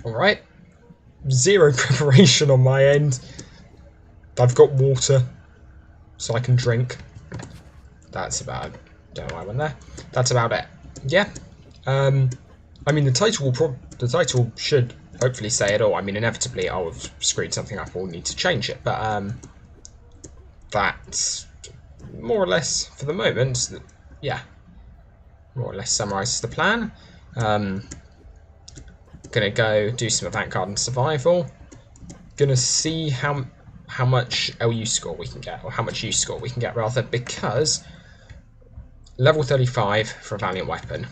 Alright. Zero preparation on my end. I've got water, so I can drink. That's about... don't know why I went there. That's about it. Yeah. I mean, the title should hopefully say it all. I mean, inevitably I'll have screwed something up or need to change it, but that's more or less, for the moment, yeah, more or less summarises the plan. Gonna go do some Avant Garden Survival. Gonna see how much LU score we can get, or how much use score we can get rather, because level 35 for a Valiant weapon.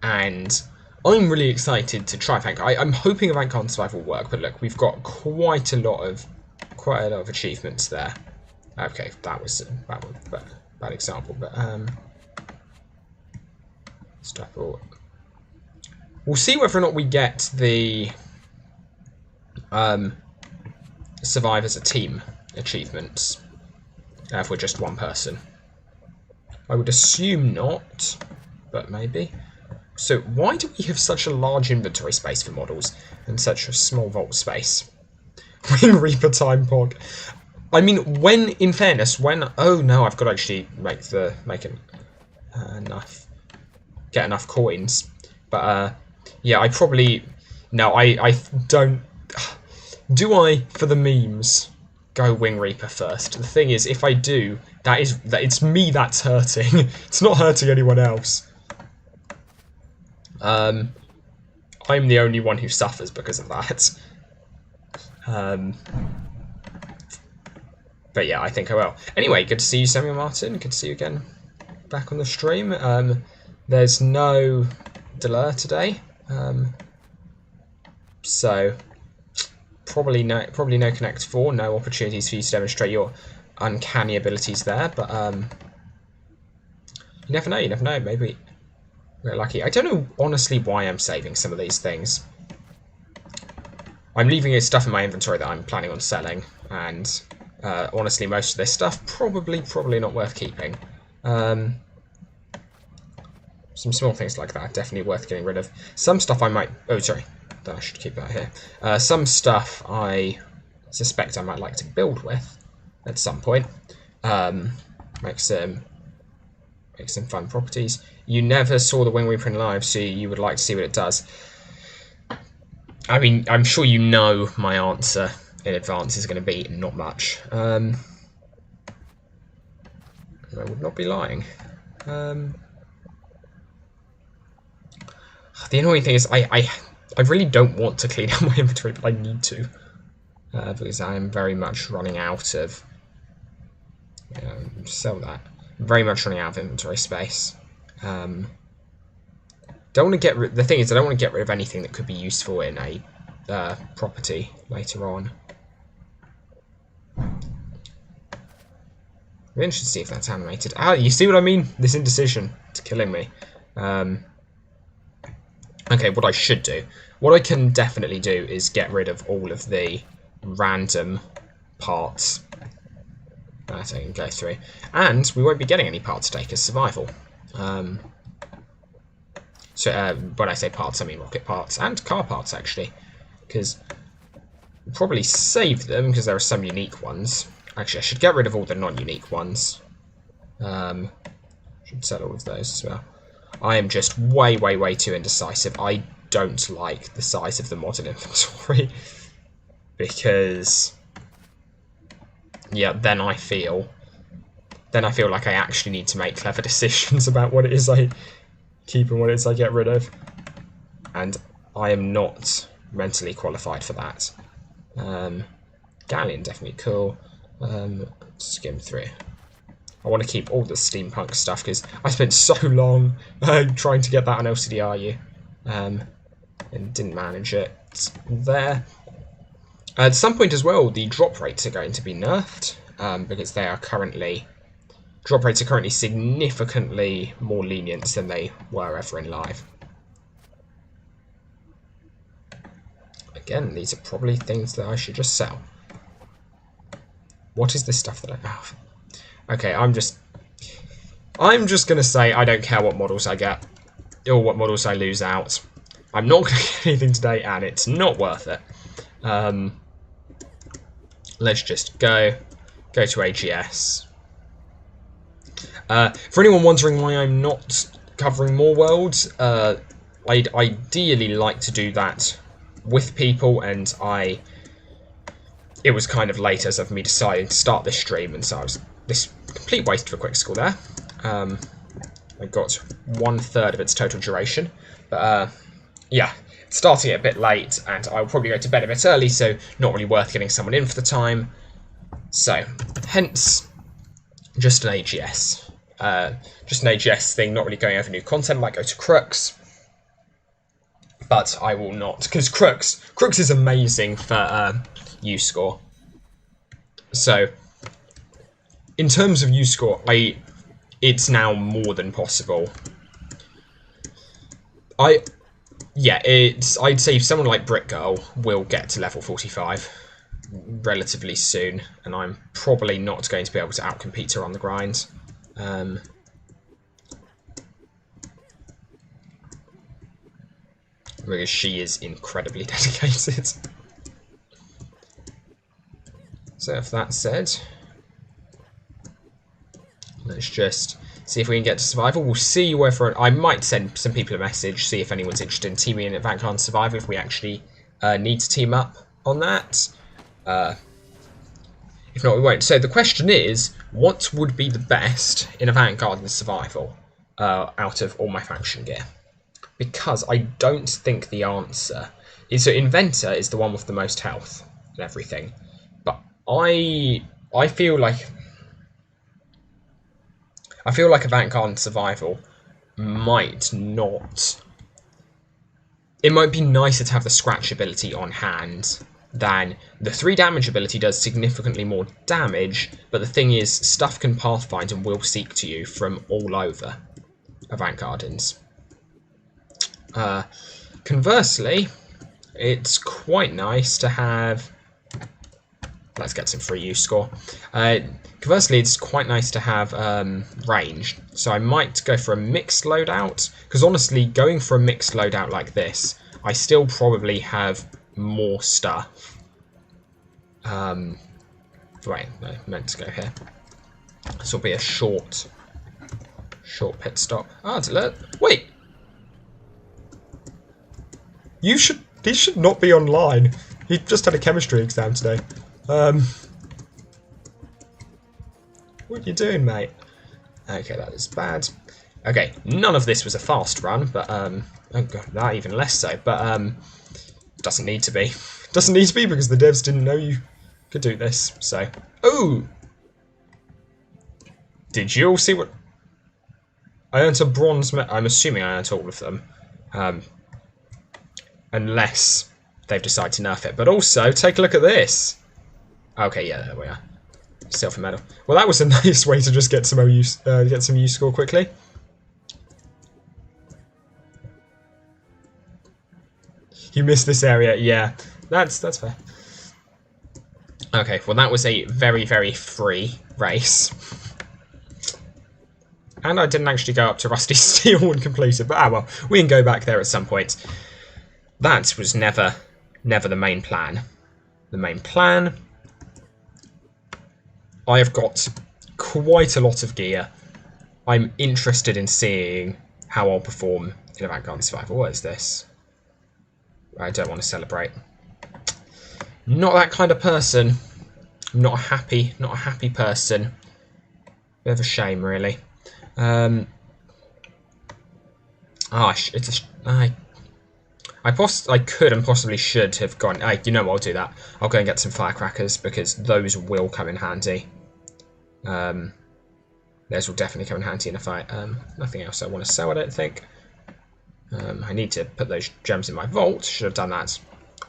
And I'm really excited to try Avant. I'm hoping Avant Garden Survival will work, but look, we've got quite a lot of achievements there. Okay, that was a bad example, but stuff. We'll see whether or not we get the survive as a team achievements if we're just one person. I would assume not, but maybe. So why do we have such a large inventory space for models and such a small vault space? Wing Reaper time pog. I mean, when, in fairness, when... oh no, I've got to actually get enough coins. But yeah, I probably... no, I don't... do I, for the memes, go Wing Reaper first? The thing is, if I do, it's me that's hurting. It's not hurting anyone else. I'm the only one who suffers because of that. But yeah, I think I will. Anyway, good to see you, Samuel Martin. Good to see you again back on the stream. There's no Delur today, so probably no Connect 4. No opportunities for you to demonstrate your uncanny abilities there. But you never know. You never know. Maybe we're lucky. I don't know honestly why I'm saving some of these things. I'm leaving stuff in my inventory that I'm planning on selling, and honestly, most of this stuff probably not worth keeping. Some small things like that definitely worth getting rid of. Some stuff I might... oh, sorry. I should keep that here. Some stuff I suspect I might like to build with at some point. Make some fun properties. You never saw the Wing Reaper in live, so you would like to see what it does. I mean, I'm sure you know my answer in advance is going to be not much. I would not be lying. The annoying thing is I really don't want to clean out my inventory, but I need to. Because I am very much running out of... sell that. Very much running out of inventory space. Don't want to get rid... the thing is, I don't want to get rid of anything that could be useful in a property later on. I'm interested to see if that's animated. Ah, you see what I mean? This indecision. It's killing me. Okay, what I should do... what I can definitely do is get rid of all of the random parts that I can go through. And we won't be getting any parts to take as survival. So when I say parts, I mean rocket parts and car parts, actually. Because we'll probably save them, because there are some unique ones. Actually, I should get rid of all the non-unique ones. Should sell all of those as well. I am just way too indecisive. I don't like the size of the modern inventory. Because... yeah, then I feel like I actually need to make clever decisions about what it is I keep and what it is I get rid of. And I am not mentally qualified for that. Galleon, definitely cool. Skim through. I want to keep all the steampunk stuff because I spent so long trying to get that on LCDRU and didn't manage it there. At some point as well, the drop rates are going to be nerfed because they are currently... drop rates are currently significantly more lenient than they were ever in live. Again, these are probably things that I should just sell. What is this stuff that I have? Okay, I'm just gonna say I don't care what models I get or what models I lose out. I'm not going to get anything today, and it's not worth it. Let's just go to AGS. For anyone wondering why I'm not covering more worlds, I'd ideally like to do that with people, and it was kind of late as of me deciding to start this stream, and so I was this complete waste of a quick score there. I got 1/3 of its total duration, but yeah, starting it a bit late, and I'll probably go to bed a bit early, so not really worth getting someone in for the time. So, hence, just an AGS. Just an AGS thing, not really going over new content. I might go to Crux, but I will not, because Crux is amazing for U-score. So, in terms of U-score, it's now more than possible. I'd say someone like Brick Girl will get to level 45 relatively soon, and I'm probably not going to be able to outcompete her on the grind. Because she is incredibly dedicated. So if that's said, let's just see if we can get to survival. We'll see whether I might send some people a message, see if anyone's interested in teaming in at Vanguard Survival, if we actually need to team up on that. If not, we won't. So the question is, what would be the best in a Vanguard and Survival out of all my faction gear? Because I don't think the answer is... So Inventor is the one with the most health and everything. But I feel like... a Vanguard and Survival might not... It might be nicer to have the scratch ability on hand than... The 3 damage ability does significantly more damage, but the thing is, stuff can pathfind and will seek to you from all over a Vanguardans. Conversely, it's quite nice to have... Let's get some free use score. Conversely, it's quite nice to have range. So I might go for a mixed loadout, because honestly, going for a mixed loadout like this, I still probably have more stuff. Wait, no, I meant to go here. This will be a short pit stop. Ah, wait! He should not be online. He just had a chemistry exam today. What are you doing, mate? Okay, that is bad. Okay, none of this was a fast run, but oh god, that even less so. But doesn't need to be. Doesn't need to be because the devs didn't know you could do this. So, oh, did you all see what I earned? A bronze medal. I'm assuming I earned all of them, unless they've decided to nerf it. But also, take a look at this. Okay, yeah, there we are. Silver medal. Well, that was a nice way to just get some use score quickly. You missed this area, yeah. That's fair. Okay, well that was a very, very free race. And I didn't actually go up to Rusty Steel and complete it, but ah well, we can go back there at some point. That was never the main plan. The main plan... I have got quite a lot of gear. I'm interested in seeing how I'll perform in a Vanguard Survival. What is this? I don't want to celebrate. Not that kind of person. I'm not a happy person. Bit of a shame, really. I could and possibly should have gone. You know what? I'll do that. I'll go and get some firecrackers because those will come in handy. Those will definitely come in handy in a fight. Nothing else I want to sell, I don't think. I need to put those gems in my vault. Should have done that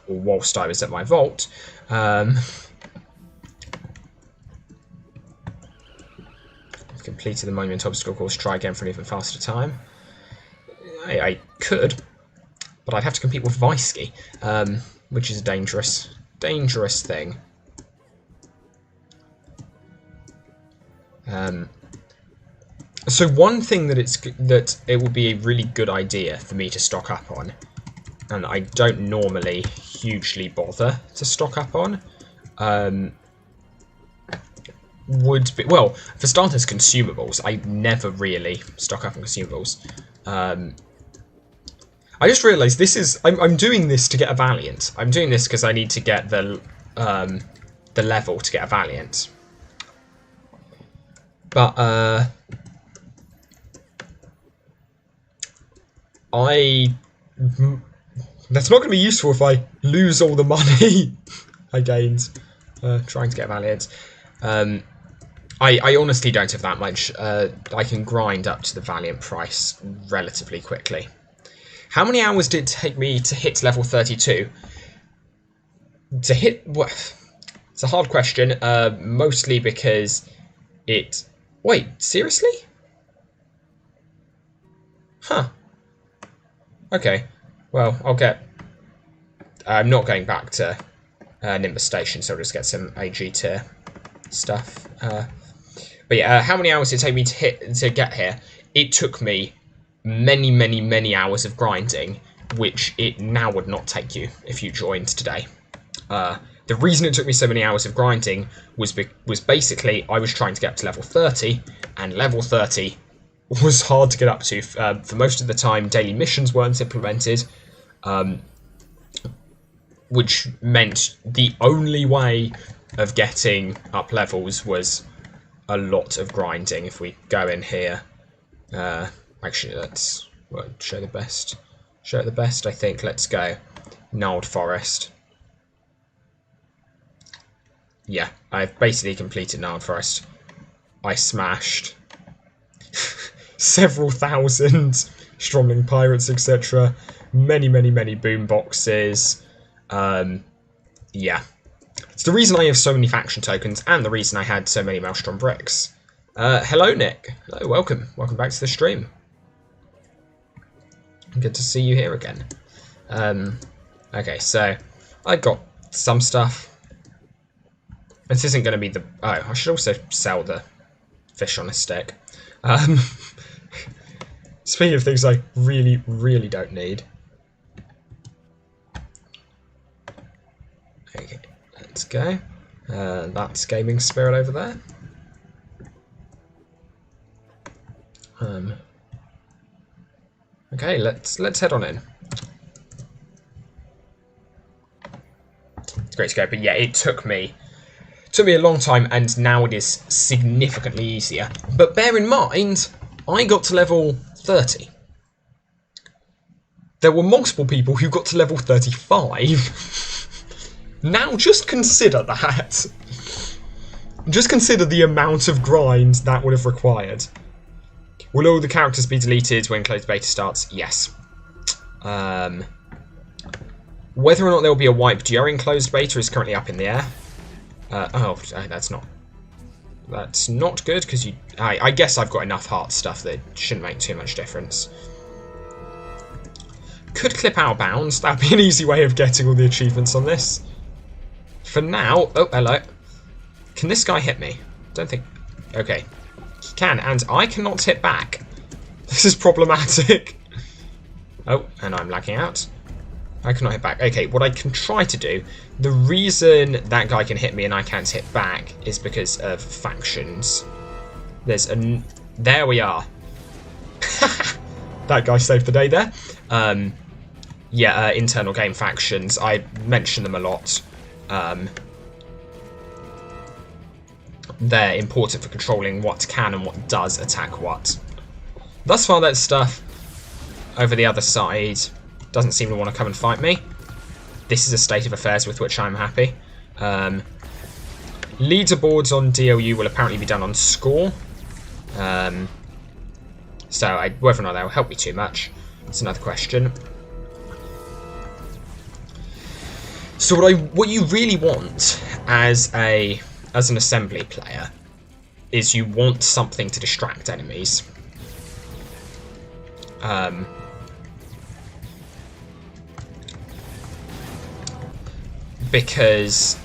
whilst I was at my vault. I've completed the monument obstacle course. Try again for an even faster time. I could, but I'd have to compete with Visky, which is a dangerous thing. So one thing that it would be a really good idea for me to stock up on and I don't normally hugely bother to stock up on, would be, well, for starters, consumables. I never really stock up on consumables. I just realised this is, I'm doing this to get a Valiant. I'm doing this because I need to get the level to get a Valiant. But that's not going to be useful if I lose all the money I gained trying to get a Valiant. I honestly don't have that much. I can grind up to the Valiant price relatively quickly. How many hours did it take me to hit level 32? To hit what? It's a hard question. Mostly because it. Wait, seriously? Huh. Okay. Well, I'll get. I'm not going back to Nimbus Station, so I'll just get some AG tier stuff. But yeah, how many hours did it take me to get here? It took me many hours of grinding, which it now would not take you if you joined today. The reason it took me so many hours of grinding was basically I was trying to get up to level 30, and level 30 was hard to get up to. For most of the time, daily missions weren't implemented, which meant the only way of getting up levels was a lot of grinding. If we go in here, actually let's show the best. Show it the best, I think. Let's go Gnarled Forest. Yeah, I've basically completed Gnarled Forest. I smashed several thousand Stromling Pirates, etc. Many boom boxes. Yeah. It's the reason I have so many faction tokens, and the reason I had so many Maelstrom bricks. Hello, Nick. Hello, welcome. Welcome back to the stream. Good to see you here again. Okay, so I got some stuff. This isn't going to be the... Oh, I should also sell the fish on a stick. Speaking of things I really don't need. Okay, let's go. That's Gaming Spirit over there. Okay, let's head on in. It's great to go, but yeah, it took me a long time, and now it is significantly easier. But bear in mind, I got to level 30. There were multiple people who got to level 35. Now just consider that. Just consider the amount of grind that would have required. Will all the characters be deleted when closed beta starts? Yes. Whether or not there will be a wipe during closed beta is currently up in the air. That's not good, because I guess I've got enough heart stuff that it shouldn't make too much difference. Could clip out bounds. That'd be an easy way of getting all the achievements on this. For now, oh hello. Can this guy hit me? Don't think. Okay, he can, and I cannot hit back. This is problematic. Oh, and I'm lagging out. I cannot hit back. Okay, what I can try to do, the reason that guy can hit me and I can't hit back is because of factions. There we are. That guy saved the day there. Yeah, internal game factions. I mention them a lot. They're important for controlling what can and what does attack what. Thus far, that stuff over the other side doesn't seem to want to come and fight me. This is a state of affairs with which I'm happy. Leaderboards on DLU will apparently be done on score. So whether or not that will help me too much, it's another question. So what you really want as an assembly player is you want something to distract enemies. Because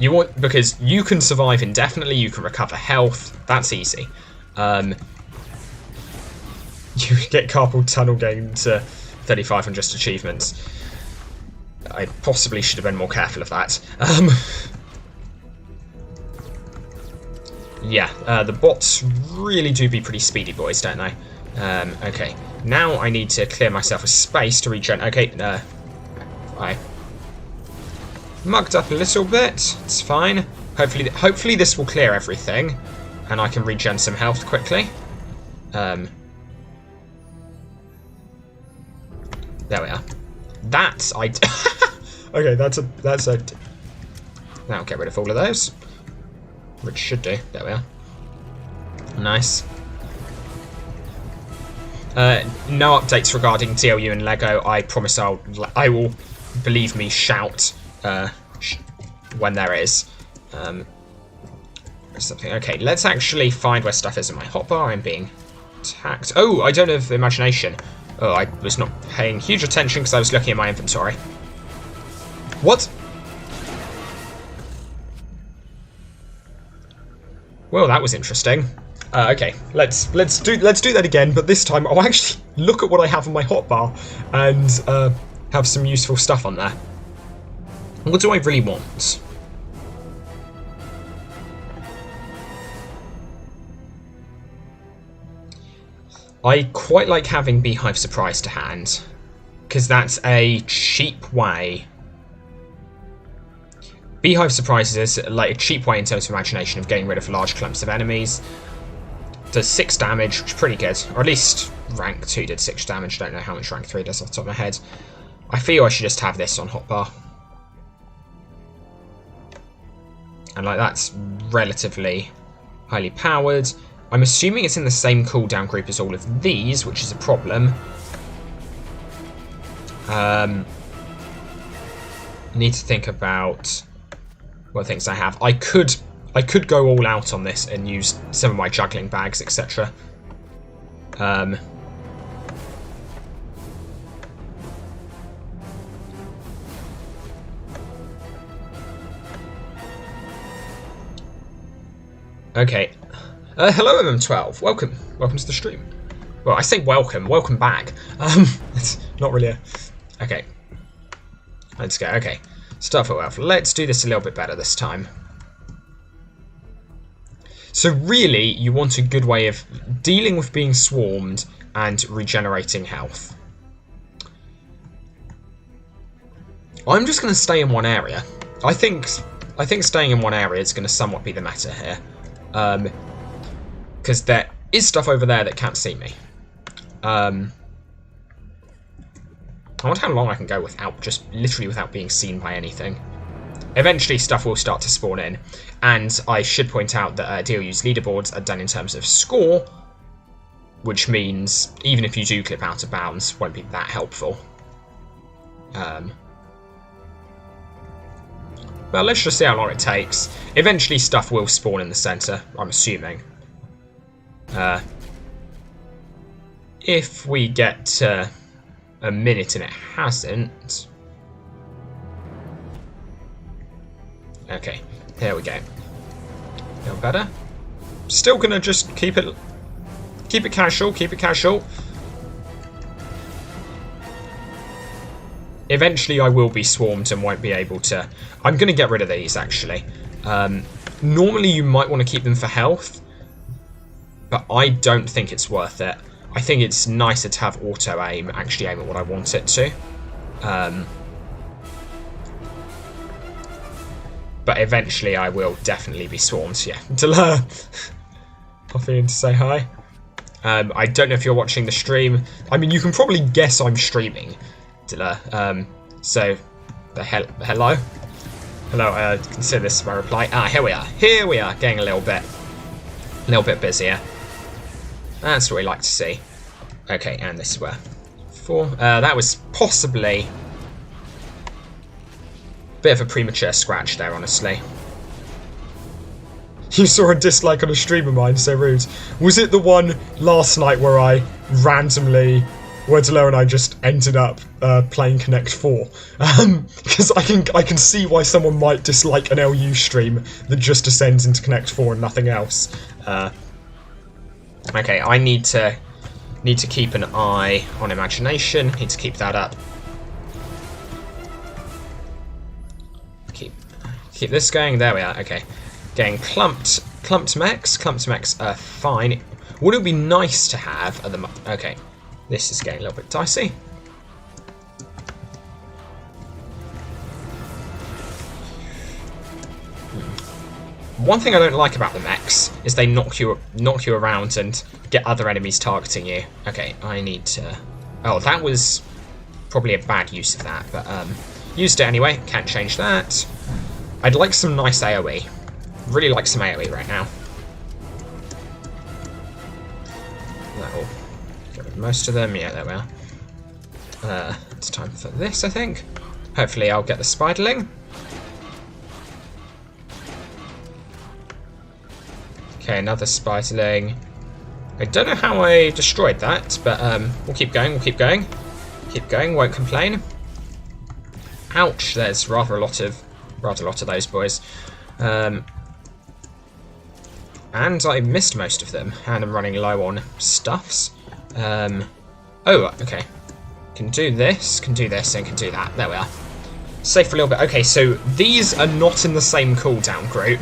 you can survive indefinitely, you can recover health, that's easy. You get carpal tunnel gain to 35 on just achievements. I possibly should have been more careful of that. Yeah, the bots really do be pretty speedy boys, don't they? Okay, now I need to clear myself a space to regen. Okay, I mugged up a little bit. It's fine. Hopefully this will clear everything, and I can regen some health quickly. There we are. That's okay. That's a. Now get rid of all of those, which should do. There we are. Nice. No updates regarding TLU and Lego. I promise I will, believe me, shout when there is. Something. Okay, let's actually find where stuff is in my hotbar. I'm being attacked. Oh, I don't have imagination. Oh, I was not paying huge attention because I was looking at my inventory. What? Well, that was interesting. Okay, let's do that again, but this time I'll actually look at what I have on my hotbar and have some useful stuff on there. What do I really want? I quite like having Beehive Surprise to hand, because that's a cheap way. Beehive Surprise is like a cheap way in terms of imagination of getting rid of large clumps of enemies. Does 6 damage, which is pretty good, or at least rank 2 did 6 damage. Don't know how much rank 3 does off the top of my head. I feel I should just have this on hotbar. And like that's relatively highly powered. I'm assuming it's in the same cooldown group as all of these, which is a problem. Need to think about what things I have. I could go all out on this and use some of my juggling bags, etc. Okay. Hello, MM12. Welcome to the stream. Well, I say welcome back. It's not really a... Okay. Let's go. Okay. Start for wealth. Let's do this a little bit better this time. So really, you want a good way of dealing with being swarmed and regenerating health. I'm just going to stay in one area. I think staying in one area is going to somewhat be the matter here. Because there is stuff over there that can't see me. I wonder how long I can go without, just literally without being seen by anything. Eventually stuff will start to spawn in, and I should point out that DLU's leaderboards are done in terms of score, which means even if you do clip out of bounds, won't be that helpful. Well, let's just see how long it takes. Eventually stuff will spawn in the centre, I'm assuming. If we get a minute and it hasn't... Okay, here we go. Feel better? Still gonna just keep it casual, Eventually I will be swarmed and won't be able to... I'm gonna get rid of these, actually. Normally you might want to keep them for health, but I don't think it's worth it. I think it's nicer to have auto-aim, actually aim at what I want it to. But eventually I will definitely be swarmed, yeah. Delur popping in to say hi. I don't know if you're watching the stream. I mean, you can probably guess I'm streaming, Delur. So, hello? Hello, consider this my reply. Ah, here we are. Here we are, getting a little bit busier. That's what we like to see. Okay, and this is where 4. That was possibly a bit of a premature scratch there, honestly. You saw a dislike on a stream of mine, so rude. Was it the one last night where I randomly, where Delor and I just ended up playing Connect 4? Because I can see why someone might dislike an LU stream that just descends into Connect 4 and nothing else. Okay, I need to keep an eye on imagination. Need to keep that up. Keep this going. There we are. Okay. Getting clumped mechs. Clumped mechs are fine. Would it be nice to have at the okay. This is getting a little bit dicey. One thing I don't like about the mechs is they knock you around and get other enemies targeting you. Okay, I need to... Oh, that was probably a bad use of that, but used it anyway. Can't change that. I'd like some nice AoE. Really like some AoE right now. That'll get rid of most of them. Yeah, there we are. It's time for this, I think. Hopefully I'll get the spiderling. Okay, another spiderling. I don't know how I destroyed that, but we'll keep going, we'll keep going. Keep going, won't complain. Ouch, there's rather a lot of those boys. And I missed most of them, and I'm running low on stuffs. Oh, okay. Can do this, and can do that. There we are. Save for a little bit. Okay, so these are not in the same cooldown group.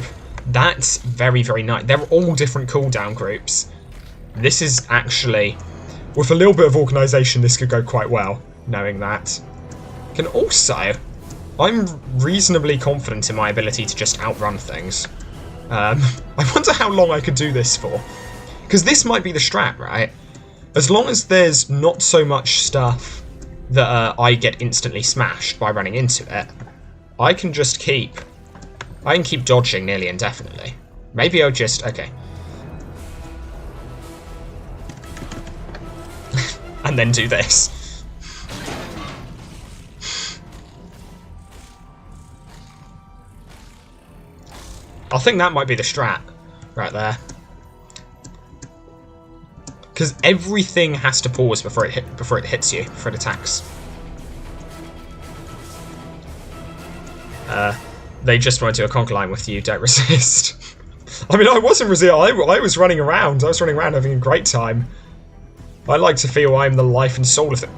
That's very, very nice. They're all different cooldown groups. This is actually, with a little bit of organisation, this could go quite well, knowing that. Can also, I'm reasonably confident in my ability to just outrun things. I wonder how long I could do this for. Because this might be the strat, right? As long as there's not so much stuff that I get instantly smashed by running into it, I can just keep dodging nearly indefinitely. Maybe I'll just... Okay. And then do this. I think that might be the strat. Right there. Because everything has to pause before it hits you, before it attacks. They just want to do a conquer line with you, don't resist. I mean, I wasn't resisting, I was running around. I was running around having a great time. I like to feel I'm the life and soul of it.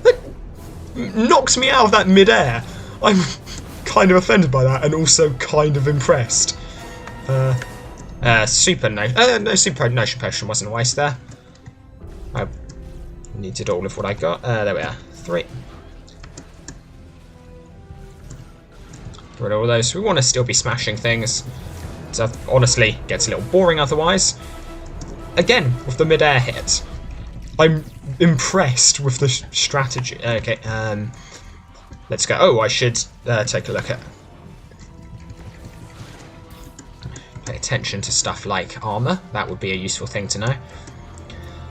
That knocks me out of that mid-air. I'm kind of offended by that and also kind of impressed. Super notion potion wasn't a waste there. I needed all of what I got. There we are. 3. Rid of all those. We want to still be smashing things. So honestly, gets a little boring otherwise. Again, with the mid-air hit, I'm impressed with the strategy. Okay, let's go. Oh, I should take a look at. Pay attention to stuff like armor. That would be a useful thing to know.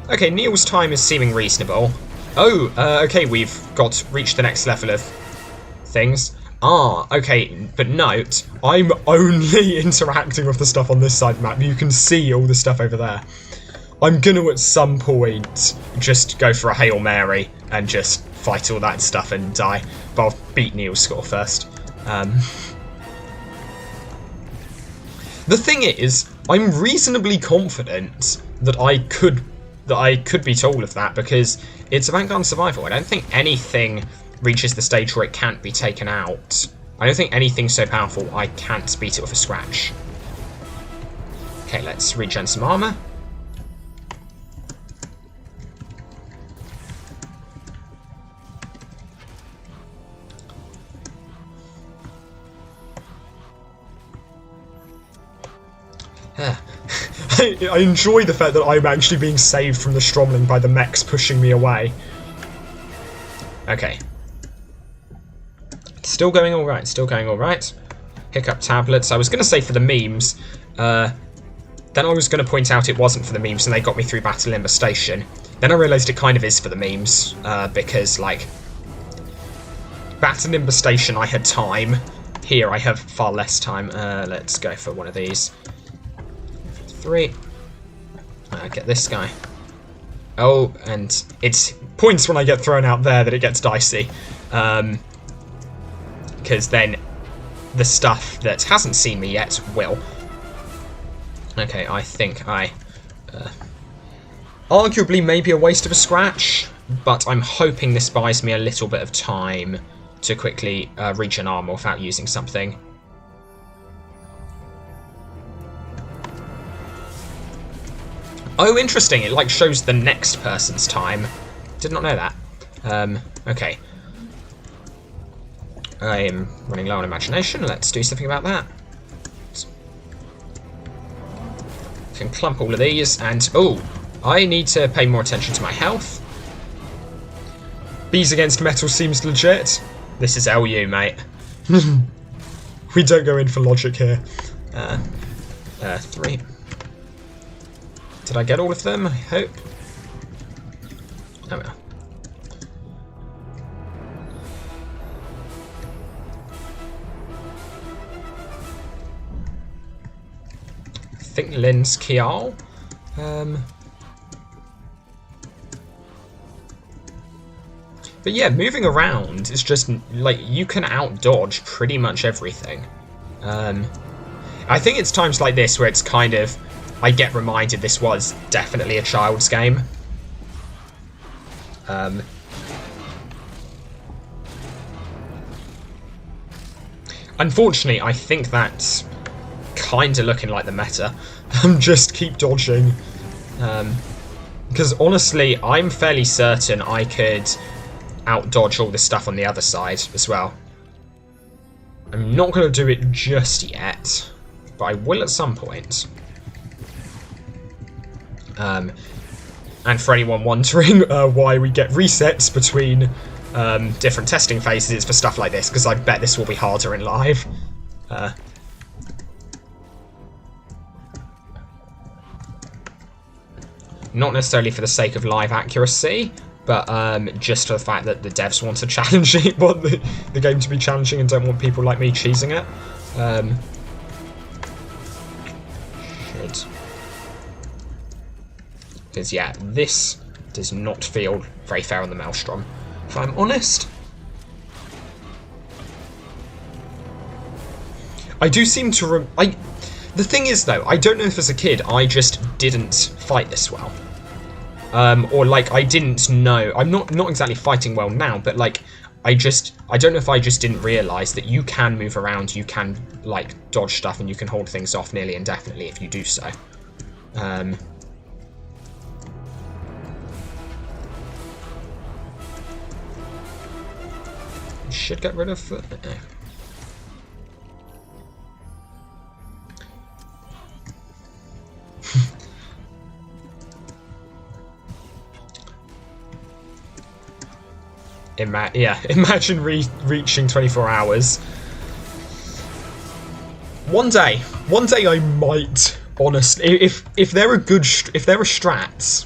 Okay, Neil's time is seeming reasonable. Oh, okay, we've reached the next level of things. Ah, okay, but note, I'm only interacting with the stuff on this side map. You can see all the stuff over there. I'm gonna, at some point, just go for a Hail Mary and just fight all that stuff and die. But I'll beat Neil's score first. The thing is, I'm reasonably confident that I could beat all of that, because it's Avant survival. I don't think anything reaches the stage where it can't be taken out. I don't think anything's so powerful I can't beat it with a scratch. Okay, let's regen some armor. I enjoy the fact that I'm actually being saved from the Stromling by the mechs pushing me away. Okay. Still going alright, still going alright. Hiccup tablets. I was going to say for the memes. Then I was going to point out it wasn't for the memes and they got me through Battle Limber Station. Then I realised it kind of is for the memes. Because, like, Battle Limber Station I had time. Here I have far less time. Let's go for one of these. 3. Get this guy. Oh, and it's points when I get thrown out there that it gets dicey. Because then the stuff that hasn't seen me yet will. Okay, I think I... arguably maybe a waste of a scratch, but I'm hoping this buys me a little bit of time to quickly regen armor without using something. Oh, interesting. It like shows the next person's time. Did not know that. Okay. I'm running low on imagination. Let's do something about that. Can clump all of these, and oh, I need to pay more attention to my health. Bees against metal seems legit. This is LU, mate. We don't go in for logic here. 3. Did I get all of them? I hope. Oh well. I think Lynn's Kial. But yeah, moving around is just like you can out-dodge pretty much everything. I think it's times like this where it's kind of I get reminded this was definitely a child's game. Unfortunately, I think that's kind of looking like the meta. Just keep dodging. Because honestly, I'm fairly certain I could out-dodge all the stuff on the other side as well. I'm not going to do it just yet, but I will at some point. And for anyone wondering why we get resets between different testing phases, it's for stuff like this, because I bet this will be harder in live. Not necessarily for the sake of live accuracy, but just for the fact that the devs want to challenge it, want the game to be challenging and don't want people like me cheesing it. Shit. Because yeah, this does not feel very fair on the Maelstrom, if I'm honest. I do seem to the thing is though, I don't know if as a kid I just didn't fight this well. Or like I didn't know. I'm not exactly fighting well now, but like I don't know if I just didn't realise that you can move around, you can like dodge stuff, and you can hold things off nearly indefinitely if you do so. Should get rid of. Imagine reaching 24 hours. One day I might, honestly, if there are strats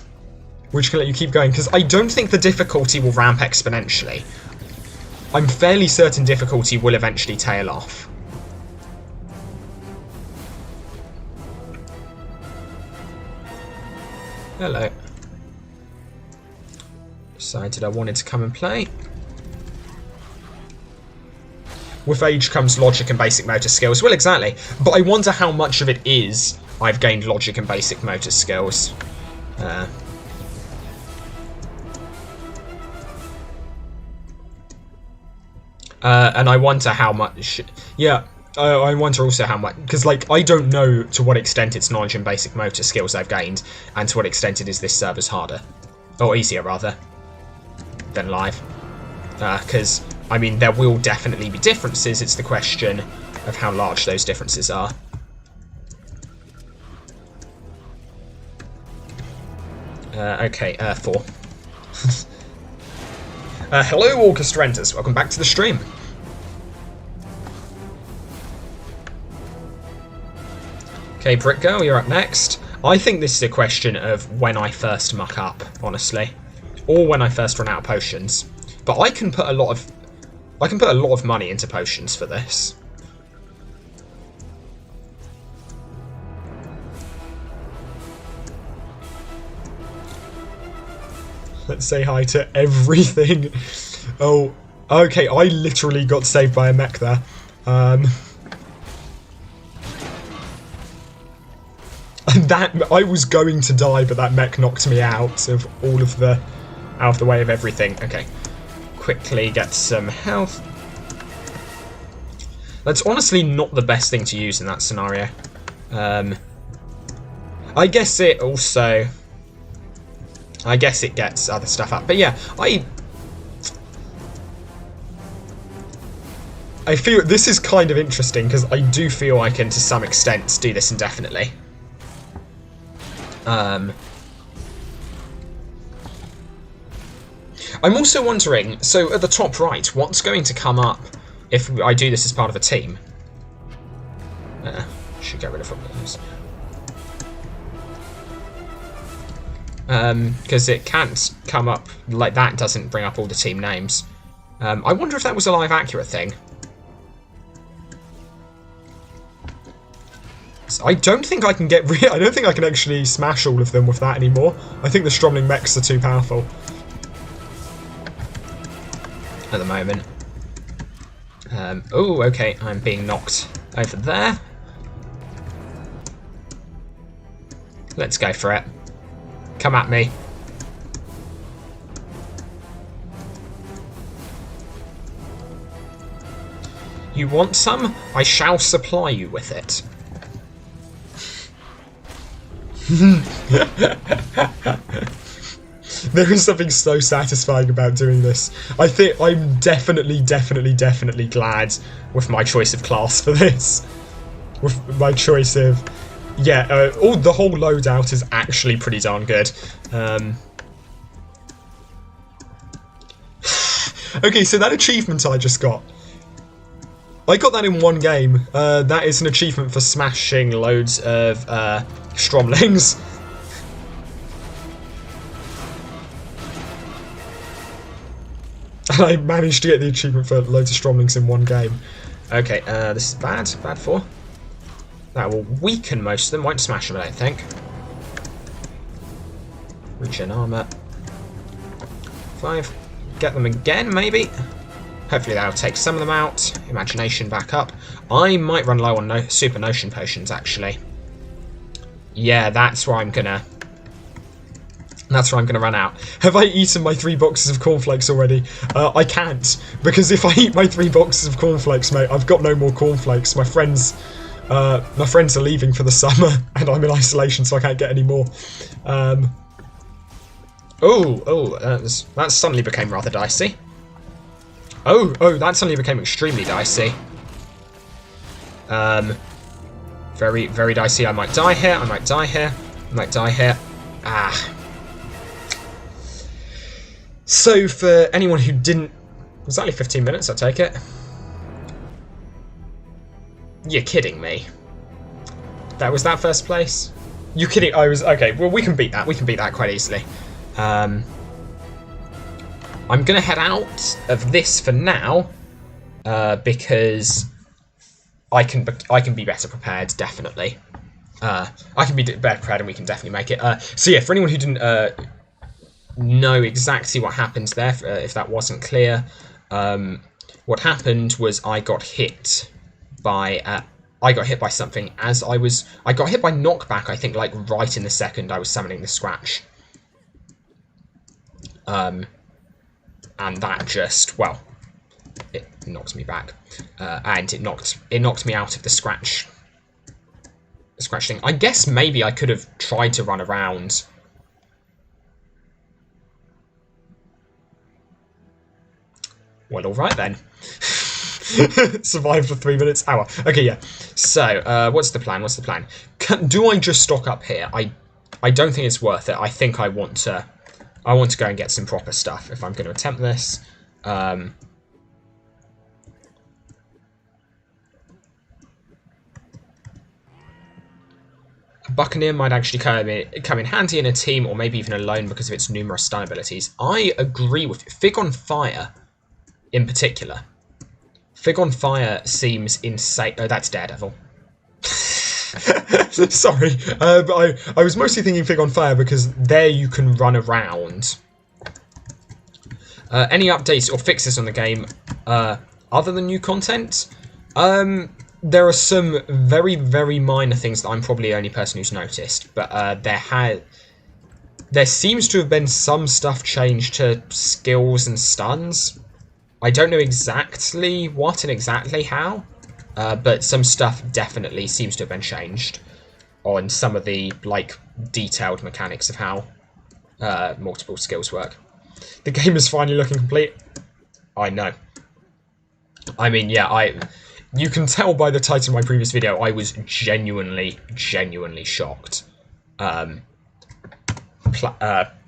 which can let you keep going, because I don't think the difficulty will ramp exponentially. I'm fairly certain difficulty will eventually tail off. Hello. Decided I wanted to come and play. With age comes logic and basic motor skills. Well, exactly. But I wonder how much of it is I've gained logic and basic motor skills. And I wonder how much... Yeah, I wonder also how much... Because, like, I don't know to what extent it's knowledge and basic motor skills I've gained, and to what extent it is this server's harder. Or easier, rather, than live. Because, I mean, there will definitely be differences. It's the question of how large those differences are. Okay, 4. Hello, Orchestrenters. Welcome back to the stream. Okay, Brick Girl, you're up next. I think this is a question of when I first muck up, honestly, or when I first run out of potions. But I can put a lot of money into potions for this. Let's say hi to everything. Oh, okay, I literally got saved by a mech there. And that, I was going to die, but that mech knocked me out of all of the, out of the way of everything. Okay, quickly get some health. That's honestly not the best thing to use in that scenario. I guess it also, I guess it gets other stuff up. But yeah, I feel this is kind of interesting because I do feel I can, to some extent, do this indefinitely. I'm also wondering, so at the top right, what's going to come up if I do this as part of a team? Should get rid of those. Because it can't come up like that, doesn't bring up all the team names. I wonder if that was a live accurate thing. So I don't think I can I don't think I can actually smash all of them with that anymore. I think the Stromling mechs are too powerful at the moment. Oh, okay, I'm being knocked over there. Let's go for it. Come at me. You want some? I shall supply you with it. There is something so satisfying about doing this. I think I'm definitely glad with my choice of class for this. With my choice of... Yeah, the whole loadout is actually pretty darn good. Okay, so that achievement I just got. I got that in one game. That is an achievement for smashing loads of Stromlings. And I managed to get the achievement for loads of Stromlings in one game. Okay, this is bad. Bad 4. That will weaken most of them. Won't smash them, I don't think. Regen armor. 5. Get them again, maybe. Hopefully that'll take some of them out. Imagination back up. I might run low on super notion potions, actually. Yeah, that's where I'm gonna run out. Have I eaten my 3 boxes of cornflakes already? I can't, because if I eat my 3 boxes of cornflakes, mate, I've got no more cornflakes. My friends are leaving for the summer, and I'm in isolation, so I can't get any more. That suddenly became rather dicey. Oh, that suddenly became extremely dicey. Very, very dicey. I might die here. I might die here. I might die here. Ah. So, for anyone who didn't... It was only 15 minutes, I take it. You're kidding me. That was that first place? You kidding? I was... Okay, well, we can beat that. We can beat that quite easily. I'm going to head out of this for now, because I can be better prepared, definitely. I can be better prepared and we can definitely make it. So yeah, for anyone who didn't know exactly what happened there, if that wasn't clear, what happened was I got hit by something as I got hit by knockback, I think, like right in the second I was summoning the Scratch. And that just, well, it knocked me back, and it knocked me out of the Scratch thing. I guess maybe I could have tried to run around. Well, all right then. Survived for 3 minutes. Hour. Okay, yeah. So, what's the plan? What's the plan? Do I just stock up here? I don't think it's worth it. I think I want to go and get some proper stuff if I'm going to attempt this. A Buccaneer might actually come in handy in a team, or maybe even alone, because of its numerous stun abilities. I agree with you. Fig on Fire, in particular. Fig on Fire seems insane. Oh, that's Daredevil. Sorry, but I was mostly thinking Fig on Fire because there you can run around. Any updates or fixes on the game other than new content? There are some very, very minor things that I'm probably the only person who's noticed, but there seems to have been some stuff changed to skills and stuns. I don't know exactly what and exactly how, but some stuff definitely seems to have been changed on some of the, like, detailed mechanics of how multiple skills work. The game is finally looking complete. I know. I mean, yeah, you can tell by the title of my previous video, I was genuinely shocked.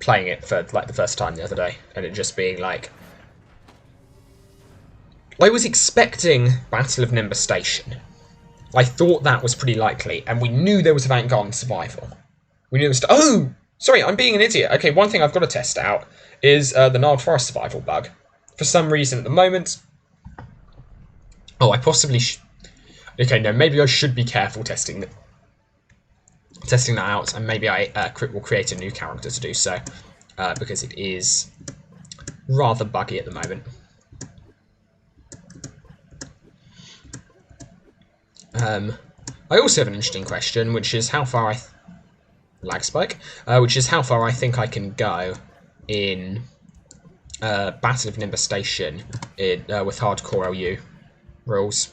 Playing it for like the first time the other day, and it just being like, I was expecting Battle of Nimbus Station. I thought that was pretty likely, and we knew there was Avant survival. We knew there was. Oh, sorry, I'm being an idiot. Okay, one thing I've got to test out is the Gnarled Forest survival bug. For some reason, at the moment. Oh, I possibly. Okay, no, maybe I should be careful testing that out, and maybe I will create a new character to do so, because it is rather buggy at the moment. I also have an interesting question, which is how far lag spike, which is how far I think I can go in Battle of Nimbus Station with hardcore LU rules.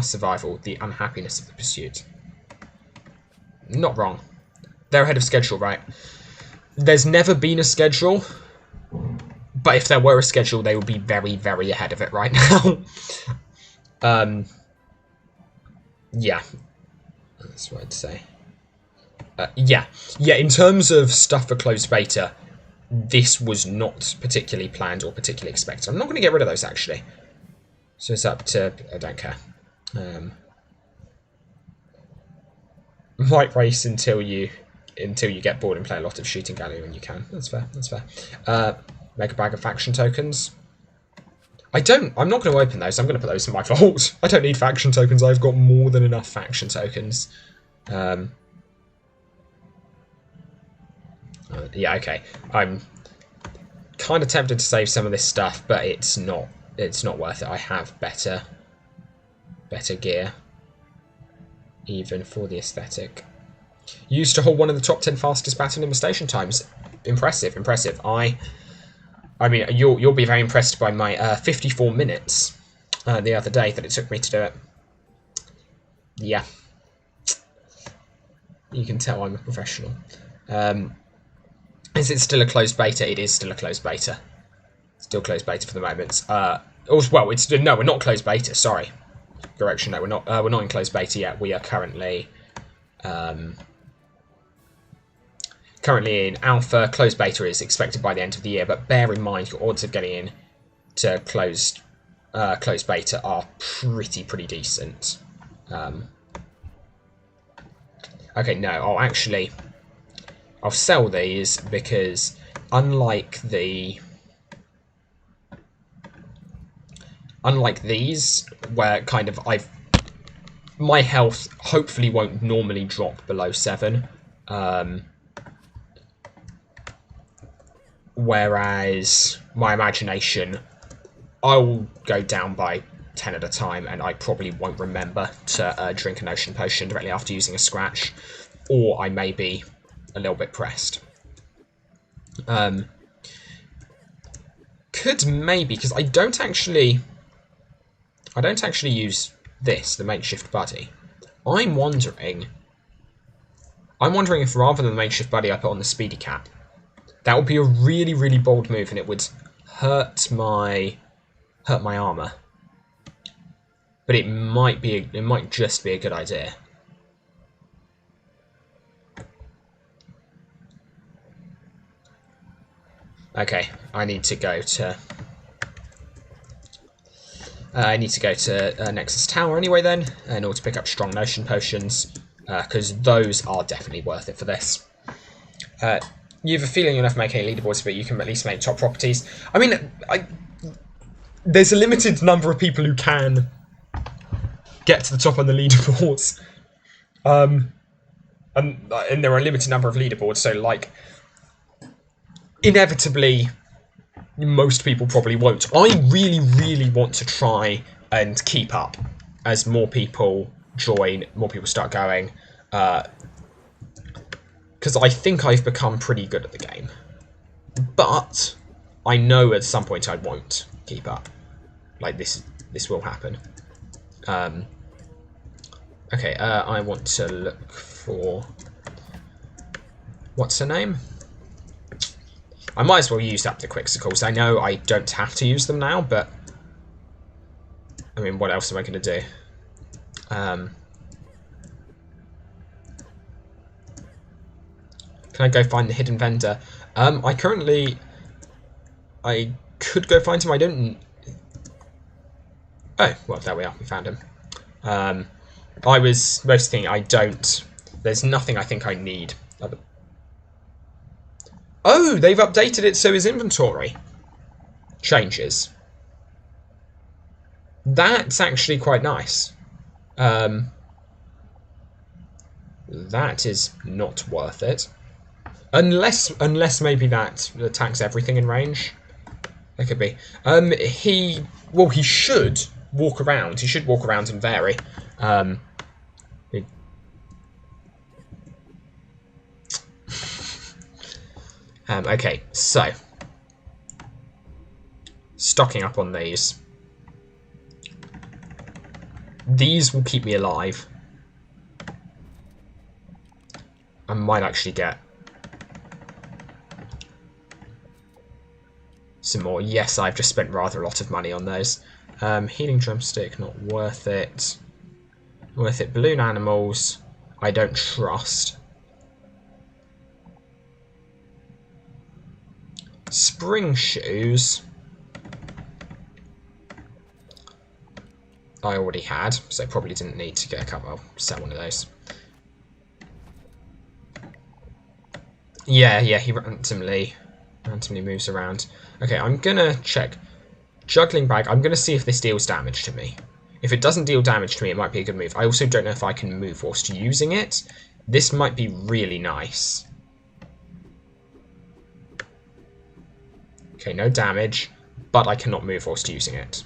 Survival, the unhappiness of the pursuit. Not wrong. They're ahead of schedule, right? There's never been a schedule, but if there were a schedule, they would be very ahead of it right now. Yeah. That's what I'd say. Yeah, in terms of stuff for closed beta, this was not particularly planned or particularly expected. I'm not going to get rid of those, actually. So it's up to... I don't care. Might race until you get bored and play a lot of shooting gallery when you can. That's fair. Make a bag of faction tokens. I'm not going to open those. I'm going to put those in my vault. I don't need faction tokens. I've got more than enough faction tokens. Yeah, okay. I'm kind of tempted to save some of this stuff, but it's not worth it. I have better gear, even for the aesthetic. Used to hold one of the top 10 fastest Battle Nimbus Station times. Impressive. I mean, you'll be very impressed by my 54 minutes the other day that it took me to do it. Yeah. You can tell I'm a professional. Is it still a closed beta? It is still a closed beta. Still closed beta for the moment. Well, no, we're not closed beta. Sorry. Correction. No, we're not in closed beta yet. We are currently in alpha. Closed beta is expected by the end of the year, but bear in mind your odds of getting in to closed beta are pretty decent. Okay, no, I'll sell these because unlike these, where kind of my health hopefully won't normally drop below 7. Whereas my imagination, I'll go down by 10 at a time, and I probably won't remember to drink an ocean potion directly after using a scratch, or I may be a little bit pressed. Could maybe, because I don't actually use this, the makeshift buddy. I'm wondering if rather than the makeshift buddy, I put on the speedy cap. That would be a really bold move, and it would hurt my armor. But it might just be a good idea. Okay, I need to go to Nexus Tower anyway then, in order to pick up strong notion potions, because those are definitely worth it for this. You have a feeling you'll never make any leaderboards, but you can at least make top properties. I mean, there's a limited number of people who can get to the top on the leaderboards, and there are a limited number of leaderboards. So, like, inevitably, most people probably won't. I really want to try and keep up as more people join, more people start going. Because I think I've become pretty good at the game. But I know at some point I won't keep up. Like, this will happen. Okay, I want to look for... What's her name? I might as well use up the Quixicles. I know I don't have to use them now, but I mean, what else am I going to do? Can I go find the hidden vendor? I could go find him. I don't. Oh, well, there we are. We found him. I was most thinking I don't. There's nothing I think I need. Oh, they've updated it so his inventory changes. That's actually quite nice. That is not worth it. Unless maybe that attacks everything in range. That could be. He should walk around. He should walk around and vary. Okay, so stocking up on these. These will keep me alive. I might actually get some more. Yes, I've just spent rather a lot of money on those. Healing drumstick, not worth it. Worth it. Balloon animals, I don't trust. Spring shoes, I already had, so probably didn't need to get a couple. I'll sell one of those. Yeah, he randomly moves around. Okay, I'm gonna check. Juggling bag, I'm gonna see if this deals damage to me. If it doesn't deal damage to me, it might be a good move. I also don't know if I can move whilst using it. This might be really nice. Okay, no damage, but I cannot move whilst using it.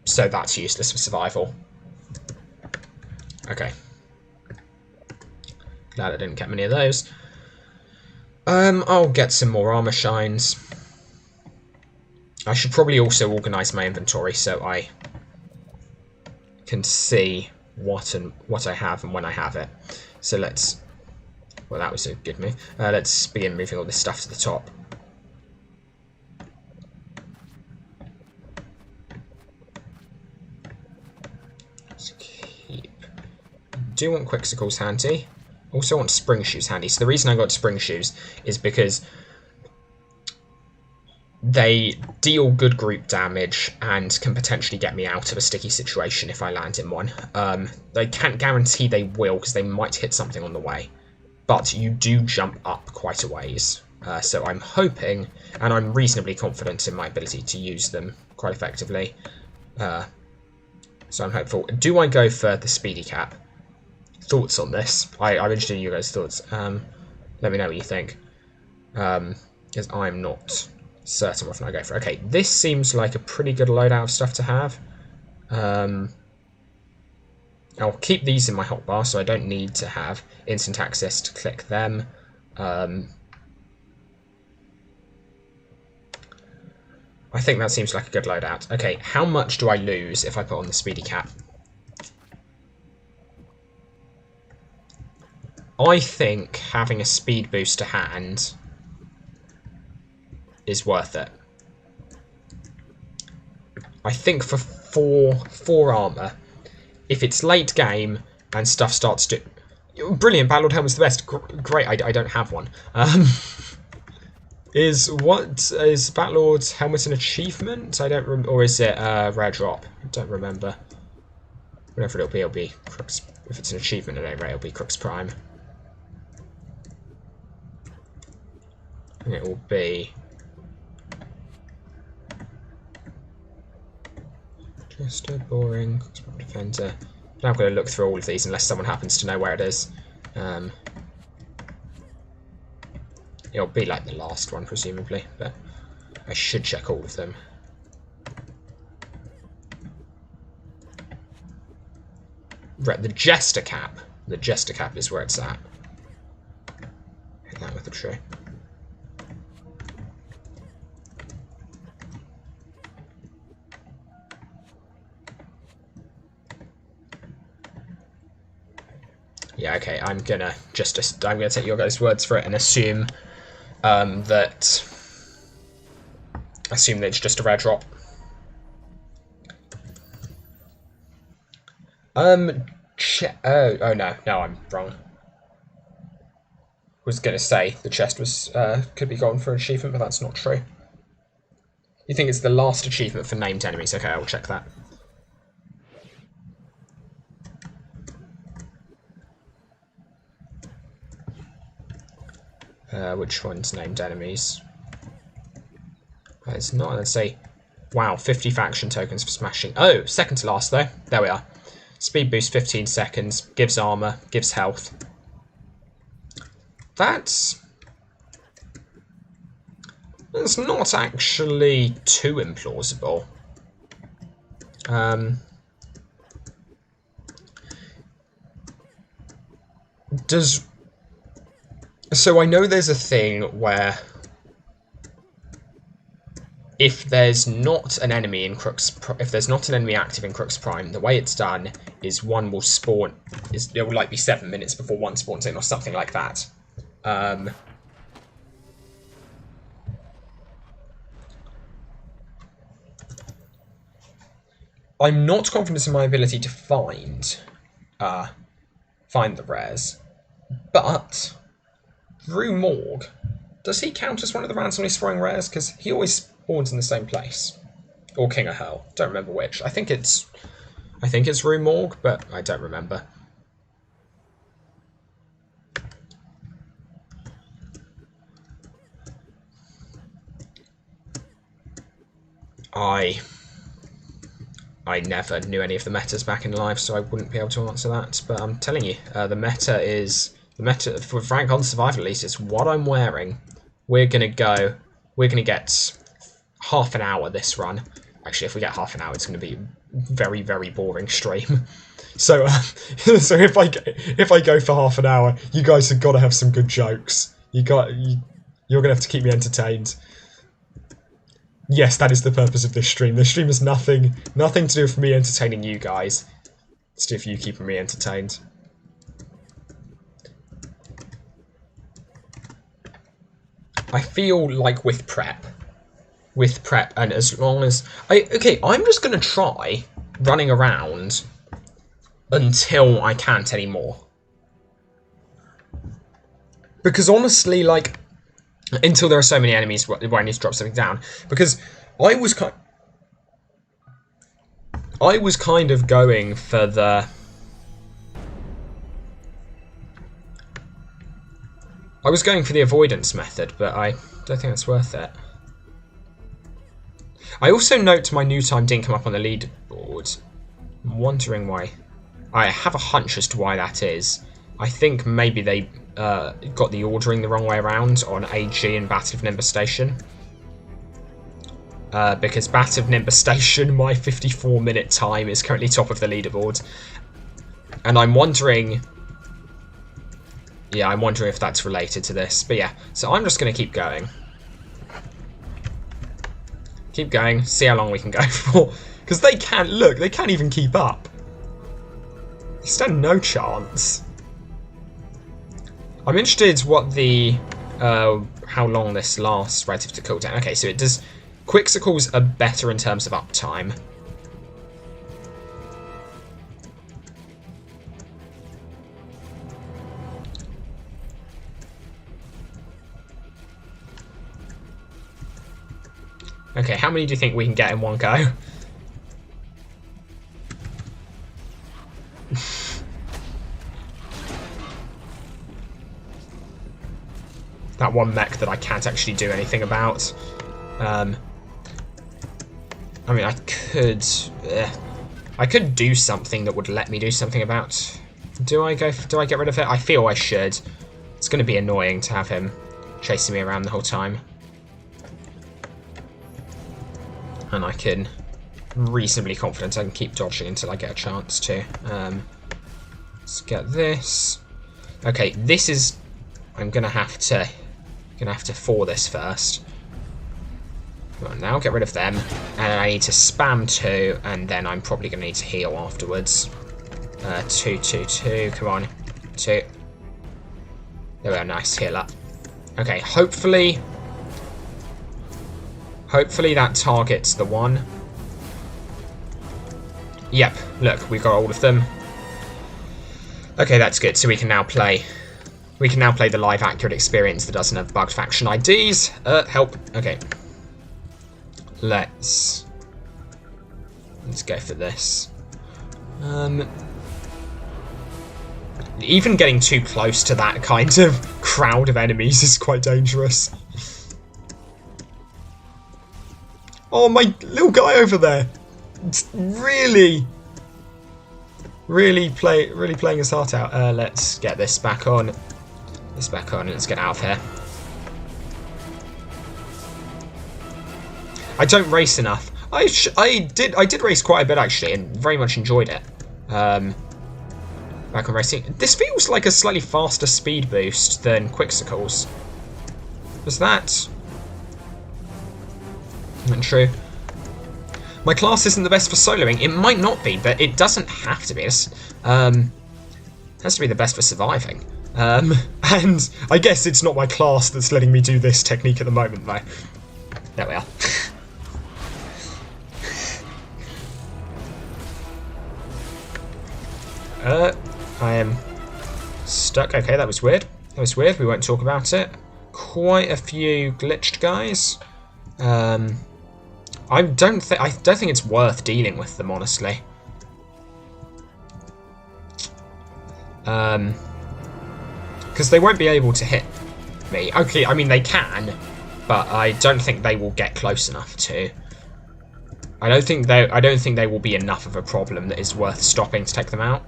So that's useless for survival. Okay. Glad I didn't get many of those. I'll get some more armor shines. I should probably also organise my inventory so I can see what I have and when I have it. So let's. Well, that was a good move. Let's begin moving all this stuff to the top. Let's keep. Do want Quixicles handy. Also want spring shoes handy. So the reason I got spring shoes is because they deal good group damage and can potentially get me out of a sticky situation if I land in one. They can't guarantee they will because they might hit something on the way. But you do jump up quite a ways. So I'm hoping, and I'm reasonably confident in my ability to use them quite effectively. So I'm hopeful. Do I go for the speedy cap? Thoughts on this? I'm interested in you guys' thoughts. Let me know what you think. Because I'm not certain what I go for. Okay, this seems like a pretty good loadout of stuff to have. I'll keep these in my hotbar, so I don't need to have instant access to click them. I think that seems like a good loadout. Okay, how much do I lose if I put on the speedy cap? I think having a speed boost to hand is worth it. I think for four armor, if it's late game and stuff starts to... Brilliant, Battlelord Helmet's the best. Great, I don't have one. Is Battlelord's Helmet an achievement? I don't remember, or is it a rare drop? I don't remember. Whatever it'll be Crooks. If it's an achievement at any rate, it'll be Crooks Prime. And it will be just a boring defender. Now I'm going to look through all of these unless someone happens to know where it is. It'll be like the last one, presumably, but I should check all of them. Right, the Jester Cap. The Jester Cap is where it's at. Hit that with a tree. Yeah, okay, I'm gonna take your guys' words for it and assume that assume that it's just a rare drop. Oh no, I'm wrong. Was gonna say the chest was could be gone for an achievement, but that's not true. You think it's the last achievement for named enemies? Okay, I will check that. Which one's named enemies? It's not. Let's say, wow, 50 faction tokens for smashing. Oh, second to last though. There we are. Speed boost 15 seconds, gives armor, gives health. That's not actually too implausible. So I know there's a thing where if there's not an enemy in if there's not an enemy active in Crux Prime, the way it's done is one will spawn. It will like be 7 minutes before one spawns in, or something like that. I'm not confident in my ability to find the rares, but Rue Morgue, does he count as one of the randomly spawning rares? Because he always spawns in the same place. Or King of Hell. Don't remember which. I think it's Rue Morgue, but I don't remember. I never knew any of the metas back in life, so I wouldn't be able to answer that. But I'm telling you, the meta for rank on survival, at least, is what I'm wearing. We're gonna get half an hour this run. Actually, if we get half an hour, it's gonna be a very, very boring stream. So, so if I go for half an hour, you guys have got to have some good jokes. You're gonna have to keep me entertained. Yes, that is the purpose of this stream. This stream has nothing to do with me entertaining you guys. It's to do with you keeping me entertained. I feel like with prep, and as long as I'm just gonna try running around until I can't anymore. Because honestly, like, until there are so many enemies where I need to drop something down. Because I was kind of going for the... I was going for the avoidance method, but I don't think that's worth it. I also note my new time didn't come up on the leaderboard. I'm wondering why. I have a hunch as to why that is. I think maybe they got the ordering the wrong way around on AG and Battle of Nimbus Station. Because Battle of Nimbus Station, my 54-minute time is currently top of the leaderboard. And I'm wondering... Yeah, I'm wondering if that's related to this. But yeah, so I'm just going to keep going. Keep going, see how long we can go for. Because they can't even keep up. They stand no chance. I'm interested what the how long this lasts relative to cooldown. Okay, so it does. Quixicles are better in terms of uptime. Okay, how many do you think we can get in one go? That one mech that I can't actually do anything about. I mean, I could do something that would let me do something about. Do I get rid of it? I feel I should. It's going to be annoying to have him chasing me around the whole time. And I can reasonably confident I can keep dodging until I get a chance to. Let's get this. Okay, this is. I'm gonna have to for this first. Come on now, get rid of them, and I need to spam 2, and then I'm probably gonna need to heal afterwards. 2, 2, 2. Come on, 2. There we go. Nice heal up. Okay, hopefully that targets the one. Yep, look, we got all of them. Okay, that's good. So we can now play the live accurate experience that doesn't have bugged faction IDs. Help. Okay. Let's go for this. Even getting too close to that kind of crowd of enemies is quite dangerous. Oh, my little guy over there. It's really playing his heart out. Let's get this back on. And let's get out of here. I don't race enough. I did race quite a bit actually, and very much enjoyed it. Back on racing. This feels like a slightly faster speed boost than Quixicles. Was that? Not true. My class isn't the best for soloing. It might not be, but it doesn't have to be. It has to be the best for surviving. And I guess it's not my class that's letting me do this technique at the moment, though. There we are. I am stuck. Okay, that was weird. We won't talk about it. Quite a few glitched guys. I don't think it's worth dealing with them, honestly. Because they won't be able to hit me. Okay, I mean they can, but I don't think they will get close enough to. I don't think they will be enough of a problem that is worth stopping to take them out.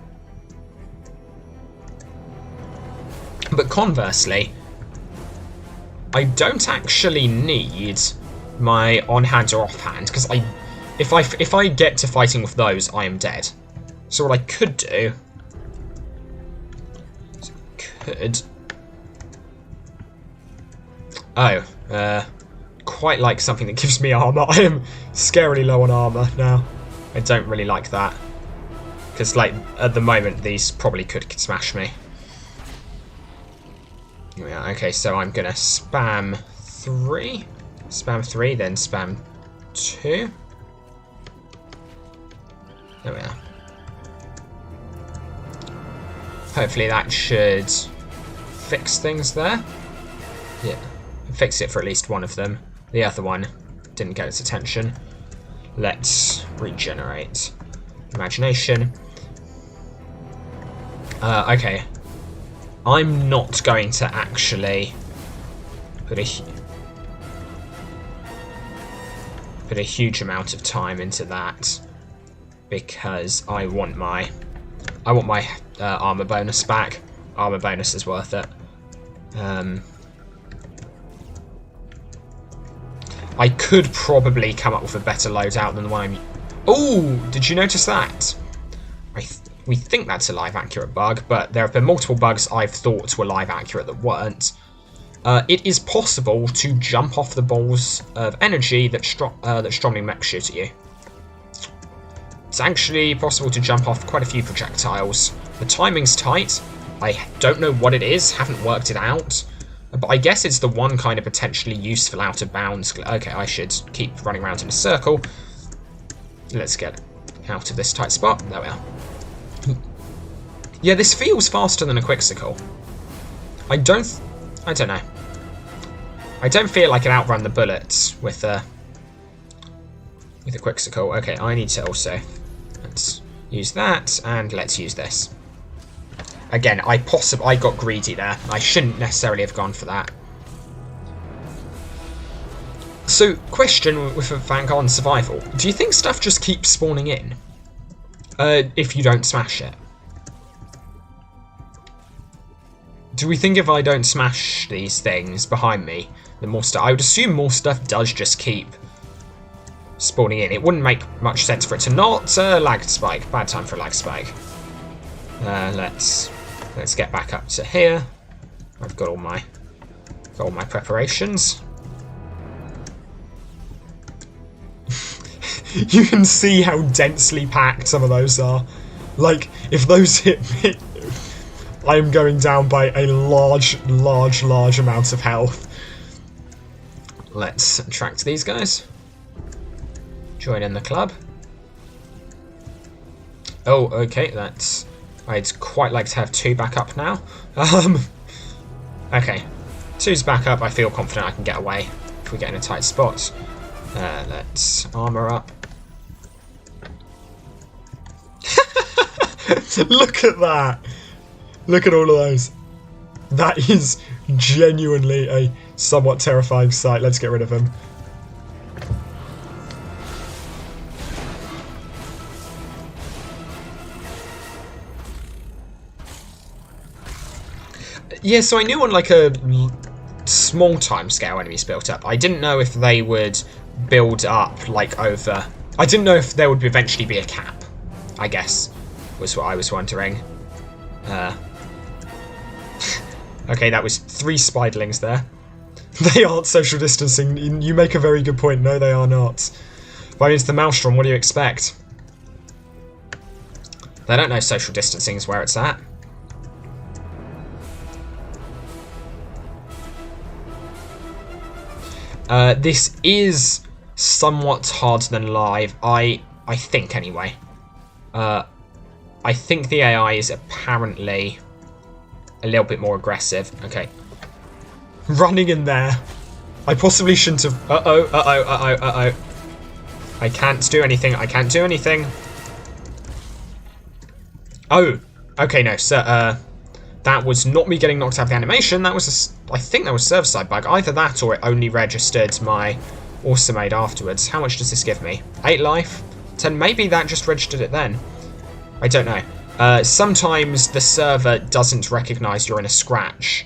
But conversely, I don't actually need my on-hand or off-hand, because if I get to fighting with those, I am dead. So what I could do quite like something that gives me armor. I am scarily low on armor now. I don't really like that, because like at the moment these probably could smash me. Yeah, okay, so I'm gonna spam 3, then spam 2. There we are. Hopefully that should fix things there. Yeah, fix it for at least one of them. The other one didn't get its attention. Let's regenerate imagination. Okay. I'm not going to actually put a huge amount of time into that, because I want my armor bonus back. Armor bonus is worth it. I could probably come up with a better loadout than the one I'm... Oh, did you notice that? We think that's a live accurate bug, but there have been multiple bugs I've thought were live accurate that weren't. It is possible to jump off the balls of energy that strongly mech shoot at you. It's actually possible to jump off quite a few projectiles. The timing's tight. I don't know what it is, haven't worked it out. But I guess it's the one kind of potentially useful out of bounds. Okay, I should keep running around in a circle. Let's get out of this tight spot. There we are. Yeah, this feels faster than a Quixsicle. I don't know. I don't feel like it outrun the bullets with a Quixsicle. Okay, I need to also... Let's use that, and let's use this. Again, I got greedy there. I shouldn't necessarily have gone for that. So, question with Vanguard Survival. Do you think stuff just keeps spawning in? If you don't smash it? Do we think if I don't smash these things behind me, the more stuff... I would assume more stuff does just keep spawning in. It wouldn't make much sense for it to not. Lag spike. Bad time for a lag spike. Let's get back up to here. I've got all my preparations. You can see how densely packed some of those are. Like, if those hit me... I am going down by a large amount of health. Let's attract these guys. Join in the club. Oh, okay, that's... I'd quite like to have 2 back up now. Okay. 2's back up, I feel confident I can get away if we get in a tight spot. Let's armour up. Look at that! Look at all of those. That is genuinely a somewhat terrifying sight. Let's get rid of them. Yeah, so I knew on like a small time scale enemies built up. I didn't know if they would build up like over... I didn't know if there would eventually be a cap, I guess, was what I was wondering. Okay, that was 3 spiderlings there. They aren't social distancing. You make a very good point. No, they are not. But it's the Maelstrom. What do you expect? They don't know social distancing is where it's at. This is somewhat harder than live. I think anyway. I think the AI is apparently a little bit more aggressive. Okay. Running in there. I possibly shouldn't have... Uh-oh. I can't do anything. I can't do anything. Oh. Okay, no. So, that was not me getting knocked out of the animation. That was I think that was server-side bug. Either that or it only registered my awesome aid afterwards. How much does this give me? 8 life? 10? Maybe that just registered it then. I don't know. Sometimes the server doesn't recognise you're in a scratch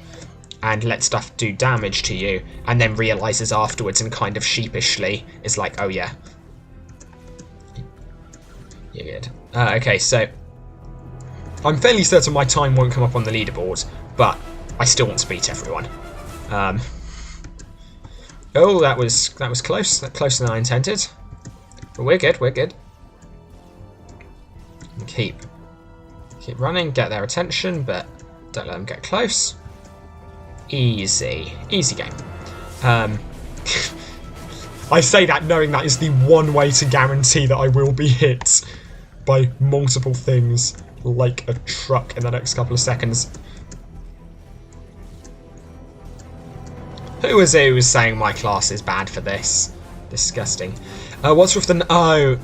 and let stuff do damage to you, and then realises afterwards and kind of sheepishly is like, oh yeah. You're good. Okay, so I'm fairly certain my time won't come up on the leaderboard, but I still want to beat everyone. Oh, that was close. That closer than I intended. But we're good. We're good. Keep running, get their attention, but don't let them get close. Easy game. I say that knowing that is the one way to guarantee that I will be hit by multiple things like a truck in the next couple of seconds. Who was saying my class is bad for this? Disgusting. What's with the... Oh.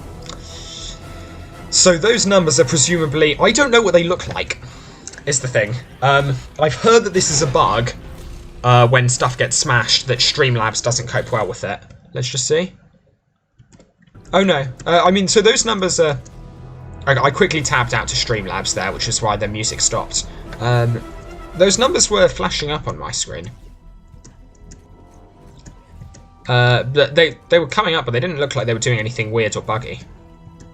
So those numbers are presumably... I don't know what they look like, is the thing. I've heard that this is a bug when stuff gets smashed, that Streamlabs doesn't cope well with it. Let's just see. Oh no. I mean, so those numbers are... I quickly tabbed out to Streamlabs there, which is why the music stopped. Those numbers were flashing up on my screen. They were coming up, but they didn't look like they were doing anything weird or buggy.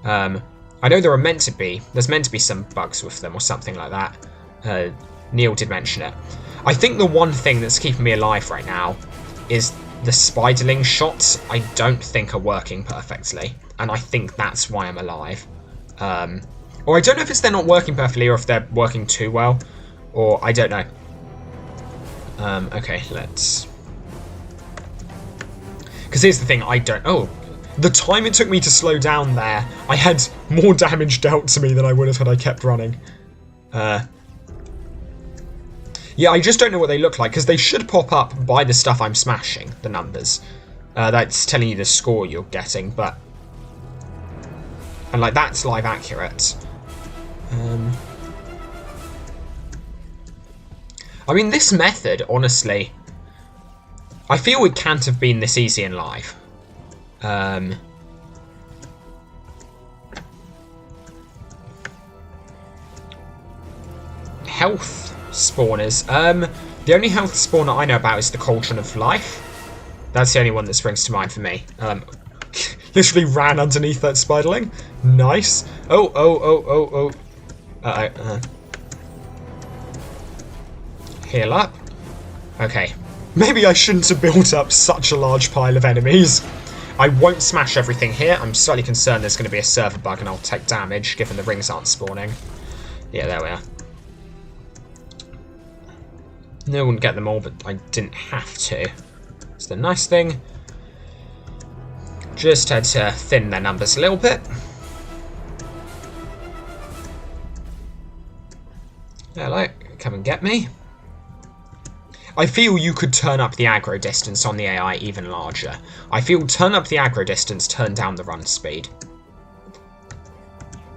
I know there's meant to be some bugs with them or something like that. Neil did mention it. I think the one thing that's keeping me alive right now is the spiderling shots I don't think are working perfectly, and I think that's why I'm alive. Or I don't know if it's they're not working perfectly or if they're working too well, or I don't know. Okay, let's... Because here's the thing, I don't... Oh, the time it took me to slow down there, I had more damage dealt to me than I would have had I kept running. Yeah, I just don't know what they look like, because they should pop up by the stuff I'm smashing, the numbers. That's telling you the score you're getting, but... And, like, that's live accurate. I mean, this method, honestly... I feel it can't have been this easy in live. Health spawners. The only health spawner I know about is the Cauldron of Life. That's the only one that springs to mind for me. Literally ran underneath that spiderling. Nice. Oh. Heal up. Okay. Maybe I shouldn't have built up such a large pile of enemies. I won't smash everything here. I'm slightly concerned there's going to be a server bug and I'll take damage, given the rings aren't spawning. Yeah, there we are. No, I wouldn't get them all, but I didn't have to. It's the nice thing. Just had to thin their numbers a little bit. Hello, come and get me. I feel you could turn up the aggro distance on the AI even larger. I feel turn up the aggro distance, turn down the run speed.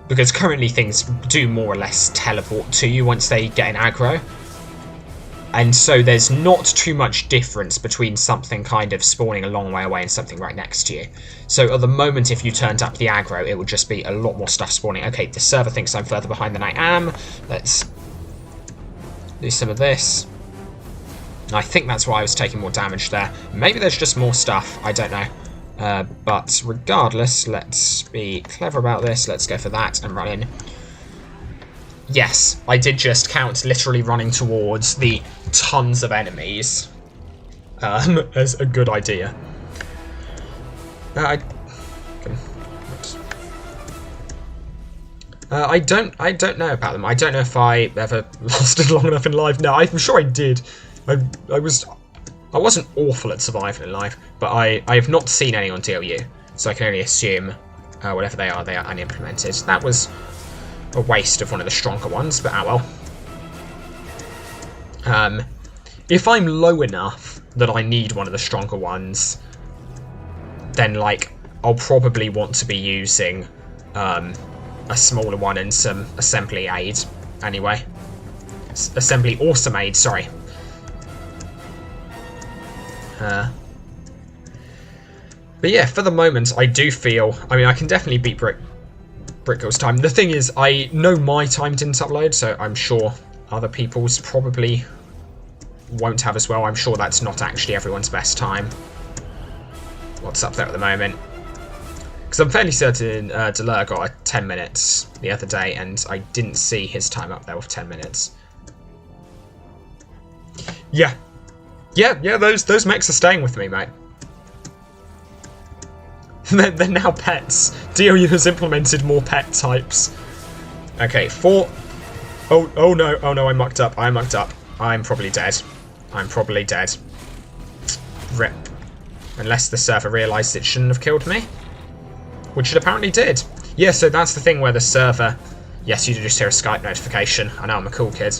Because currently things do more or less teleport to you once they get an aggro. And so there's not too much difference between something kind of spawning a long way away and something right next to you. So at the moment, if you turned up the aggro, it would just be a lot more stuff spawning. Okay, the server thinks I'm further behind than I am. Let's do some of this. I think that's why I was taking more damage there. Maybe there's just more stuff, I don't know. But regardless, let's be clever about this. Let's go for that and run in. Yes, I did just count literally running towards the tons of enemies as a good idea. I don't know about them. I don't know if I ever lasted long enough in life. No, I'm sure I did. I wasn't awful at surviving in life, but I have not seen any on DLU, so I can only assume whatever they are unimplemented. That was a waste of one of the stronger ones, but oh well. If I'm low enough that I need one of the stronger ones, then like I'll probably want to be using a smaller one and some assembly aid anyway. Assembly awesome aid, sorry. But yeah, for the moment, I do feel... I mean, I can definitely beat Brickgirl's time. The thing is, I know my time didn't upload, so I'm sure other people's probably won't have as well. I'm sure that's not actually everyone's best time. What's up there at the moment? Because I'm fairly certain Delur got a 10 minutes the other day, and I didn't see his time up there with 10 minutes. Yeah. Yeah, those mechs are staying with me, mate. They're now pets. DLU has implemented more pet types. Okay, 4. Oh no, I mucked up. I'm probably dead. Rip. Unless the server realised it shouldn't have killed me. Which it apparently did. Yeah, so that's the thing where the server... Yes, you did just hear a Skype notification. I know, I'm a cool kid.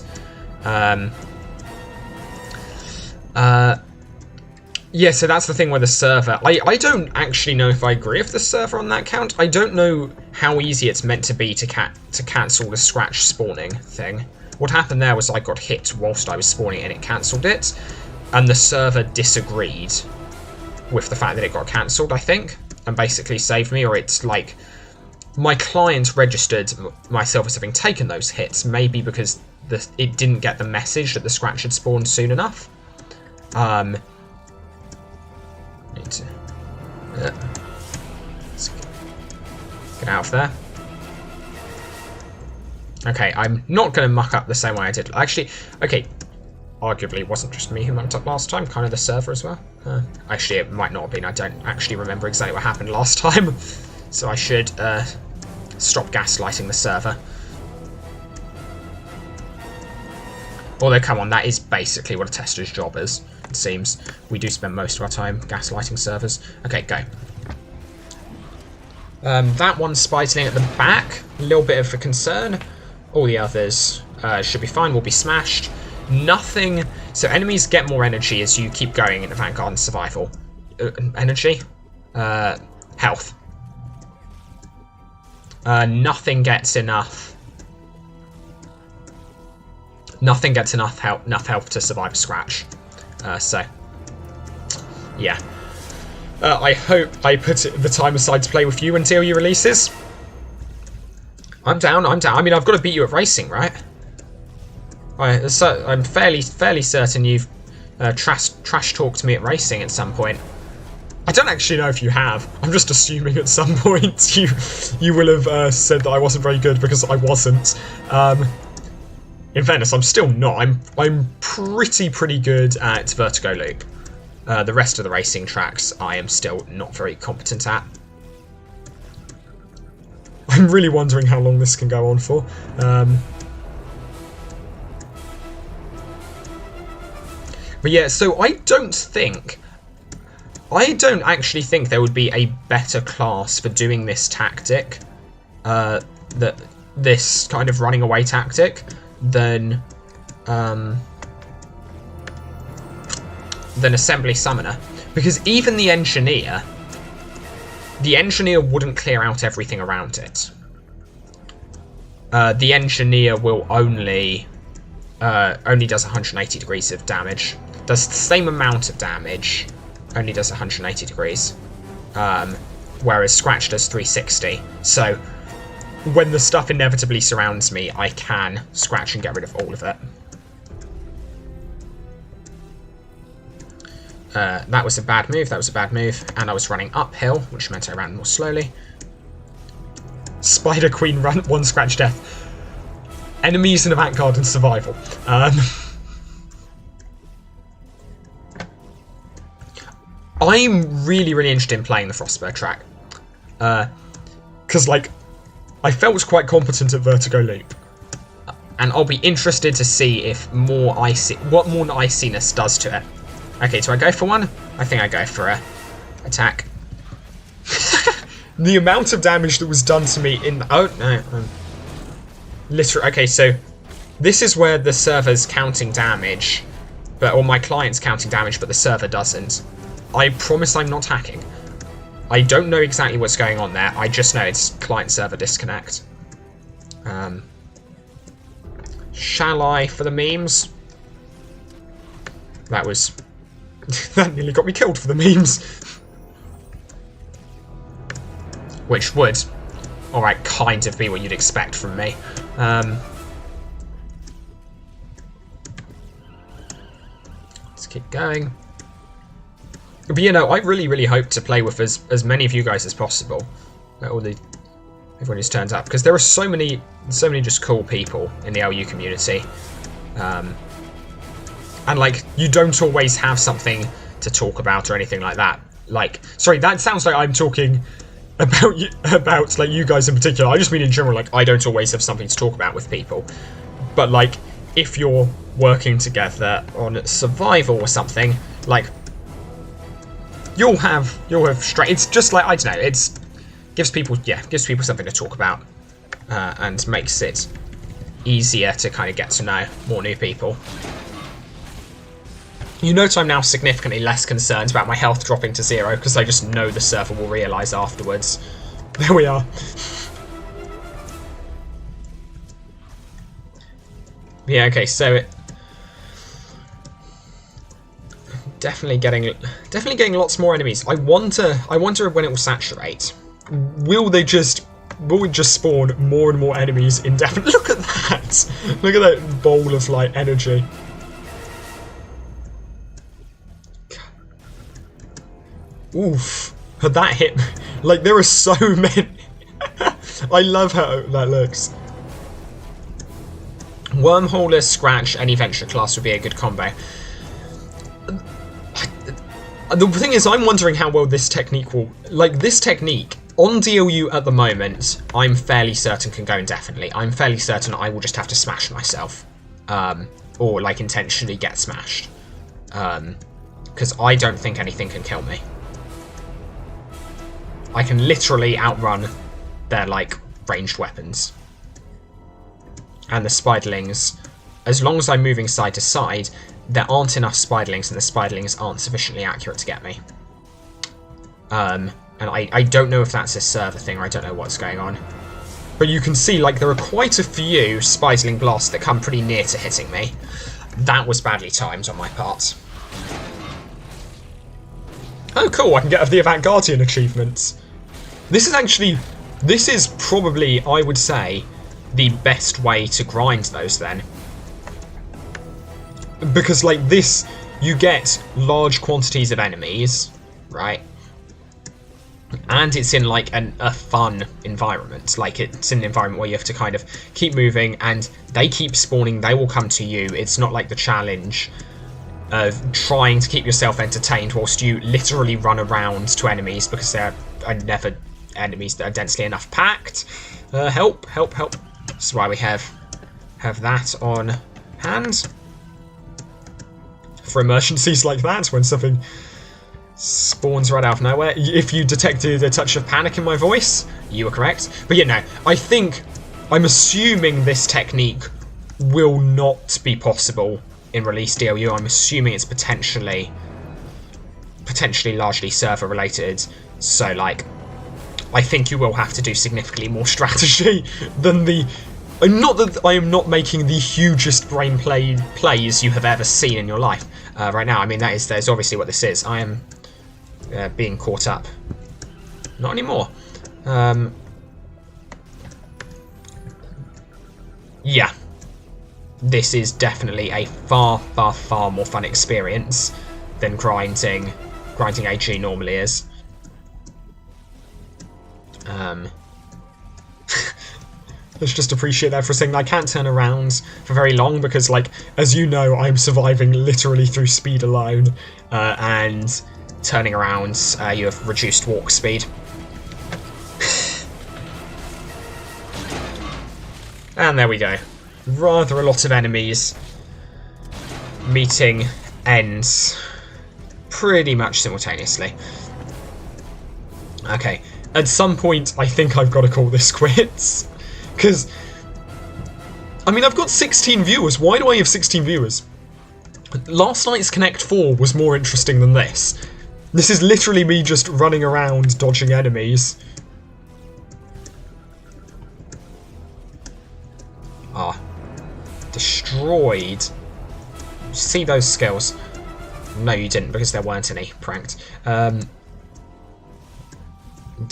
Yeah, so that's the thing where the server... I don't actually know if I agree with the server on that count. I don't know how easy it's meant to be to cancel the scratch spawning thing. What happened there was I got hit whilst I was spawning and it cancelled it. And the server disagreed with the fact that it got cancelled, I think. And basically saved me, or it's like... My client registered myself as having taken those hits, maybe because it didn't get the message that the scratch had spawned soon enough. Need to let's get out of there. Okay, I'm not going to muck up the same way I did. Actually, okay, arguably it wasn't just me who mucked up last time, kind of the server as well. Actually, it might not have been. I don't actually remember exactly what happened last time, so I should stop gaslighting the server. Although, come on, that is basically what a tester's job is, it seems. We do spend most of our time gaslighting servers. Okay, go. That one's spitling at the back. A little bit of a concern. All the others should be fine, will be smashed. Nothing... So enemies get more energy as you keep going in Vanguard and Survival. Energy? Health. Nothing gets enough... Nothing gets enough health to survive a scratch. So, yeah. I hope I put the time aside to play with you until you releases. I'm down. I mean, I've got to beat you at racing, right? So I'm fairly certain you've trash talked me at racing at some point. I don't actually know if you have. I'm just assuming at some point you will have said that I wasn't very good because I wasn't. In fairness, I'm still not. I'm pretty good at Vertigo Loop. The rest of the racing tracks I am still not very competent at. I'm really wondering how long this can go on for. But yeah, so I don't actually think there would be a better class for doing this tactic, this kind of running away tactic, than Assembly Summoner. Because even the Engineer wouldn't clear out everything around it. The Engineer will only does 180 degrees of damage. Does the same amount of damage, only does 180 degrees. Whereas Scratch does 360. So when the stuff inevitably surrounds me, I can Scratch and get rid of all of it. That was a bad move, and I was running uphill, which meant I ran more slowly. Spider Queen run, 1 Scratch death. Enemies in Avant Garden survival. I'm really interested in playing the Frostburg track. Because, like, I felt quite competent at Vertigo Loop. And I'll be interested to see if what more iciness does to it. Okay, do I go for one? I think I go for a attack. The amount of damage that was done to me in... Oh, no. Literally... Okay, so this is where the server's counting damage, or my client's counting damage, but the server doesn't. I promise I'm not hacking. I don't know exactly what's going on there. I just know it's client-server disconnect. Shall I for the memes? That was... that nearly got me killed for the memes. Which would, alright, kind of be what you'd expect from me. Let's keep going. But you know, I really hope to play with as many of you guys as possible. Everyone who's turned up, because there are so many just cool people in the LU community. And, like, you don't always have something to talk about or anything like that. Like, sorry, that sounds like I'm talking about like, you guys in particular. I just mean in general, like, I don't always have something to talk about with people. But, like, if you're working together on survival or something, like, you'll have straight... It's just like, I don't know, gives people something to talk about. And makes it easier to kind of get to know more new people. You note I'm now significantly less concerned about my health dropping to 0, because I just know the server will realise afterwards. There we are. Yeah, okay, so definitely getting lots more enemies. I wonder when it will saturate. Will we just spawn more and more enemies indefinitely? Look at that! Look at that bowl of, like, energy. Oof, that hit me. Like, there are so many. I love how that looks. Wormholer, Scratch, any Venture class would be a good combo. The thing is, I'm wondering how well this technique will... Like, this technique, on DLU at the moment, I'm fairly certain can go indefinitely. I'm fairly certain I will just have to smash myself. Or, like, intentionally get smashed. Because I don't think anything can kill me. I can literally outrun their, like, ranged weapons. And the spiderlings, as long as I'm moving side to side, there aren't enough spiderlings, and the spiderlings aren't sufficiently accurate to get me. And I don't know if that's a server thing, or I don't know what's going on. But you can see, like, there are quite a few spiderling blasts that come pretty near to hitting me. That was badly timed on my part. Oh, cool, I can get the Avant Guardian achievements. This is probably, I would say, the best way to grind those then. Because, like, this, you get large quantities of enemies, right? And it's in, like, a fun environment. Like, it's in an environment where you have to kind of keep moving, and they keep spawning, they will come to you. It's not like the challenge of trying to keep yourself entertained whilst you literally run around to enemies, because there are never enemies that are densely enough packed. Help. That's why we have that on hand. for emergencies like that, when something spawns right out of nowhere. If you detected a touch of panic in my voice, you were correct. But I'm assuming this technique will not be possible in release DLU. I'm assuming it's potentially largely server related. So like, I think you will have to do significantly more strategy than the. Not that I am not making the hugest brain plays you have ever seen in your life right now. I mean, that is obviously what this is. I am being caught up. Not anymore. Yeah. This is definitely a far, far, far more fun experience than grinding AG normally is. Let's just appreciate that for a second. I can't turn around for very long because, like, as you know, I'm surviving literally through speed alone, and turning around, you have reduced walk speed. And there we go. Rather a lot of enemies meeting ends pretty much simultaneously. Okay, at some point I think I've got to call this quits. Because, I mean, I've got 16 viewers. Why do I have 16 viewers? Last night's Connect 4 was more interesting than this. This is literally me just running around dodging enemies. Ah. Destroyed. See those skills? No, you didn't, because there weren't any. Pranked. Don't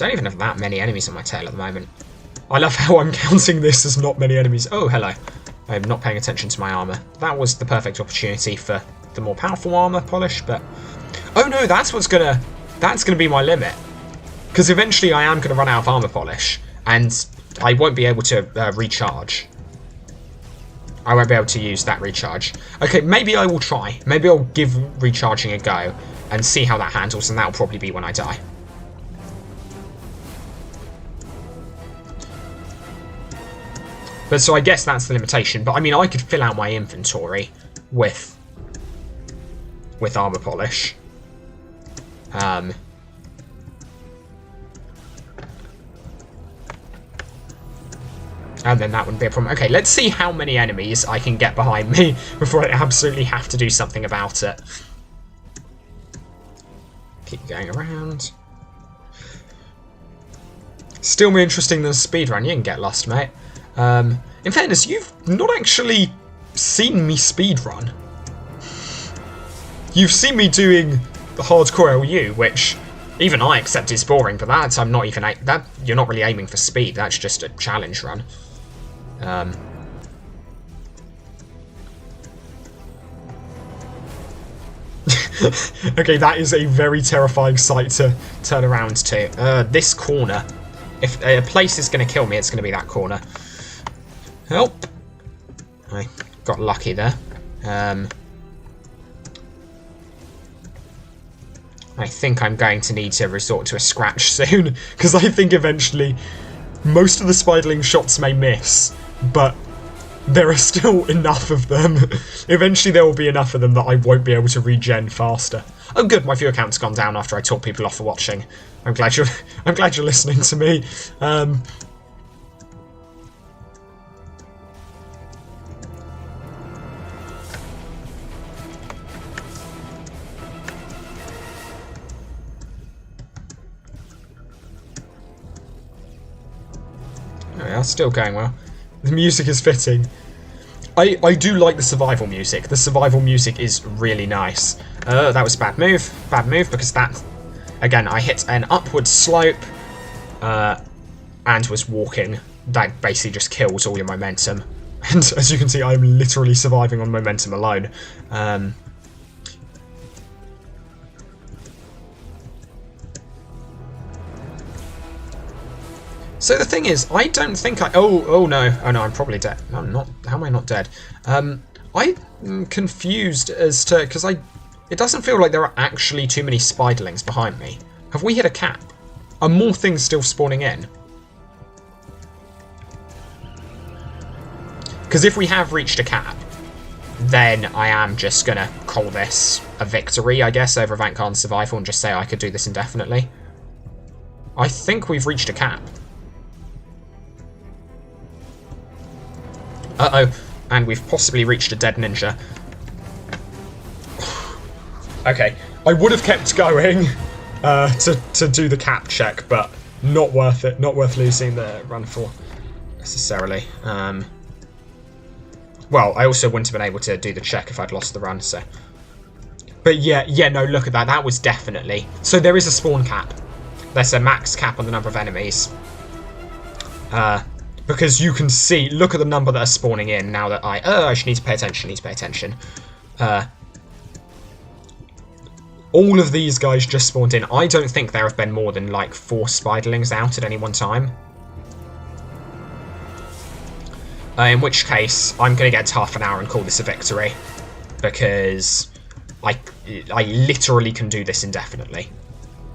even have that many enemies on my tail at the moment. I love how I'm counting this as not many enemies. Oh, hello. I'm not paying attention to my armor. That was the perfect opportunity for the more powerful armor polish, but... Oh no, that's gonna be my limit. Because eventually I am gonna run out of armor polish, and I won't be able to recharge. I won't be able to use that recharge. Okay, maybe I will try. Maybe I'll give recharging a go and see how that handles, and that'll probably be when I die. But so I guess that's the limitation. But I mean, I could fill out my inventory with armor polish. And then that wouldn't be a problem. Okay, let's see how many enemies I can get behind me before I absolutely have to do something about it. Keep going around. Still more interesting than a speedrun. You can get lost, mate. In fairness, you've not actually seen me speedrun. You've seen me doing the hardcore LU, which even I accept is boring, but that I'm not even that you're not really aiming for speed. That's just a challenge run. Okay, that is a very terrifying sight to turn around to. This corner. If a place is going to kill me, it's going to be that corner. Help! I got lucky there. I think I'm going to need to resort to a scratch soon, because I think eventually most of the spiderling shots may miss, but there are still enough of them. Eventually there will be enough of them that I won't be able to regen faster. Oh good, my viewer count's gone down after I talk people off for watching. I'm glad you're listening to me. Yeah, still going well. The music is fitting. I do like the survival music. The survival music is really nice. That was a bad move. Bad move because that... Again, I hit an upward slope and was walking. That basically just kills all your momentum. And as you can see, I'm literally surviving on momentum alone. So the thing is, I don't think I... Oh no, I'm probably dead. No, I'm not. How am I not dead? I'm confused as to... Because it doesn't feel like there are actually too many spiderlings behind me. Have we hit a cap? Are more things still spawning in? Because if we have reached a cap, then I am just going to call this a victory, I guess, over Avant Survival and just say I could do this indefinitely. I think we've reached a cap. Uh-oh. And we've possibly reached a dead ninja. Okay. I would have kept going to do the cap check, but not worth it. Not worth losing the run for, necessarily. Well, I also wouldn't have been able to do the check if I'd lost the run, so... But yeah, no, look at that. That was definitely... So there is a spawn cap. There's a max cap on the number of enemies. Because you can see... Look at the number that are spawning in now that I... I should need to pay attention, all of these guys just spawned in. I don't think there have been more than, like, 4 spiderlings out at any one time. In which case, I'm going to get to half an hour and call this a victory. Because I literally can do this indefinitely.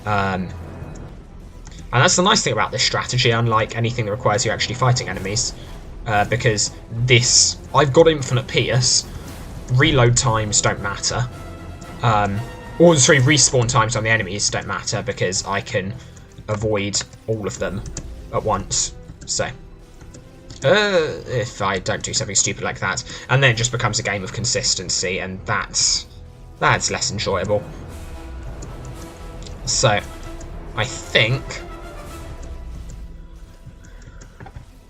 And that's the nice thing about this strategy, unlike anything that requires you actually fighting enemies. Because this... I've got infinite Pierce. Reload times don't matter. Or, sorry, respawn times on the enemies don't matter, because I can avoid all of them at once. So... if I don't do something stupid like that. And then it just becomes a game of consistency, and that's less enjoyable. So, I think...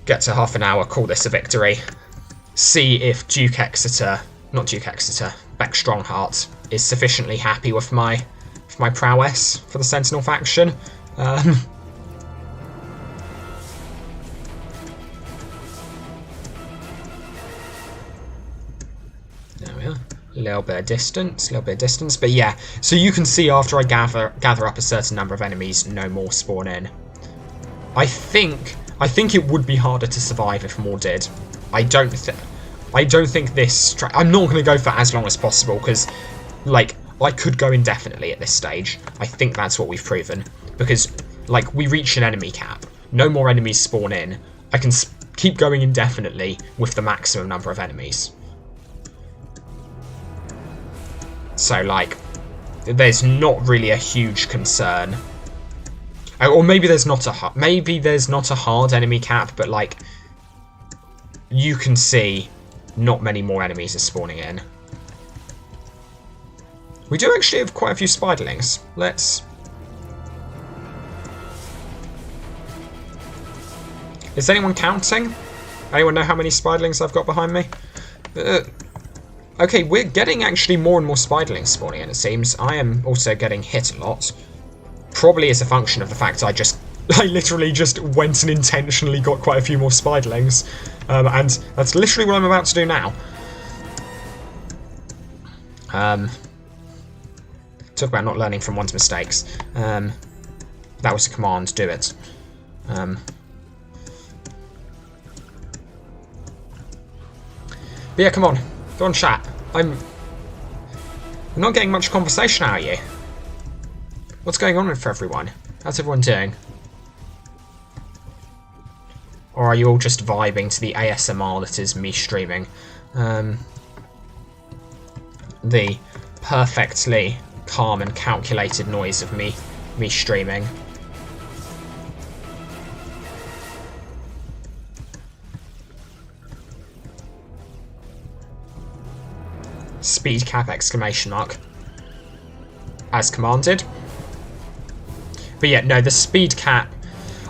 Get to half an hour, call this a victory. See if Beck Strongheart is sufficiently happy with my prowess for the Sentinel faction. There we are. A little bit of distance, but yeah. So you can see after I gather up a certain number of enemies, no more spawn in. I think it would be harder to survive if more did. I don't think this... I'm not going to go for as long as possible, because, like, I could go indefinitely at this stage. I think that's what we've proven. Because, like, we reach an enemy cap. No more enemies spawn in. I can keep going indefinitely with the maximum number of enemies. So, like, there's not really a huge concern. Or maybe there's not a hard enemy cap, but, like, you can see not many more enemies are spawning in. We do actually have quite a few spiderlings. Let's... Is anyone counting? Anyone know how many spiderlings I've got behind me? Okay, we're getting actually more and more spiderlings spawning in, it seems. I am also getting hit a lot. Probably as a function of the fact I literally just went and intentionally got quite a few more spiderlings. And that's literally what I'm about to do now. Talk about not learning from one's mistakes. That was a command, do it. But yeah, come on. Go on, chat. I'm not getting much conversation out of you. What's going on with everyone? How's everyone doing? Or are you all just vibing to the ASMR that is me streaming? The perfectly calm and calculated noise of me streaming. Speed cap exclamation mark. As commanded. But yeah, no, the speed cap...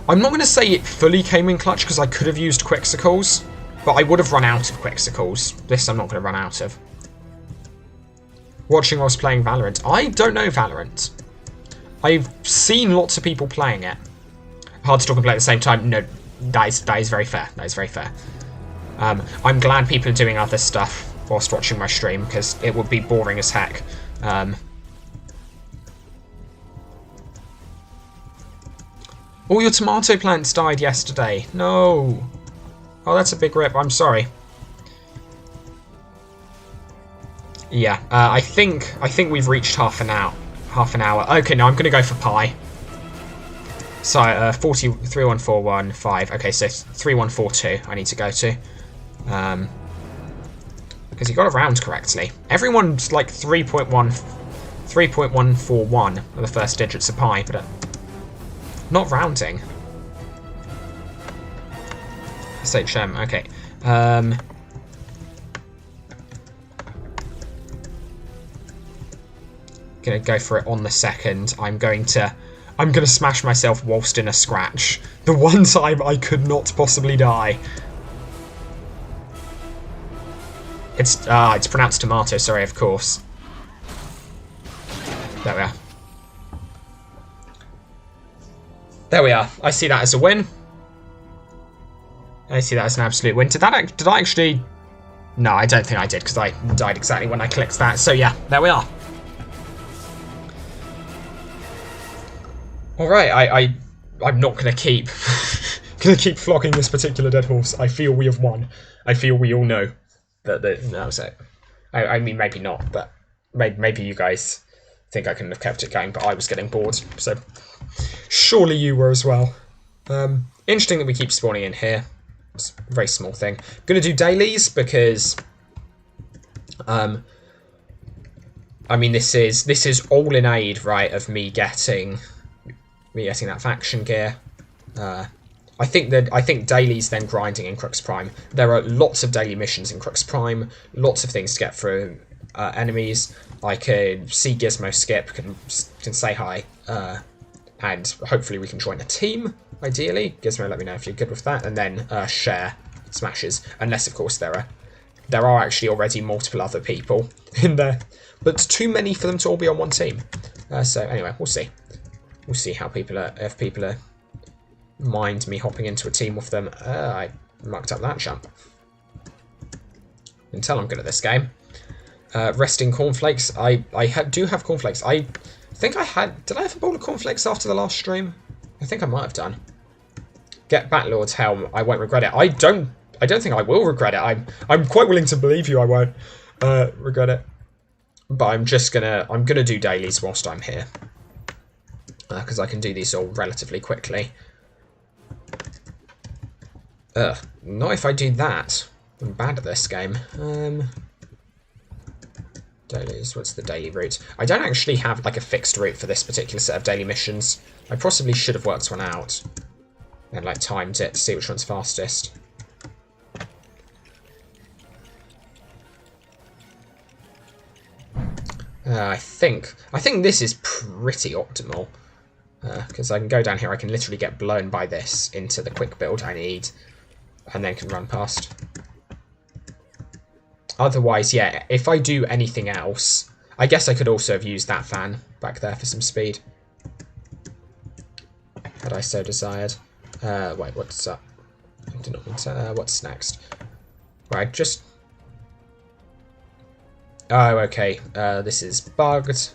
I'm not going to say it fully came in clutch because I could have used Quixicles, but I would have run out of Quixicles. This I'm not going to run out of. Watching whilst playing Valorant. I don't know Valorant. I've seen lots of people playing it. Hard to talk and play at the same time. No, that is very fair. That is very fair. I'm glad people are doing other stuff whilst watching my stream, because it would be boring as heck. All your tomato plants died yesterday. No. Oh, that's a big rip. I'm sorry. Yeah, I think we've reached half an hour. Okay, no, I'm going to go for pi. So, 31415. Okay, so 3142 I need to go to. because you got it round correctly. Everyone's like 3.141 are the first digits of pi, but not rounding. SHM, okay. Gonna go for it on the second. I'm gonna smash myself whilst in a scratch. The one time I could not possibly die. It's pronounced tomato, sorry, of course. There we are. There we are. I see that as a win. I see that as an absolute win. Did I actually... No, I don't think I did, because I died exactly when I clicked that. So yeah, there we are. Alright, I'm not going to keep flogging this particular dead horse. I feel we have won. I feel we all know that was it. I mean, maybe not, but maybe you guys think I couldn't have kept it going, but I was getting bored, so surely you were as well. Interesting that we keep spawning in here. It's a very small thing. I'm going to do dailies because, I mean, this is all in aid, right, of me getting that faction gear. I think dailies then grinding in Crux Prime. There are lots of daily missions in Crux Prime, lots of things to get through enemies. I could see Gizmo skip, can say hi, and hopefully we can join a team, ideally. Gizmo, let me know if you're good with that, and then share smashes, unless of course there are actually already multiple other people in there, but too many for them to all be on one team. So anyway, we'll see. We'll see how if people are mind me hopping into a team with them. I mucked up that jump. You can tell I'm good at this game. Resting cornflakes. I do have cornflakes. I think I had... Did I have a bowl of cornflakes after the last stream? I think I might have done. Get Batlord's helm. I won't regret it. I don't think I will regret it. I'm quite willing to believe you I won't regret it. But I'm gonna do dailies whilst I'm here. Because I can do these all relatively quickly. Not if I do that. I'm bad at this game. Dailies, what's the daily route? I don't actually have like a fixed route for this particular set of daily missions. I possibly should have worked one out. And like timed it to see which one's fastest. I think this is pretty optimal. Because I can go down here, I can literally get blown by this into the quick build I need, and then can run past. Otherwise, yeah, if I do anything else, I guess I could also have used that fan back there for some speed. Had I so desired. Wait, what's up? I did not mean to, what's next? Right, just... Oh, okay, this is bugged.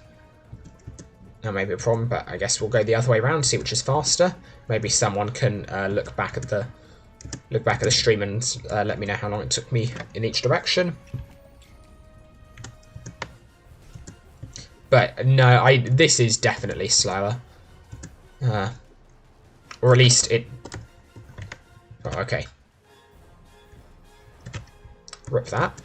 That may be a problem, but I guess we'll go the other way around, see which is faster. Maybe someone can look back at the stream and let me know how long it took me in each direction. But no, this is definitely slower, or at least it. Oh, okay, rip that.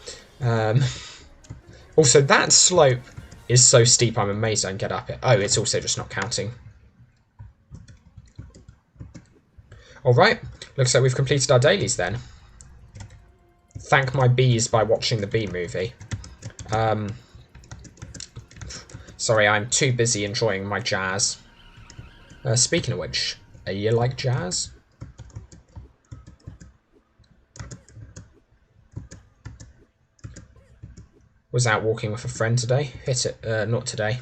Also, that slope is so steep, I'm amazed I can get up it. Oh, it's also just not counting. Alright, looks like we've completed our dailies then. Thank my bees by watching the bee movie. Sorry, I'm too busy enjoying my jazz. Speaking of which, are you like jazz? Was out walking with a friend today. Hit it. Not today.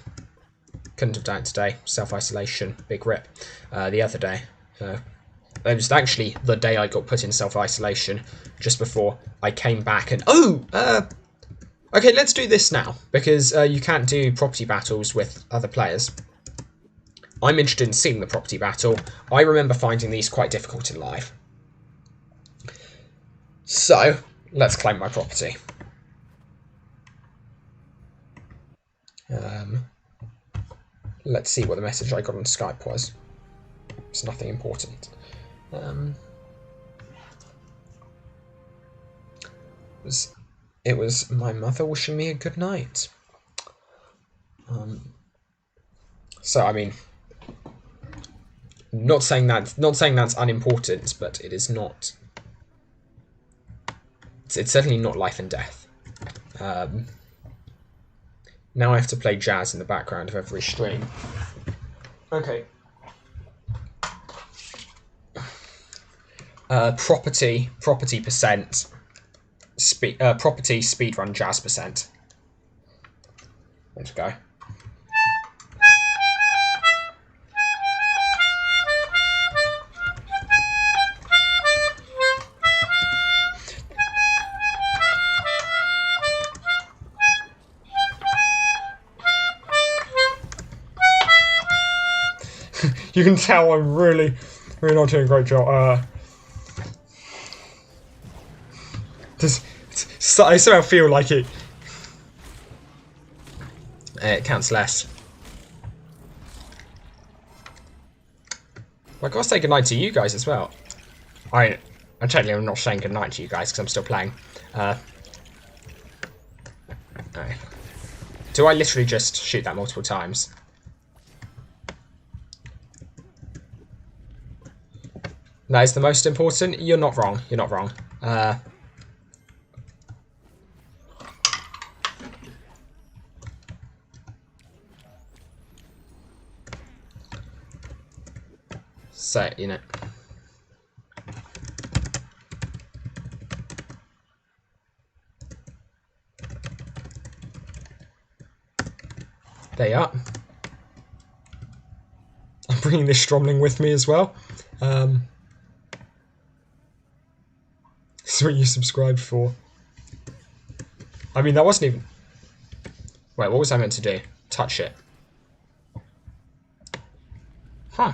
Couldn't have done it today. Self-isolation. Big rip. The other day. It was actually the day I got put in self-isolation. Just before I came back and... Oh! Okay, let's do this now. Because you can't do property battles with other players. I'm interested in seeing the property battle. I remember finding these quite difficult in live. So, let's claim my property. Let's see what the message I got on Skype was. It's nothing important. It was It was my mother wishing me a good night. So I mean, not saying that's unimportant, but it is not. It's certainly not life and death. Now I have to play jazz in the background of every stream. Okay. Property percent. Property speedrun jazz percent. Let's go. You can tell I'm really not doing a great job. I somehow feel like it counts less. Well, I gotta say goodnight to you guys as well. I'm not saying goodnight to you guys because I'm still playing. Do I literally just shoot that multiple times? That is the most important. You're not wrong. You're not wrong. So, you know. There you are. I'm bringing this Stromling with me as well. This is what you subscribed for. I mean, that wasn't even... Wait, what was I meant to do? Touch it. Huh.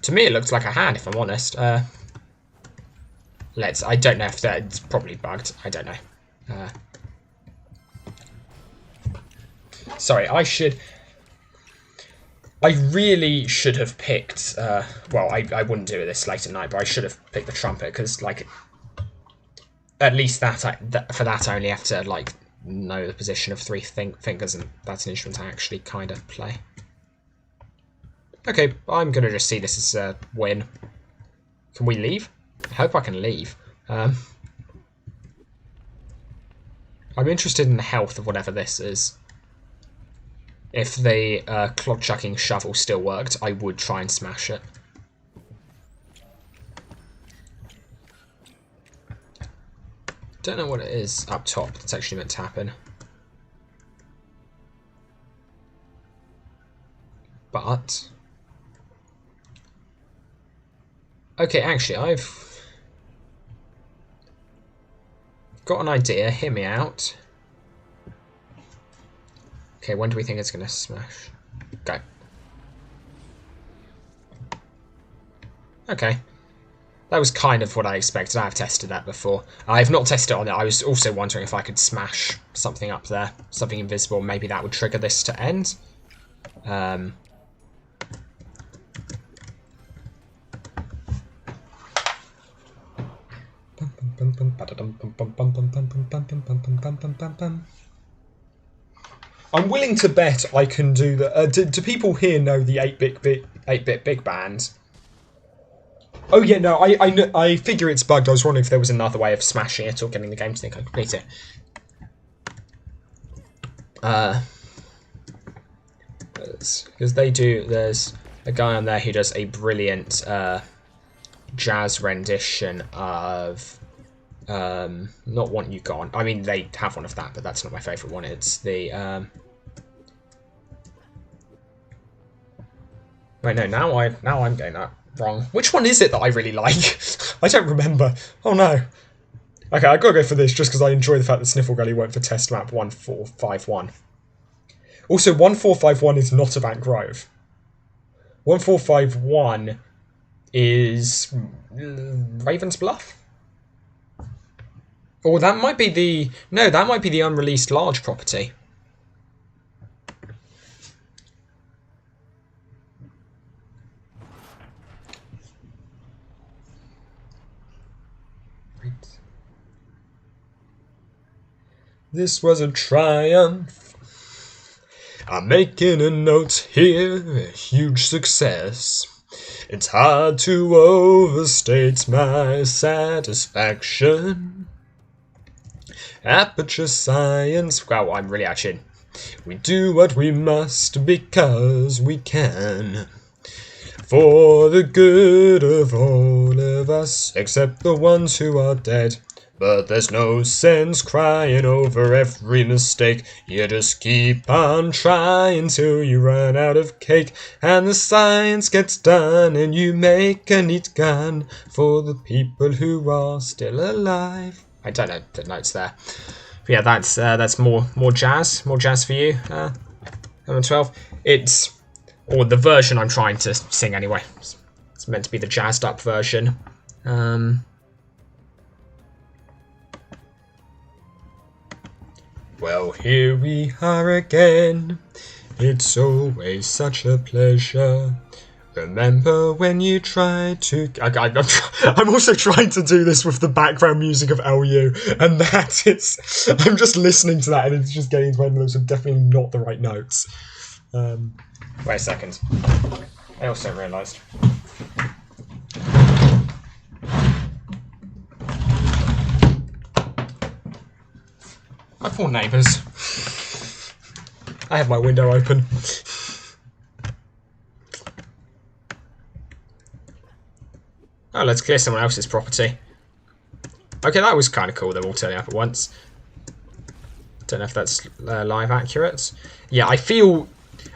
To me, it looks like a hand, if I'm honest. I don't know if that's probably bugged. I don't know. Sorry, I really should have picked... well, I wouldn't do it this late at night, but I should have picked the trumpet, because, like... At least for that, I only have to, like, know the position of three fingers, and that's an instrument I actually kind of play. Okay, I'm going to just see this as a win. Can we leave? I hope I can leave. I'm interested in the health of whatever this is. If the clod-chucking shovel still worked, I would try and smash it. Don't know what it is up top that's actually meant to happen. But... Okay, actually, I've got an idea. Hear me out. Okay, when do we think it's going to smash? Go. Okay. That was kind of what I expected. I've tested that before. I've not tested it on it. I was also wondering if I could smash something up there. Something invisible. Maybe that would trigger this to end. I'm willing to bet I can do the... do people here know the 8-bit big band? Oh yeah, no, I figure it's bugged. I was wondering if there was another way of smashing it or getting the game to think I could beat it. Because they do... There's a guy on there who does a brilliant jazz rendition of... not What You Got. I mean, they have one of that, but that's not my favourite one. It's the... Wait, no, now I'm getting that wrong. Which one is it that I really like? I don't remember. Oh no. Okay, I gotta go for this just because I enjoy the fact that Sniffle Gully went for test map 1451. Also, 1451 is not Avant Grove. 1451 is Raven's Bluff? Or that might be the... No, that might be the unreleased large property. This was a triumph. I'm making a note here, a huge success. It's hard to overstate my satisfaction. Aperture science. Wow, I'm really actually. We do what we must because we can. For the good of all of us, except the ones who are dead. But there's no sense crying over every mistake. You just keep on trying till you run out of cake. And the science gets done and you make a neat gun for the people who are still alive. I don't know the notes there. But yeah, that's more jazz for you. Number 12. It's, or the version I'm trying to sing anyway. It's meant to be the jazzed up version. Well, here we are again. It's always such a pleasure. Remember when you tried to... I'm also trying to do this with the background music of LU, and that is... I'm just listening to that, and it's just getting to my notes are definitely not the right notes. Wait a second. I also realised... My poor neighbours. I have my window open. Oh, let's clear someone else's property. Okay, that was kind of cool, them all turning up at once. Don't know if that's live accurate. Yeah, I feel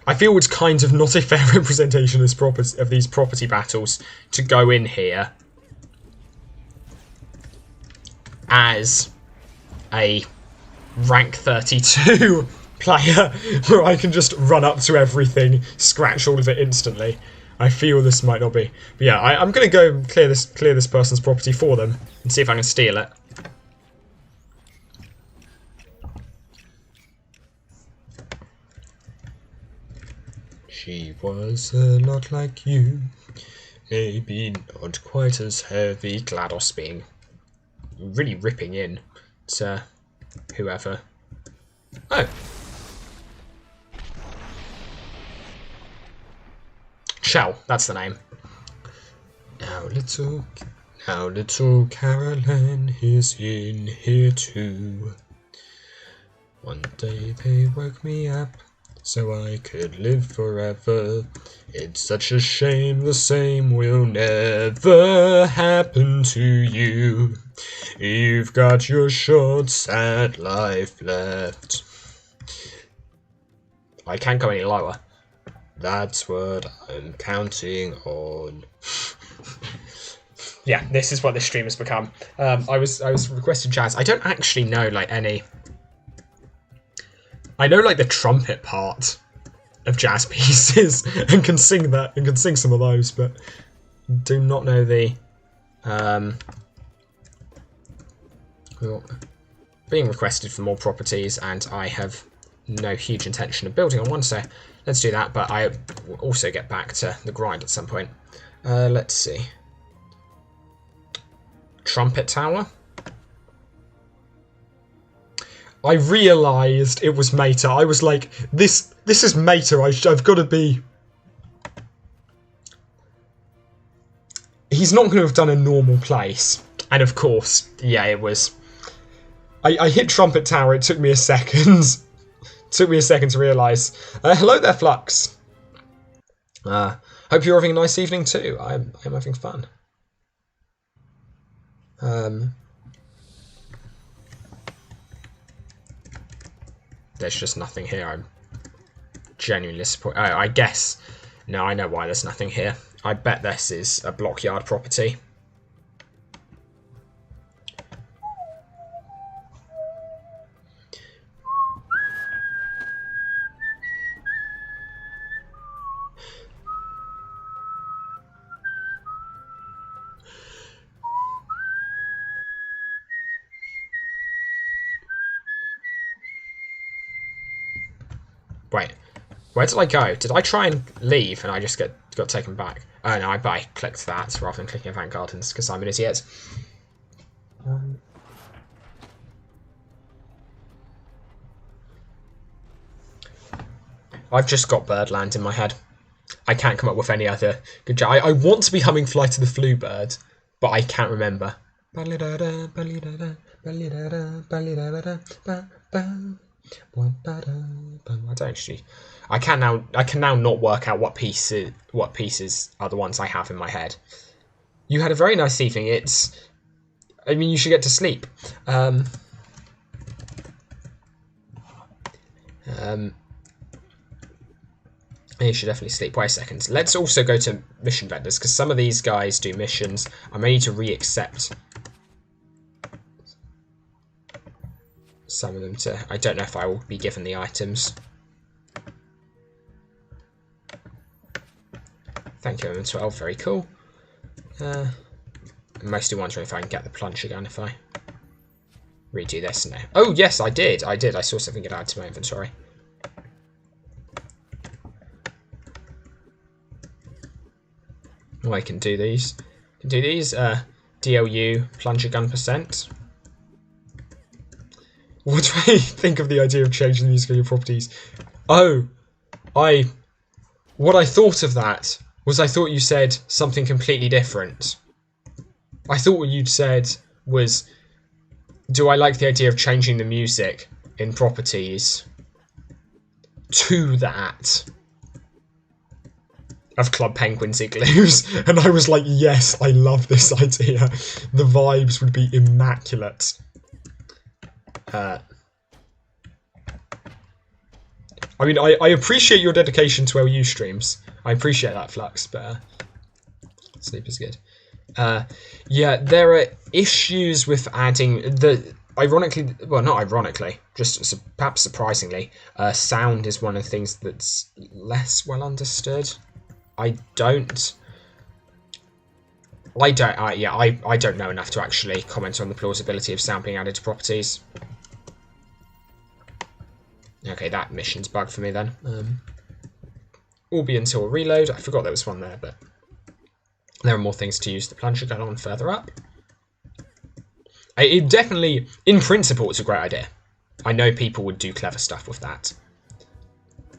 it's kind of not a fair representation of these property battles to go in here as a rank 32 player where I can just run up to everything, scratch all of it instantly. I feel this might not be. But yeah, I'm going to go and clear this person's property for them and see if I can steal it. She was a lot like you, maybe not quite as heavy. GLaDOS being really ripping in to whoever. Oh. Shell, that's the name. Now little Caroline is in here too. One day they woke me up so I could live forever. It's such a shame the same will never happen to you. You've got your short, sad life left. I can't go any lower. That's what I'm counting on. Yeah, this is what this stream has become. I was requested jazz. I don't actually know like any. I know like the trumpet part of jazz pieces and can sing that and can sing some of those, but do not know the being requested for more properties, and I have no huge intention of building on one, so let's do that, but I will also get back to the grind at some point. Let's see. Trumpet Tower. I realised it was Meta. I was like, this is Meta. I've got to be... He's not going to have done a normal place. And of course, yeah, it was... I hit Trumpet Tower. It took me a second. Took me a second to realise. Hello there, Flux. Hope you're having a nice evening too. I'm having fun. There's just nothing here. I'm genuinely disappointed. Oh, I guess. No, I know why there's nothing here. I bet this is a blockyard property. Wait, where did I go? Did I try and leave and I just got taken back? Oh no, I clicked that rather than clicking Avant Gardens because I'm an idiot. I've just got Birdland in my head. I can't come up with any other good job. I want to be humming Flight of the Flue Bird, but I can't remember. I don't actually. I can now not work out what pieces are the ones I have in my head. You had a very nice evening. I mean, you should get to sleep. You should definitely sleep. Wait a second. Let's also go to mission vendors, because some of these guys do missions. I may need to re-accept some of them to... I don't know if I will be given the items. Thank you, M12. Very cool. I'm mostly wondering if I can get the plunger gun if I redo this now. Oh, yes, I did. I saw something get added to my inventory. Oh, I can do these. DLU, plunger gun percent. What do I think of the idea of changing the music of your properties? Oh, what I thought of that was I thought you said something completely different. I thought what you'd said was, do I like the idea of changing the music in properties to that of Club Penguin's Igloos? And I was like, yes, I love this idea. The vibes would be immaculate. I mean, I appreciate your dedication to LU streams. I appreciate that, Flux, but sleep is good. Yeah, there are issues with adding the... Ironically, well, not ironically, just perhaps surprisingly, sound is one of the things that's less well understood. I don't know enough to actually comment on the plausibility of sound being added to properties. Okay, that mission's bugged for me then. Will be until a reload. I forgot there was one there, but there are more things to use the plunger gun on further up. It definitely, in principle, it's a great idea. I know people would do clever stuff with that.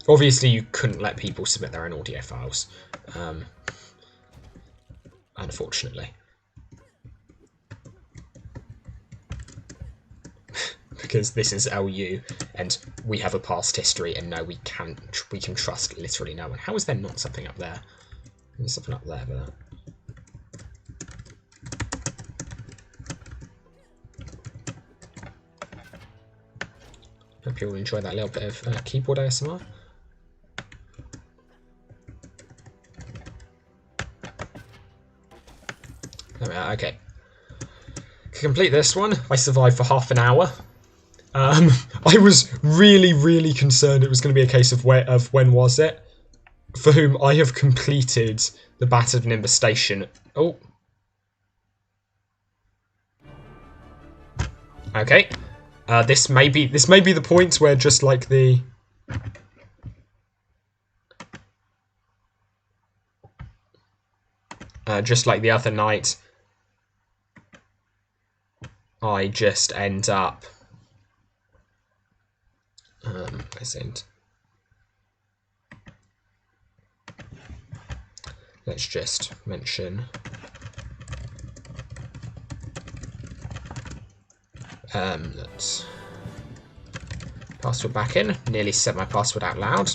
Obviously, you couldn't let people submit their own audio files, unfortunately. Because this is LU, and we have a past history, and no, we can trust literally no one. How is there not something up there? There's something up there, but... Hope you'll enjoy that little bit of keyboard ASMR. There we are, okay. To complete this one, I survived for half an hour. I was really concerned it was going to be a case of when was it, for whom I have completed the Battle of Nimbus Station. Oh. Okay. This may be the point where just like the... just like the other night, I just end up... Let's just mention... let's... Password back in. Nearly said my password out loud.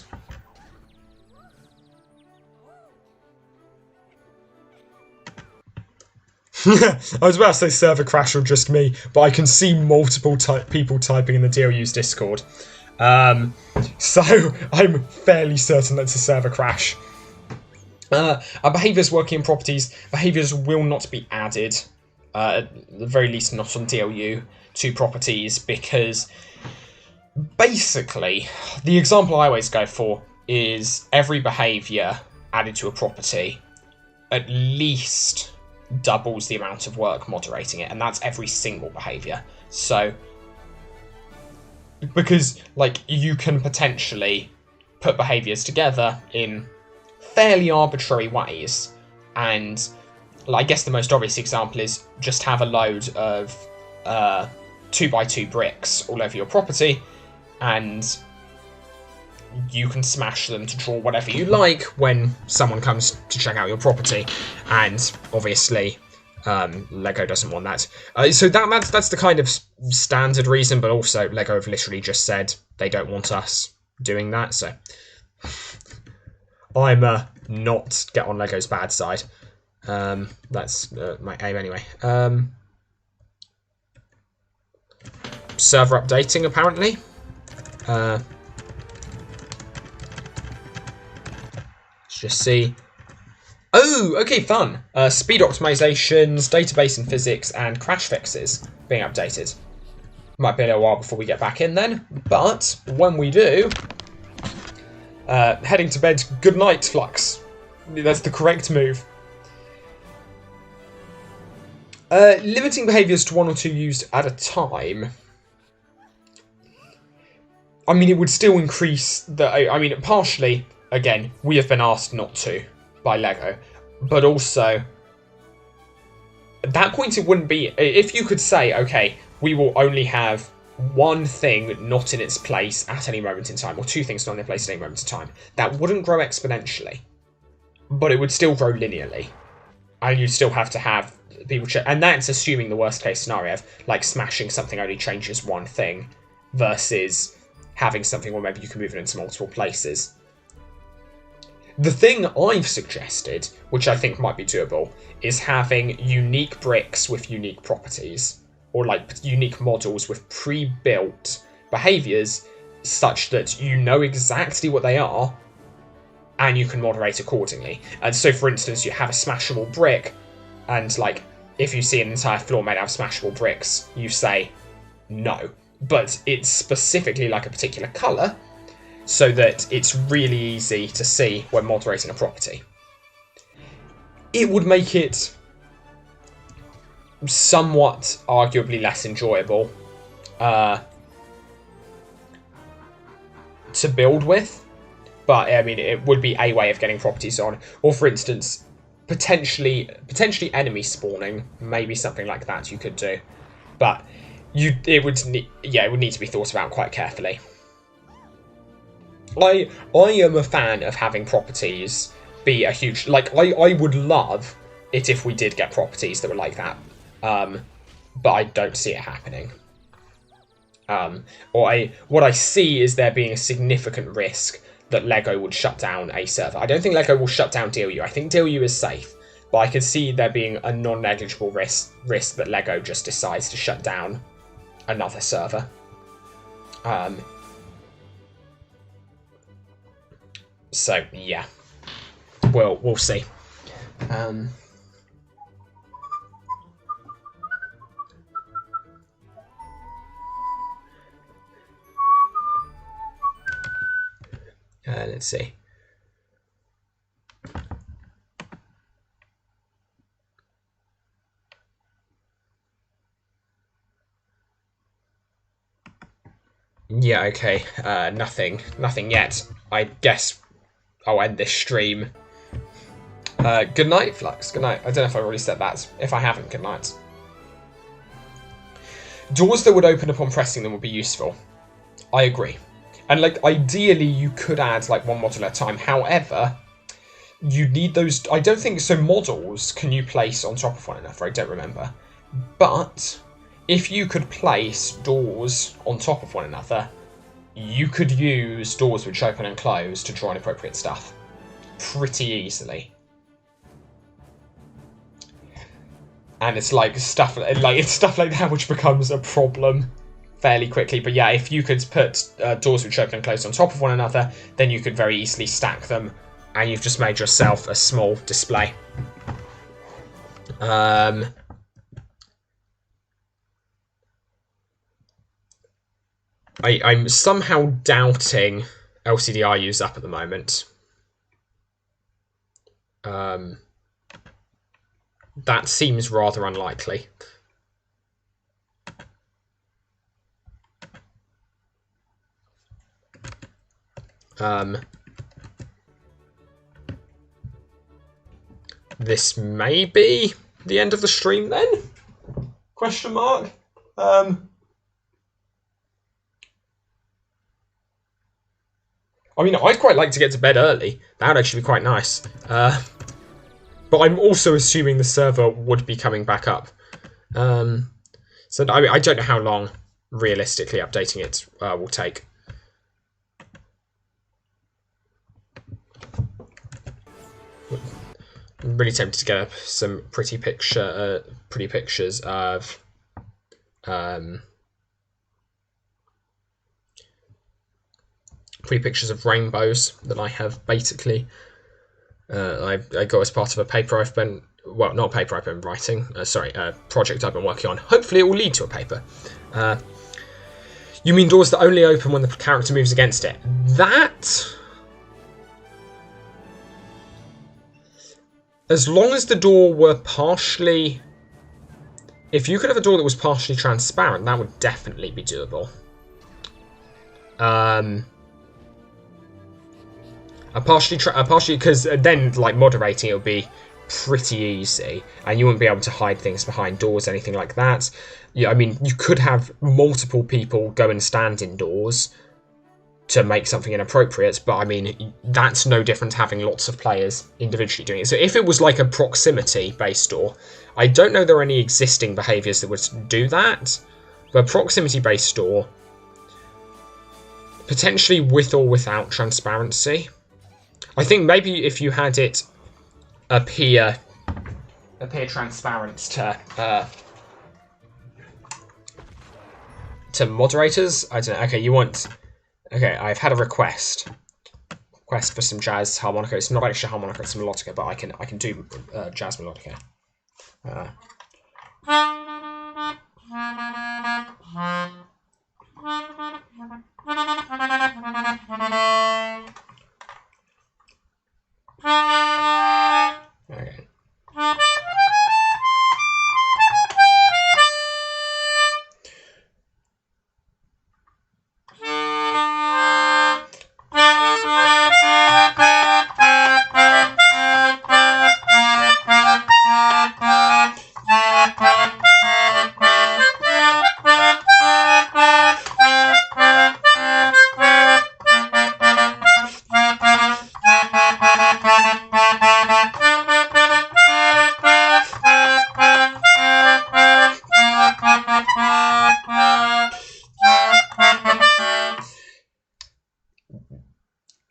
I was about to say server crash or just me, but I can see multiple people typing in the DLU's Discord. So I'm fairly certain that's a server crash. Our behaviours working in properties. Behaviours will not be added, at the very least not on DLU, to properties, because basically the example I always go for is every behaviour added to a property at least doubles the amount of work moderating it, and that's every single behaviour. So, because like you can potentially put behaviours together in fairly arbitrary ways, and I guess the most obvious example is just have a load of 2x2 bricks all over your property, and you can smash them to draw whatever you like when someone comes to check out your property, and obviously Lego doesn't want that. So that's the kind of standard reason, but also Lego have literally just said they don't want us doing that, so I'm not get on Lego's bad side. That's my aim anyway. Server updating apparently. Let's just see. Oh, okay, fun. Speed optimizations, database and physics, and crash fixes being updated. Might be a little while before we get back in then, but when we do, heading to bed. Good night, Flux. That's the correct move. Limiting behaviours to 1 or 2 used at a time. I mean, it would still increase the... I mean, partially, again, we have been asked not to by Lego. But also, at that point it wouldn't be... If you could say, okay, we will only have one thing not in its place at any moment in time, or 2 things not in their place at any moment in time, that wouldn't grow exponentially. But it would still grow linearly. And you'd still have to have people check... And that's assuming the worst case scenario of, like, smashing something only changes one thing, versus having something where maybe you can move it into multiple places. The thing I've suggested, which I think might be doable, is having unique bricks with unique properties, or like unique models with pre-built behaviours, such that you know exactly what they are, and you can moderate accordingly. And so, for instance, you have a smashable brick, and like, if you see an entire floor made out of smashable bricks, you say no. But it's specifically like a particular colour, so that it's really easy to see when moderating a property. It would make it somewhat arguably less enjoyable to build with, but I mean, it would be a way of getting properties on. Or for instance, potentially enemy spawning, maybe something like that you could do, but it would need to be thought about quite carefully. I am a fan of having properties be a huge... Like, I would love it if we did get properties that were like that. But I don't see it happening. What I see is there being a significant risk that Lego would shut down a server. I don't think Lego will shut down DLU. I think DLU is safe. But I can see there being a non-negligible risk that Lego just decides to shut down another server. So yeah, we'll see. Let's see. Yeah, okay. Nothing yet. I guess I'll end this stream. Good night, Flux. Good night. I don't know if I already said that. If I haven't, good night. Doors that would open upon pressing them would be useful. I agree. And, like, ideally you could add, like, one model at a time. However, you need those... I don't think... So models can you place on top of one another? I don't remember. But if you could place doors on top of one another, you could use doors which open and close to draw inappropriate stuff pretty easily. And it's like stuff like that which becomes a problem fairly quickly. But yeah, if you could put doors which open and close on top of one another, then you could very easily stack them, and you've just made yourself a small display. I'm somehow doubting LCDRU's up at the moment. That seems rather unlikely. This may be the end of the stream then? Question mark? I mean, I'd quite like to get to bed early. That would actually be quite nice. But I'm also assuming the server would be coming back up. So I mean, I don't know how long, realistically, updating it will take. I'm really tempted to get up some pretty pictures of rainbows that I have basically. I got as part of a paper I've been, well, not a paper I've been writing, a project I've been working on. Hopefully it will lead to a paper. You mean doors that only open when the character moves against it? That... As long as the door were partially... If you could have a door that was partially transparent, that would definitely be doable. Partially, because then, like, moderating it would be pretty easy, and you wouldn't be able to hide things behind doors, anything like that. Yeah, I mean, you could have multiple people go and stand indoors to make something inappropriate, but I mean, that's no different to having lots of players individually doing it. So if it was like a proximity-based door, I don't know there are any existing behaviours that would do that, but a proximity-based door, potentially with or without transparency. I think maybe if you had it appear transparent to moderators, I don't know. Okay, you want... Okay, I've had a request for some jazz harmonica. It's not actually harmonica, it's melodica, but I can do jazz melodica. Okay.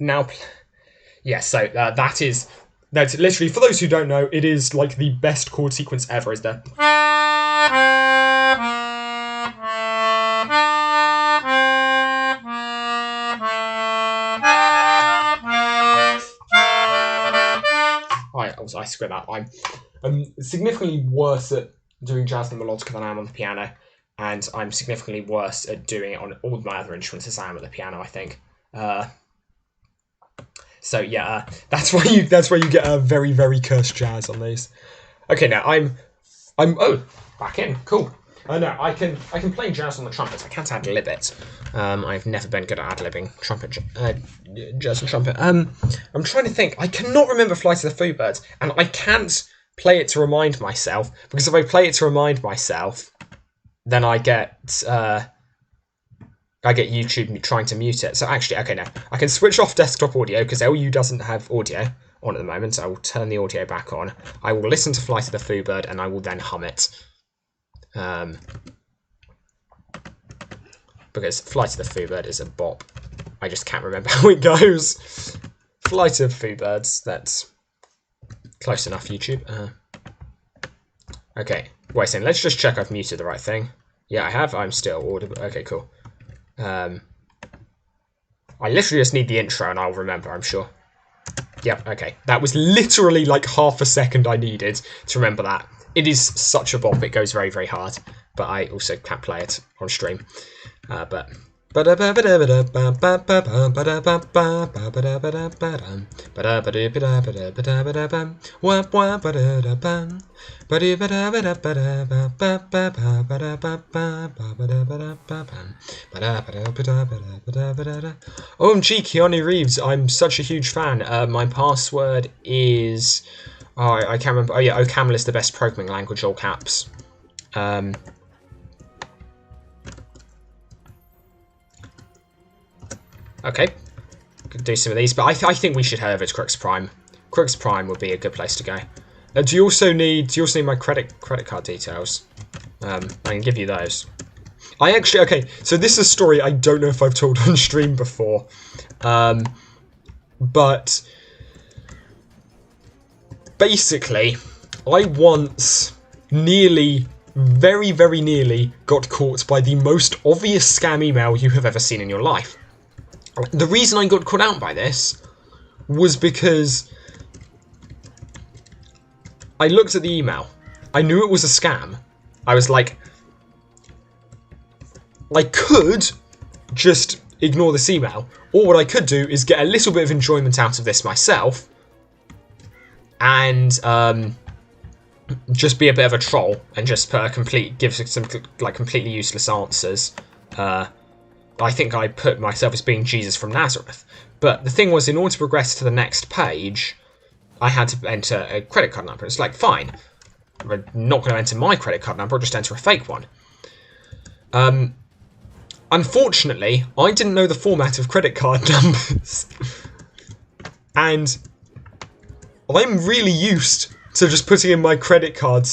Now, yeah, so that's literally, for those who don't know, it is like the best chord sequence ever, is there? I screwed that. I'm significantly worse at doing jazz and melodica than I am on the piano, and I'm significantly worse at doing it on all my other instruments as I am at the piano, I think. So yeah, that's why you get a very, very cursed jazz on these. Okay, now I'm back in, cool. No, I can play jazz on the trumpet. I can't ad-lib it. I've never been good at ad-libbing jazz and trumpet. I'm trying to think. I cannot remember Flight of the Foo Birds, and I can't play it to remind myself, because if I play it to remind myself, then I get YouTube trying to mute it. So actually, okay, no, I can switch off desktop audio because LU doesn't have audio on at the moment. So I will turn the audio back on. I will listen to Flight of the Foo Bird, and I will then hum it. Because Flight of the Foo Bird is a bop. I just can't remember how it goes. Flight of Foo Birds, that's close enough, YouTube. Okay, wait a second, let's just check I've muted the right thing. Yeah, I have, I'm still audible. Okay, cool. I literally just need the intro and I'll remember, I'm sure. Yep, okay. That was literally like half a second I needed to remember that. It is such a bop, it goes very, very hard. But I also can't play it on stream. But... OMG, Keanu Reeves, I'm such a huge fan. My password is... Oh, I can't remember. Oh yeah, OCaml is the best programming language, all caps. Okay, do some of these, but I think we should head over to Crooks Prime. Crooks Prime would be a good place to go. Do you also need my credit card details? I can give you those. Okay, so this is a story I don't know if I've told on stream before, but basically, I once very, very nearly got caught by the most obvious scam email you have ever seen in your life. The reason I got caught out by this was because I looked at the email. I knew it was a scam. I was like, I could just ignore this email, or what I could do is get a little bit of enjoyment out of this myself, and just be a bit of a troll and just give some like completely useless answers. I think I put myself as being Jesus from Nazareth. But the thing was, in order to progress to the next page, I had to enter a credit card number. It's like, fine, I'm not going to enter my credit card number, I'll just enter a fake one. Unfortunately, I didn't know the format of credit card numbers. And I'm really used to just putting in my credit card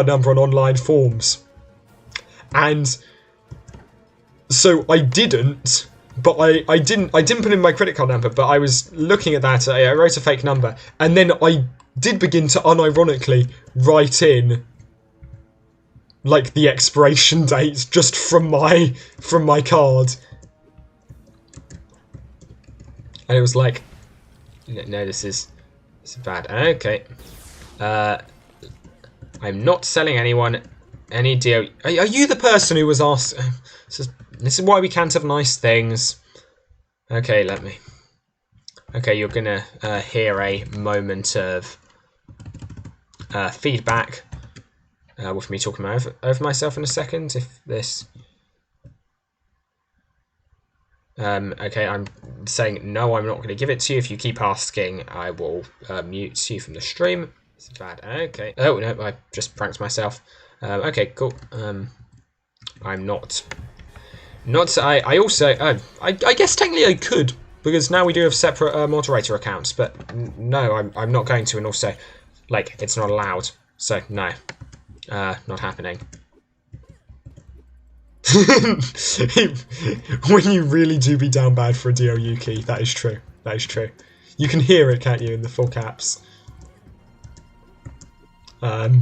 number on online forms. And so I didn't, but I didn't put in my credit card number, but I was looking at that, I wrote a fake number, and then I did begin to unironically write in like the expiration date just from my card. And it was like, no, this is bad. Okay. I'm not selling anyone any deal. Are you the person who was asked? This is why we can't have nice things. Okay, let me. Okay, you're gonna hear a moment of feedback with me talking over myself in a second. If this. Okay, I'm saying no, I'm not going to give it to you. If you keep asking, I will mute you from the stream. It's bad. Okay. Oh, no, I just pranked myself. Okay, cool. I'm not... I also... I guess technically I could, because now we do have separate moderator accounts, but no, I'm not going to, and also, like, it's not allowed. So, no. Not happening. When you really do be down bad for a DOU key, that is true. That is true. You can hear it, can't you, in the full caps? Well,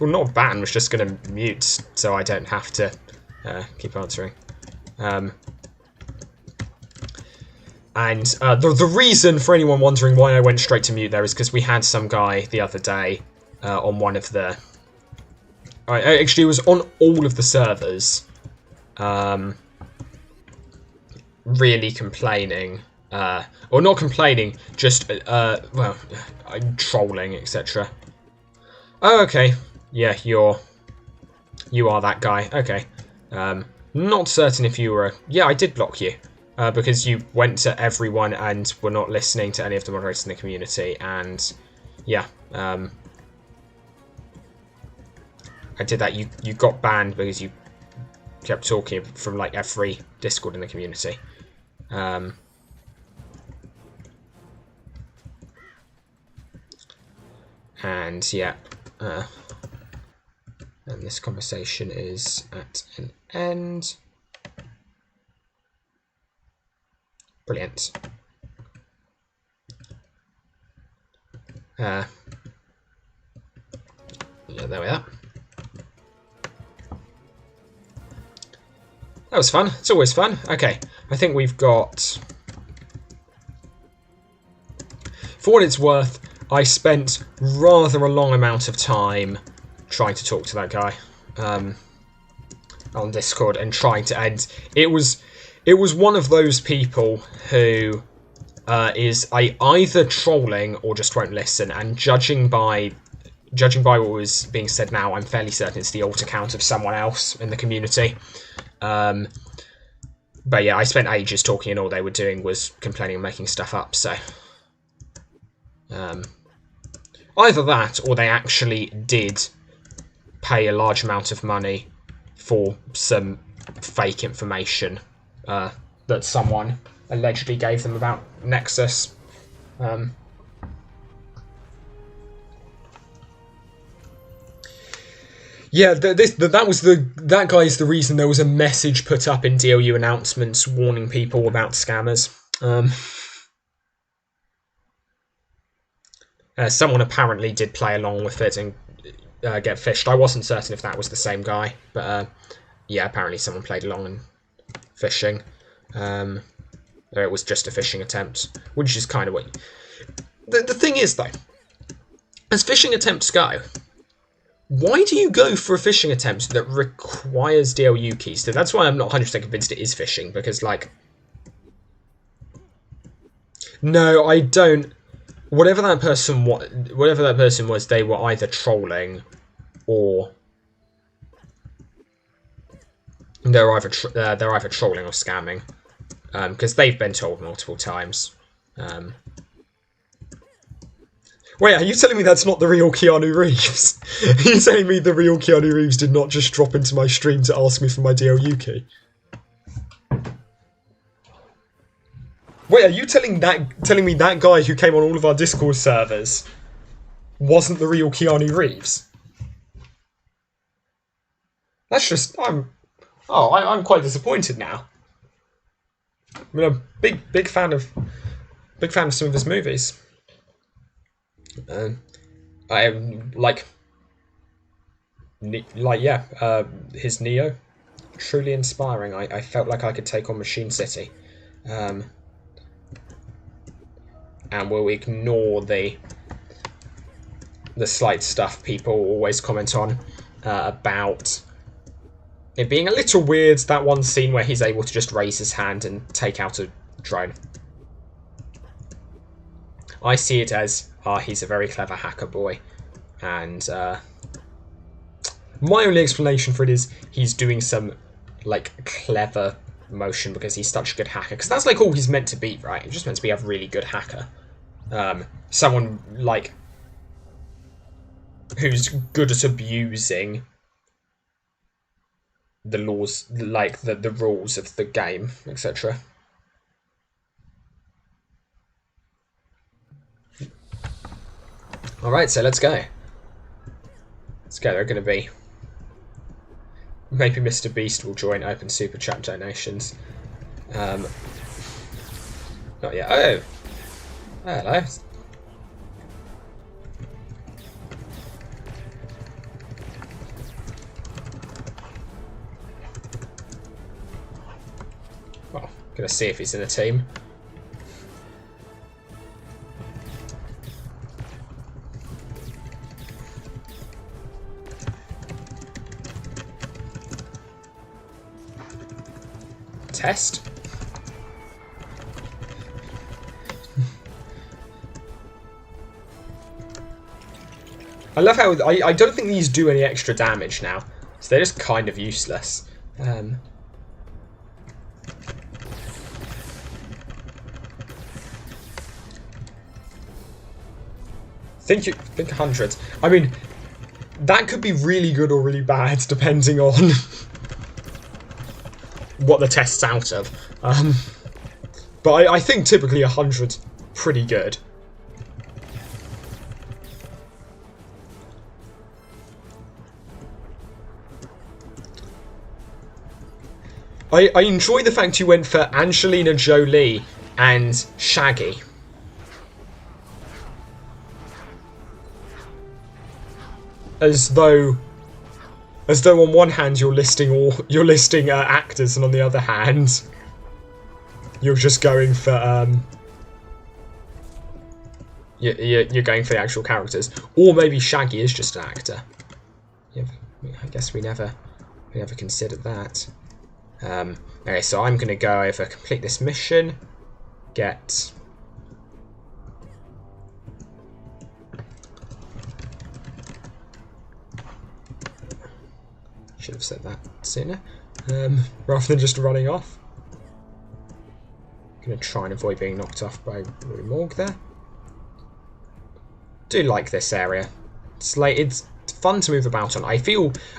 not ban, was just going to mute, so I don't have to keep answering. And the reason, for anyone wondering why I went straight to mute there, is because we had some guy the other day on one of the... Actually, it was on all of the servers, really complaining, or not complaining, just, well, trolling, etc. Oh, okay, yeah, you are that guy, okay. Not certain if you were, yeah, I did block you, because you went to everyone and were not listening to any of the moderators in the community, and, yeah, I did that. You got banned because you kept talking from like every Discord in the community. And yeah, and this conversation is at an end. Brilliant. Yeah, there we are. That was fun. It's always fun. Okay, I think we've got... For what it's worth, I spent rather a long amount of time trying to talk to that guy on Discord and trying to end. It was one of those people who is either trolling or just won't listen, and judging by what was being said now, I'm fairly certain it's the alt account of someone else in the community. But yeah, I spent ages talking and all they were doing was complaining and making stuff up, so... either that, or they actually did pay a large amount of money for some fake information that someone allegedly gave them about Nexus. Yeah, that guy's the reason there was a message put up in DLU announcements warning people about scammers. Someone apparently did play along with it and get fished. I wasn't certain if that was the same guy, but yeah, apparently someone played along and fishing. It was just a phishing attempt, which is kind of what... The thing is, though, as phishing attempts go, why do you go for a phishing attempt that requires DLU keys? So that's why I'm not 100% convinced it is phishing, because, like... No, I don't... Whatever that person was, they were either trolling or... They're either trolling or scamming. Because they've been told multiple times. Wait, are you telling me that's not the real Keanu Reeves? Are you telling me the real Keanu Reeves did not just drop into my stream to ask me for my DLU key? Wait, are you telling me that guy who came on all of our Discord servers wasn't the real Keanu Reeves? That's just... I'm quite disappointed now. I mean, I'm a big fan of some of his movies. I am his Neo, truly inspiring. I felt like I could take on Machine City, and we'll ignore the slight stuff people always comment on about it being a little weird, that one scene where he's able to just raise his hand and take out a drone. I see it as, he's a very clever hacker boy. And my only explanation for it is he's doing some, like, clever motion because he's such a good hacker. Because that's, like, all he's meant to be, right? He's just meant to be a really good hacker. Someone, like, who's good at abusing the laws, like the rules of the game, etc. Alright, so let's go. There are going to be... Maybe Mr. Beast will join open super chat donations. Not yet. Oh! Hello. Well, gonna see if he's in the team. Test. I love how I don't think these do any extra damage now, so they're just kind of useless. Think hundreds. I mean, that could be really good or really bad depending on what the test's out of. But I think typically 100's pretty good. I enjoy the fact you went for Angelina Jolie and Shaggy. As though on one hand you're listing actors, and on the other hand you're just going for you're going for the actual characters, or maybe Shaggy is just an actor. Yeah, I guess we never considered that. Okay, so I'm gonna go over, complete this mission, get. Should have said that sooner, rather than just running off. Gonna try and avoid being knocked off by Rory Morg there. Do like this area. It's fun to move about on. I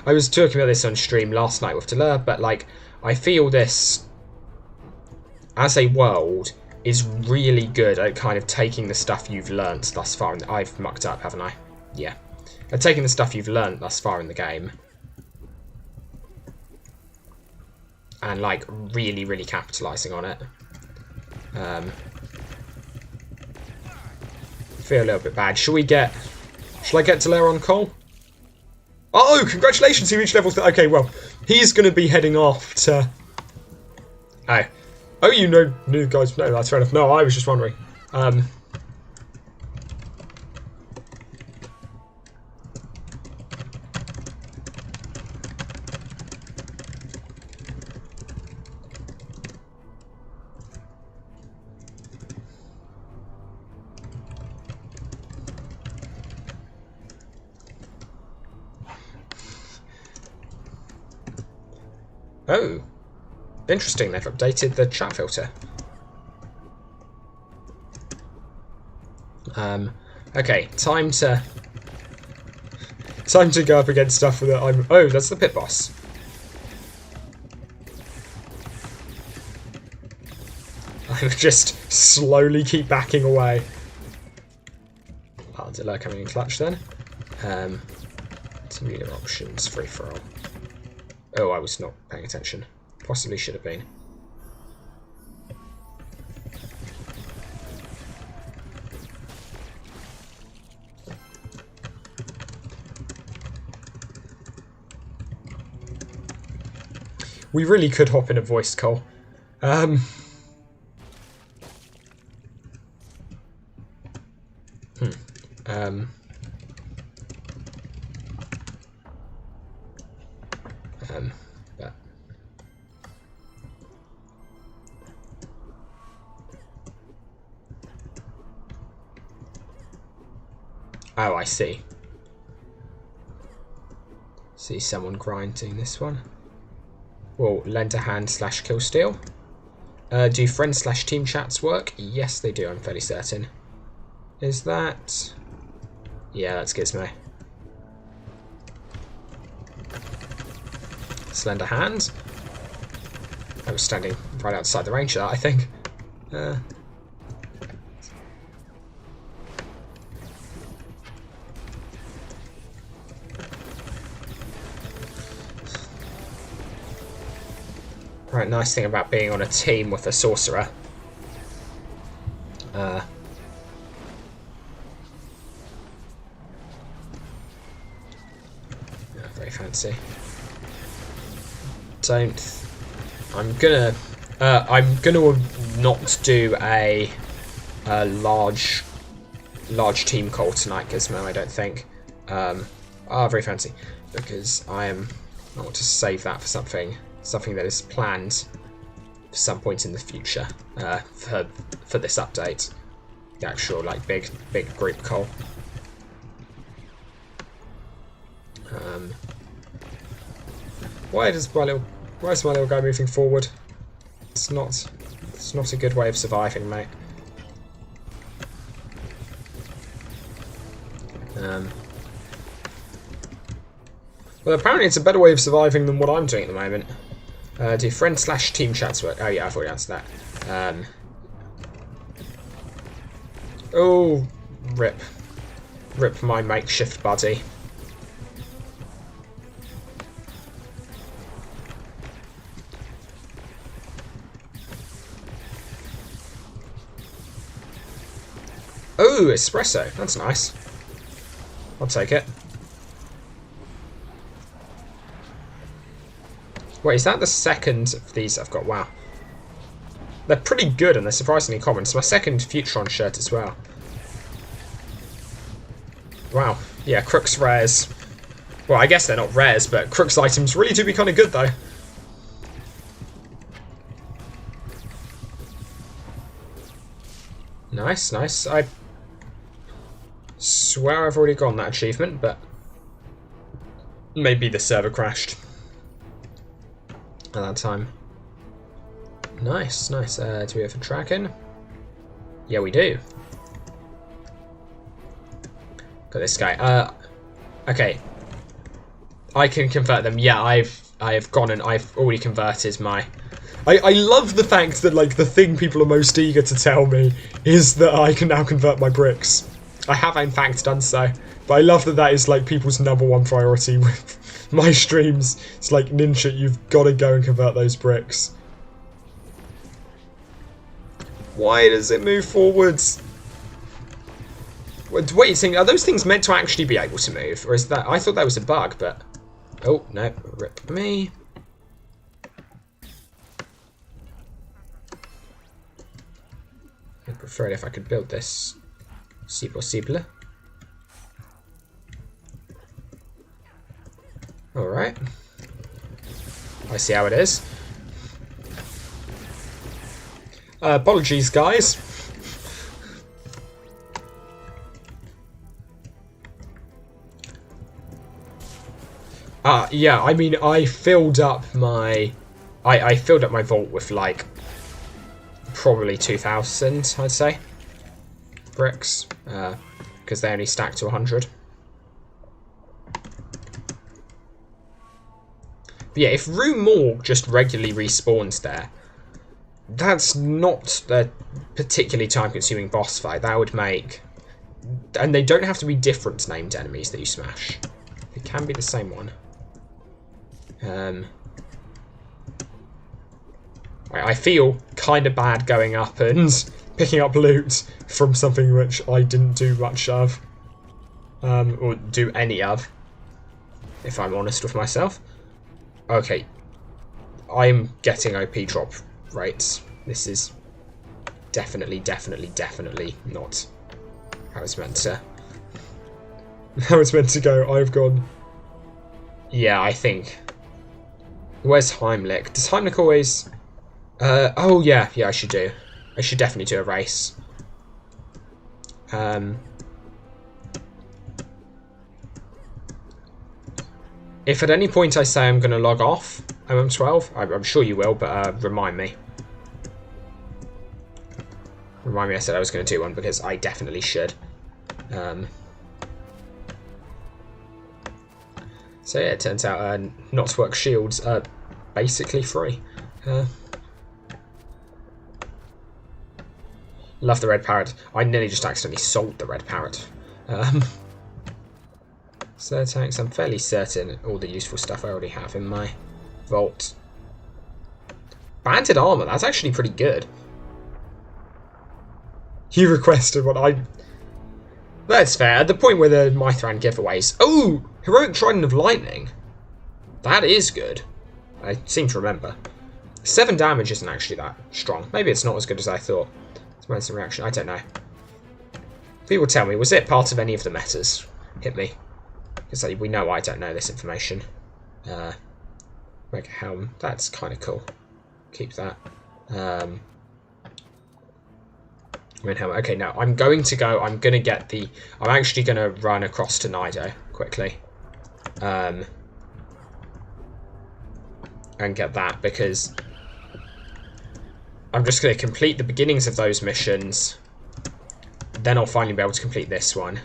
was talking about this on stream last night with Delur, but like I feel this as a world, is really good at kind of taking the stuff you've learnt thus far. I've mucked up, haven't I? Yeah. At taking the stuff you've learnt thus far in the game and, like, really, really capitalising on it. Feel a little bit bad. Shall I get to Laron Cole? Oh, congratulations! He reached level 3. Okay, well, he's going to be heading off to... Oh, you know, new guys. No, that's fair enough. No, I was just wondering. Oh, interesting. They've updated the chat filter. Okay, time to go up against stuff that I'm... Oh, that's the pit boss. I would just slowly keep backing away. Armadillo coming in clutch then. Team options, free for all. Oh, I was not paying attention. Possibly should have been. We really could hop in a voice call. But oh, I see. See someone grinding this one. Well, lend a hand / kill steal. Do friend / team chats work? Yes, they do. I'm fairly certain. Is that? Yeah, that's Gizmo. Slender hand. I was standing right outside the range of that, I think. Right, nice thing about being on a team with a sorcerer. Very fancy. I'm gonna not do a large team call tonight, Gizmo. I don't think. Very fancy, because I want to save that for something that is planned for some point in the future. For this update, the actual like big group call. Why is my little guy moving forward? It's not a good way of surviving, mate. Well, apparently it's a better way of surviving than what I'm doing at the moment. Do friend / team chats work? Oh yeah, I've already answered that. Oh, rip my makeshift buddy. Oh, espresso. That's nice. I'll take it. Wait, is that the second of these I've got? Wow. They're pretty good and they're surprisingly common. It's my second Futron shirt as well. Wow. Yeah, Crook's rares. Well, I guess they're not rares, but Crook's items really do be kind of good, though. Nice, nice. I swear I've already gotten that achievement, but maybe the server crashed at that time. Nice, nice. Do we have a Dragon? Yeah, we do. Got this guy. Okay. I can convert them. Yeah, I have gone and I've already converted my I love the fact that, like, the thing people are most eager to tell me is that I can now convert my bricks. I have, in fact, done so. But I love that that is, like, people's #1 priority with my streams. It's like, Ninja, you've got to go and convert those bricks. Why does it move forwards? What are you saying? Are those things meant to actually be able to move? Or is that... I thought that was a bug, but... Oh, no. Rip me. I'd prefer it if I could build this. Si possible. Alright. I see how it is. Apologies, guys. Yeah, I mean, I filled up my... I filled up my vault with, like, probably 2,000, I'd say, bricks, because they only stack to 100. But yeah, if Rue Morgue just regularly respawns there, that's not a particularly time-consuming boss fight. That would make... And they don't have to be different named enemies that you smash. They can be the same one. I feel kind of bad going up and picking up loot from something which I didn't do much of. Or do any of, if I'm honest with myself. Okay. I'm getting OP drop rates. This is definitely not how it's meant to... How it's meant to go. I've gone... Yeah, I think... Where's Heimlich? Does Heimlich always... oh, yeah, I should do. I should definitely do a race. If at any point I say I'm going to log off MM12, I'm sure you will, but remind me. Remind me I said I was going to do one, because I definitely should. So yeah, it turns out not to work shields are basically free. Love the red parrot. I nearly just accidentally sold the red parrot. So tanks, I'm fairly certain all the useful stuff I already have in my vault. Banded armor, that's actually pretty good. You requested what I... That's fair. At the point where the Mithran giveaways... Oh! Heroic Trident of Lightning. That is good. I seem to remember. 7 damage isn't actually that strong. Maybe it's not as good as I thought. It's my instant reaction. I don't know. People tell me, was it part of any of the metas? Hit me. Because we know I don't know this information. Mega Helm. That's kind of cool. Keep that. Okay, now I'm going to go. I'm going to get the... I'm actually going to run across to Nido quickly. And get that, because I'm just going to complete the beginnings of those missions. Then I'll finally be able to complete this one.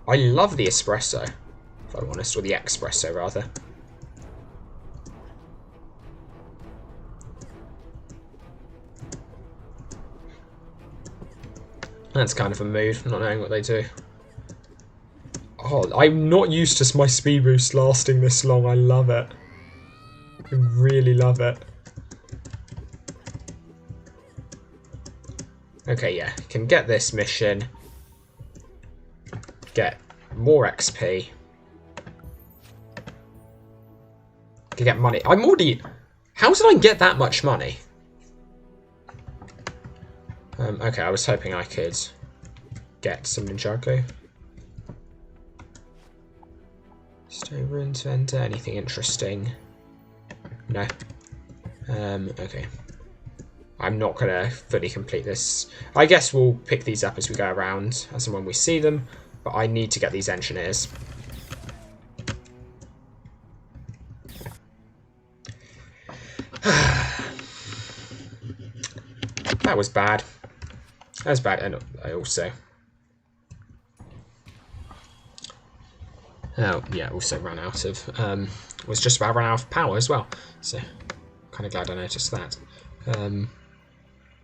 I love the espresso, if I'm honest, or the espresso rather. That's kind of a mood, not knowing what they do. Oh, I'm not used to my speed boost lasting this long. I love it. I really love it. Okay, yeah, can get this mission. Get more XP. Can get money. I'm already... How did I get that much money? Okay, I was hoping I could get some Ninjago. Stone runes vendor, anything interesting? No. Okay. I'm not going to fully complete this. I guess we'll pick these up as we go around, as and when we see them, but I need to get these engineers. That was bad. That was bad, and I also... Oh, yeah, also ran out of... was just about run out of power as well. So, kind of glad I noticed that.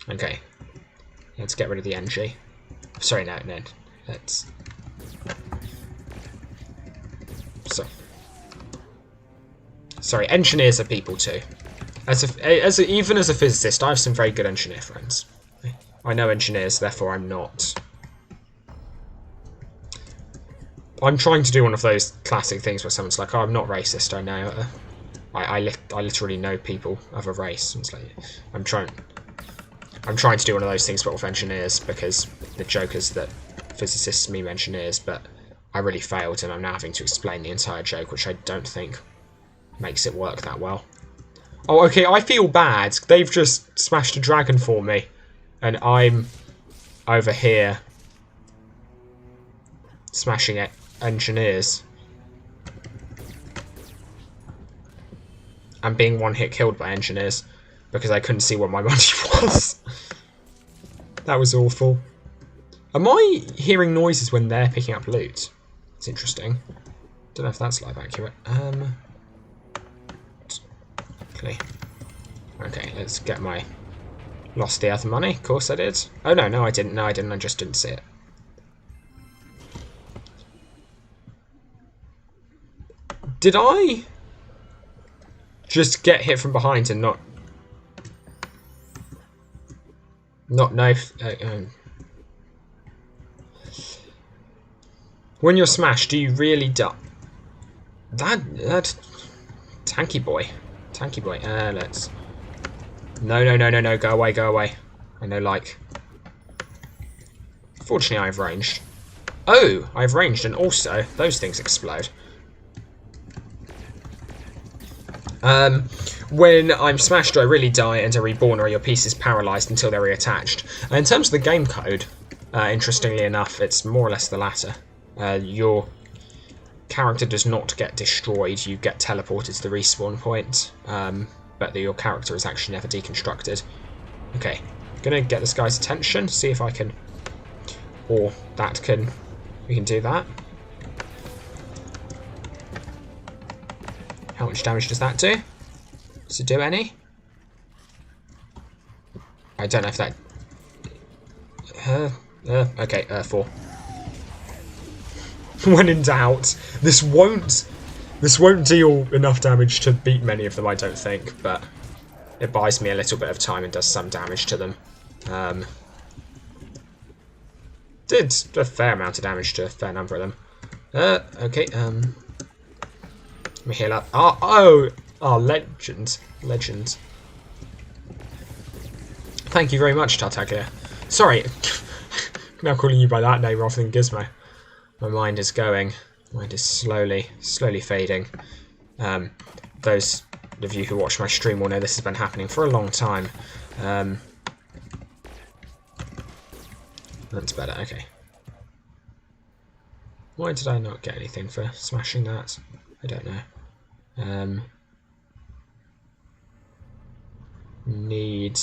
Okay. Let's get rid of the NG. Sorry, no. Let's... Sorry, engineers are people too. Even as a physicist, I have some very good engineer friends. I know engineers, therefore I'm not... I'm trying to do one of those classic things where someone's like, oh, I'm not racist, I know. I literally know people of a race. It's like, I'm trying to do one of those things but with engineers, because the joke is that physicists meme engineers, but I really failed and I'm now having to explain the entire joke, which I don't think makes it work that well. Oh, okay, I feel bad. They've just smashed a dragon for me. And I'm over here smashing it. Engineers. I'm being one-hit killed by engineers because I couldn't see what my money was. That was awful. Am I hearing noises when they're picking up loot? It's interesting. Don't know if that's live accurate. Okay, let's get my... Lost the other money. Of course I did. Oh, no, I didn't. No, I didn't. I just didn't see it. Did I just get hit from behind and not know? When you're smashed, do you really die? That tanky boy. Let's. No. Go away. I know, like. Fortunately, I've ranged. Oh, I've ranged, and also those things explode. When I'm smashed, do I really die and are reborn, or are your pieces paralysed until they're reattached? In terms of the game code, interestingly enough, it's more or less the latter. Your character does not get destroyed, you get teleported to the respawn point, but your character is actually never deconstructed. Okay, gonna get this guy's attention, see if I can... Or that can... We can do that. How much damage does that do? Does it do any? I don't know if that... okay, 4. When in doubt, this won't deal enough damage to beat many of them, I don't think, but it buys me a little bit of time and does some damage to them. Did a fair amount of damage to a fair number of them. Okay, let me heal up. Oh, legend. Thank you very much, Tartaglia. Sorry, now calling you by that name rather than Gizmo. My mind is going. Mind is slowly fading. Those of you who watch my stream will know this has been happening for a long time. That's better, okay. Why did I not get anything for smashing that? I don't know. Need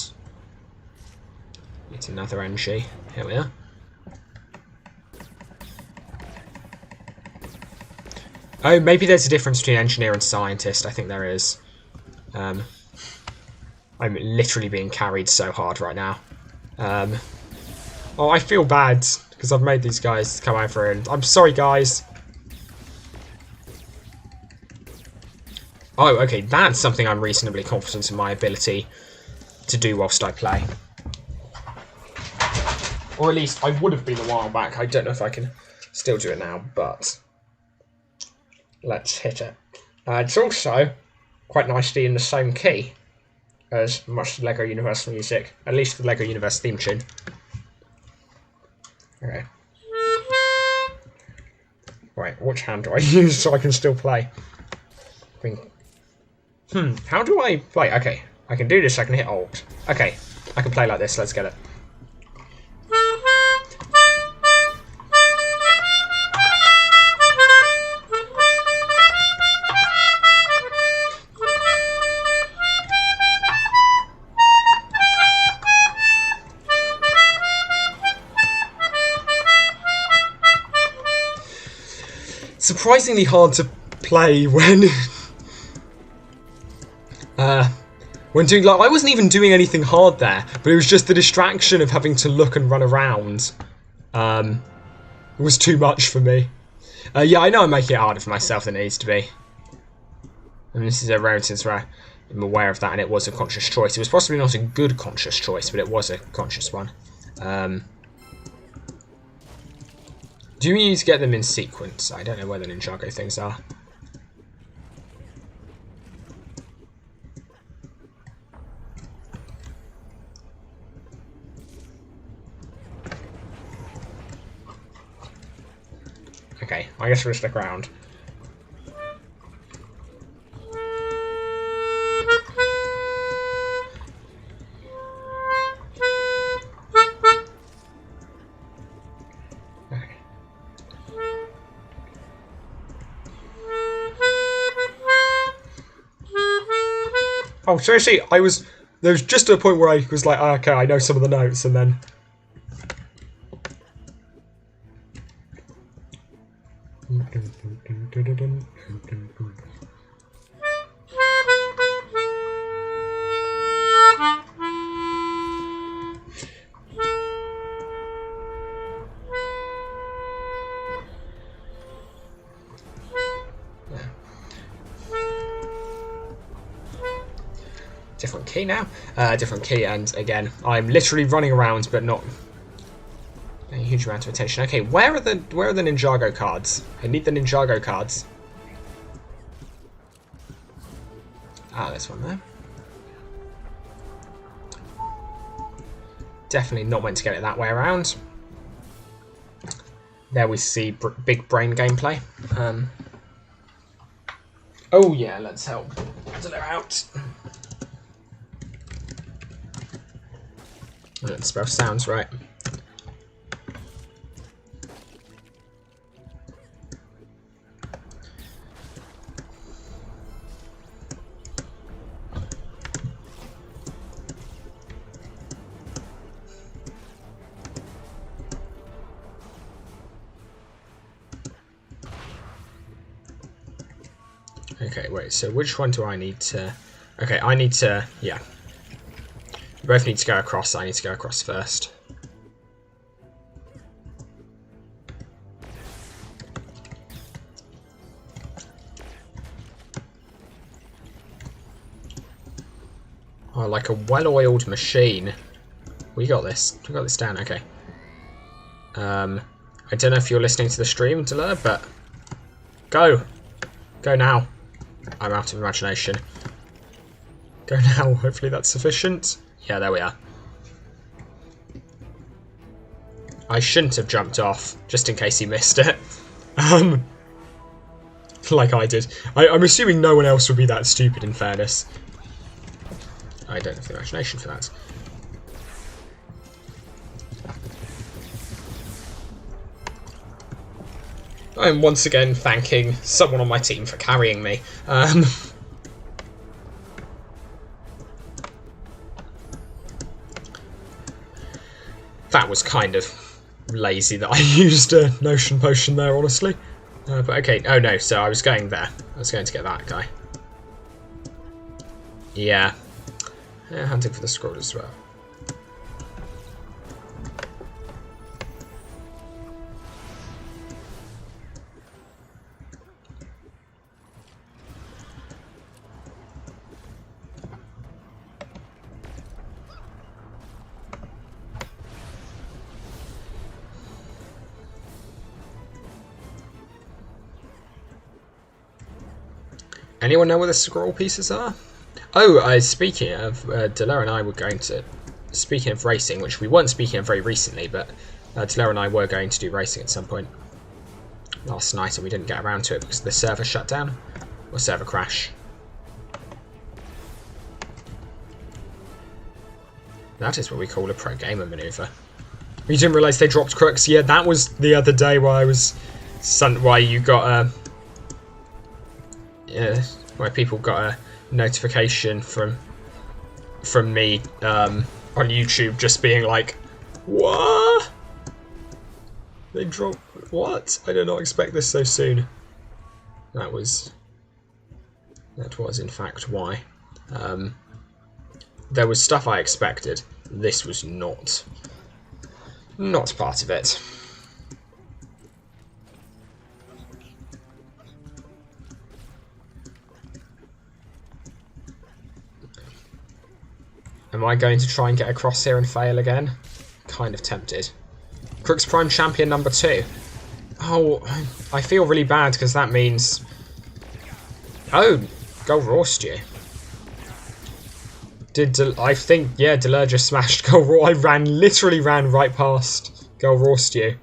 another NG. Here we are. Oh, maybe there's a difference between engineer and scientist. I think there is. I'm literally being carried so hard right now. Oh, I feel bad because I've made these guys come over, and I'm sorry, guys. Oh, okay, that's something I'm reasonably confident in my ability to do whilst I play. Or at least I would have been a while back. I don't know if I can still do it now, but let's hit it. It's also quite nicely in the same key as much LEGO Universe music, at least the LEGO Universe theme tune. Okay. Right, which hand do I use so I can still play? How do I play? Okay, I can do this, I can hit Alt. Okay, I can play like this, let's get it. surprisingly hard to play when when doing, like, I wasn't even doing anything hard there, but it was just the distraction of having to look and run around. It was too much for me. Yeah, I know I'm making it harder for myself than it needs to be. And this is a rare instance where I'm aware of that, and it was a conscious choice. It was possibly not a good conscious choice, but it was a conscious one. Do you need to get them in sequence? I don't know where the Ninjago things are. Okay, I guess we'll stick around. Oh, seriously, there was just a point where I was like, oh, okay, I know some of the notes, and then... Different key now. Different key, and again, I'm literally running around, but not a huge amount of attention. Okay, where are the Ninjago cards? I need the Ninjago cards. Ah, there's one there. Definitely not meant to get it that way around. There we see big brain gameplay. Oh yeah, let's help Diller out. That spell sounds right. Okay, wait, so which one do I need to... Okay, I need to... Yeah. We both need to go across, I need to go across first. Oh, like a well-oiled machine. We got this. We got this down, okay. I don't know if you're listening to the stream, Diller, but... Go! Go now. I'm out of imagination. Go now, hopefully that's sufficient. Yeah, there we are. I shouldn't have jumped off, just in case he missed it. Like I did. I'm assuming no one else would be that stupid, in fairness. I don't have the imagination for that. I'm once again thanking someone on my team for carrying me. That was kind of lazy that I used a Notion Potion there, honestly. But okay, oh no, so I was going there. I was going to get that guy. Yeah. Hunting for the scroll as well. Anyone know where the scroll pieces are? Oh, speaking of, Diller and I were going to... Speaking of racing, which we weren't speaking of very recently, but Diller and I were going to do racing at some point last night, and we didn't get around to it because the server shut down. Or server crash. That is what we call a pro gamer maneuver. You didn't realise they dropped crooks? Yeah, that was the other day where I was... Why you got where people got a notification from me on YouTube just being like, what? They dropped what? I did not expect this so soon. That was in fact why. There was stuff I expected. This was not part of it. Am I going to try and get across here and fail again? Kind of tempted. Crook's Prime Champion number 2. Oh, I feel really bad because that means... Oh, Gold Raw Stew. I think, yeah, Delur just smashed Gold Raw. I literally ran right past Gold Raw Stew.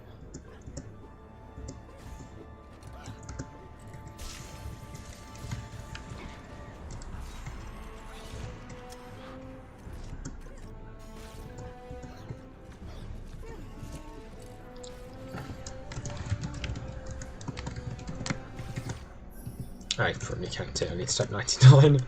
I probably can't do it. I need to step 99.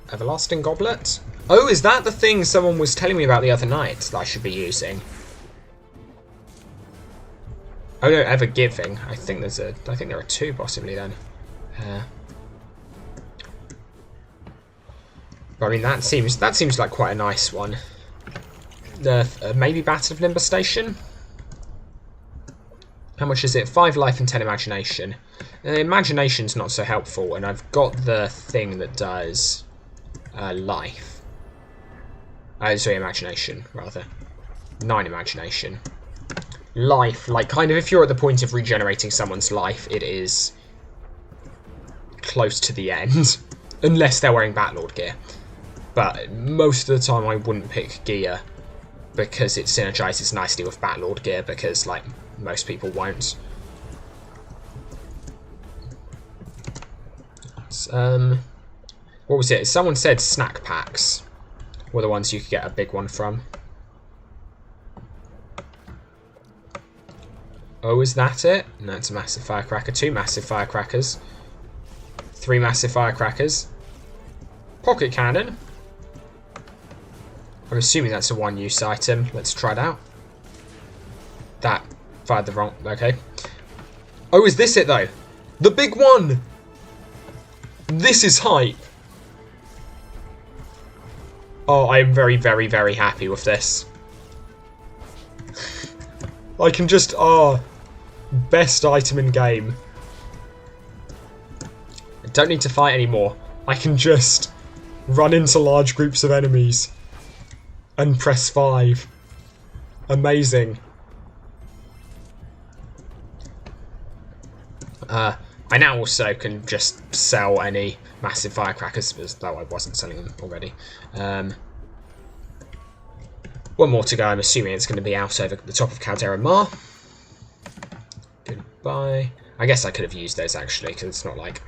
Everlasting Goblet? Oh, is that the thing someone was telling me about the other night that I should be using? Oh no, Ever Giving. I think there are 2 possibly then. But I mean that seems like quite a nice one. Maybe Battle of Limber Station? How much is it? 5 life and 10 imagination. Imagination's not so helpful, and I've got the thing that does life. Sorry, imagination, rather. 9 imagination. Life, like, kind of, if you're at the point of regenerating someone's life, it is close to the end. Unless they're wearing Batlord gear. But most of the time I wouldn't pick gear because it synergizes nicely with Batlord gear, because, like, most people won't. What was it? Someone said snack packs were the ones you could get a big one from. Oh, is that it? No, it's a massive firecracker. 2 massive firecrackers. 3 massive firecrackers. Pocket cannon. I'm assuming that's a 1-use item. Let's try it out. That fired the wrong... Okay. Oh, is this it, though? The big one! This is hype. Oh, I am very, very, very happy with this. I can just... Oh, best item in game. I don't need to fight anymore. I can just run into large groups of enemies and press 5. Amazing. I now also can just sell any massive firecrackers, as though I wasn't selling them already. One more to go. I'm assuming it's going to be out over the top of Caldera Mar. Goodbye. I guess I could have used those actually, because it's not like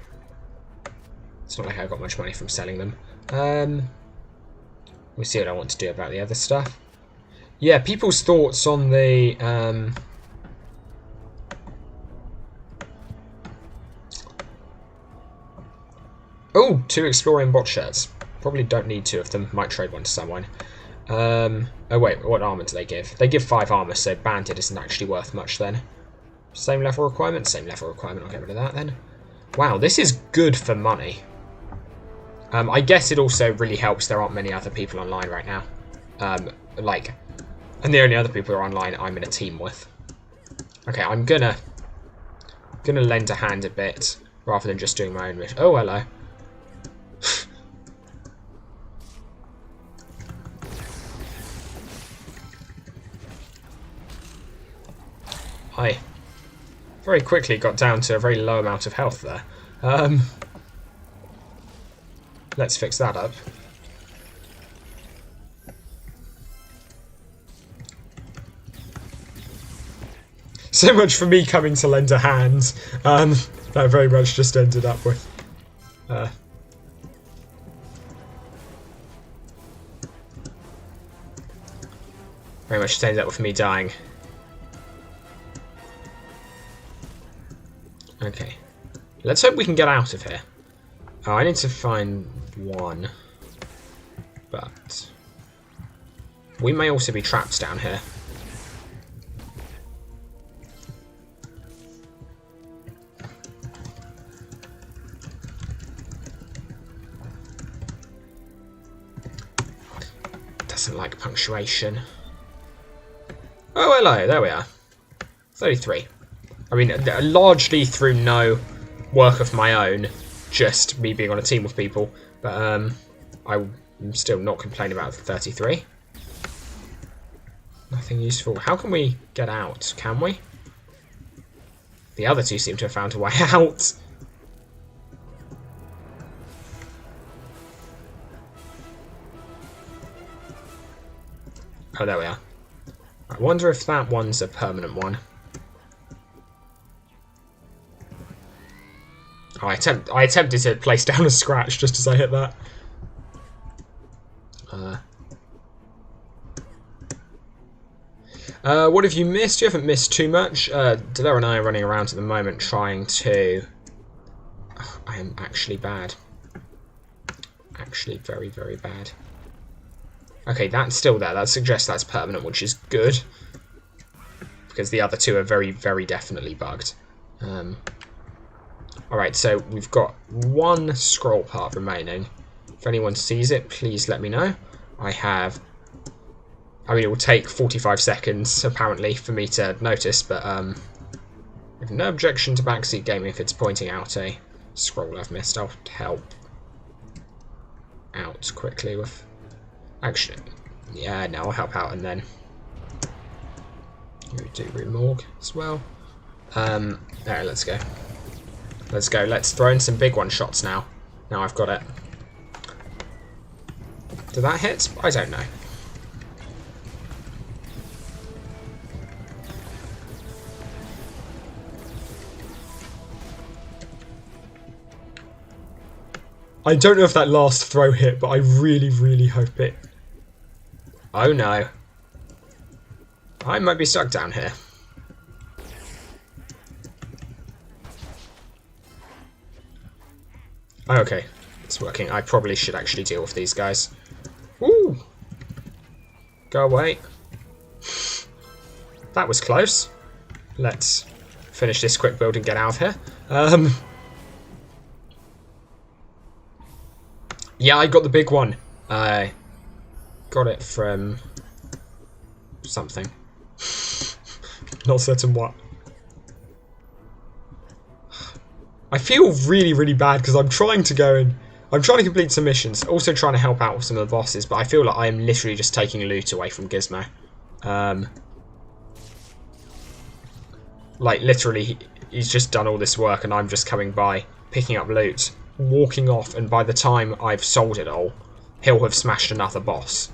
I got much money from selling them. We'll see what I want to do about the other stuff. Yeah, people's thoughts on the oh, 2 exploring bot shirts. Probably don't need 2 of them. Might trade one to someone. Oh wait, what armor do they give? They give 5 armor, so banded isn't actually worth much then. Same level requirement? Same level requirement. I'll get rid of that then. Wow, this is good for money. I guess it also really helps there aren't many other people online right now. And the only other people who are online I'm in a team with. Okay, I'm gonna lend a hand a bit rather than just doing my own mission. Oh, hello. I very quickly got down to a very low amount of health there. Let's fix that up. So much for me coming to lend a hand. That very much just ended up with... very much ended up with me dying. Okay. Let's hope we can get out of here. Oh, I need to find one. But we may also be trapped down here. Doesn't like punctuation. Oh, hello. There we are. 33. I mean, largely through no work of my own, just me being on a team with people. But I'm still not complaining about 33. Nothing useful. How can we get out? Can we? The other two seem to have found a way out. Oh, there we are. I wonder if that one's a permanent one. Oh, I attempted to place down a scratch just as I hit that. What have you missed? You haven't missed too much. Delaire and I are running around at the moment trying to... Oh, I am actually bad. Actually very, very bad. Okay, that's still there. That suggests that's permanent, which is good. Because the other two are very, very definitely bugged. Alright, so we've got one scroll part remaining. If anyone sees it, please let me know. I mean, it will take 45 seconds, apparently, for me to notice, but I have no objection to backseat gaming if it's pointing out a scroll I've missed. I'll help out quickly with... Actually, yeah, no, I'll help out and then you do remorg as well. Alright, let's go. Let's go. Let's throw in some big one shots now. Now I've got it. Did that hit? I don't know. I don't know if that last throw hit, but I really, really hope it... Oh no. I might be stuck down here. Okay, it's working. I probably should actually deal with these guys. Ooh! Go away. That was close. Let's finish this quick build and get out of here. Yeah, I got the big one. I got it from something. Not certain what. I feel really, really bad because I'm trying to go and I'm trying to complete some missions, also trying to help out with some of the bosses, but I feel like I am literally just taking loot away from Gizmo. Like, literally, he's just done all this work and I'm just coming by, picking up loot, walking off, and by the time I've sold it all, he'll have smashed another boss.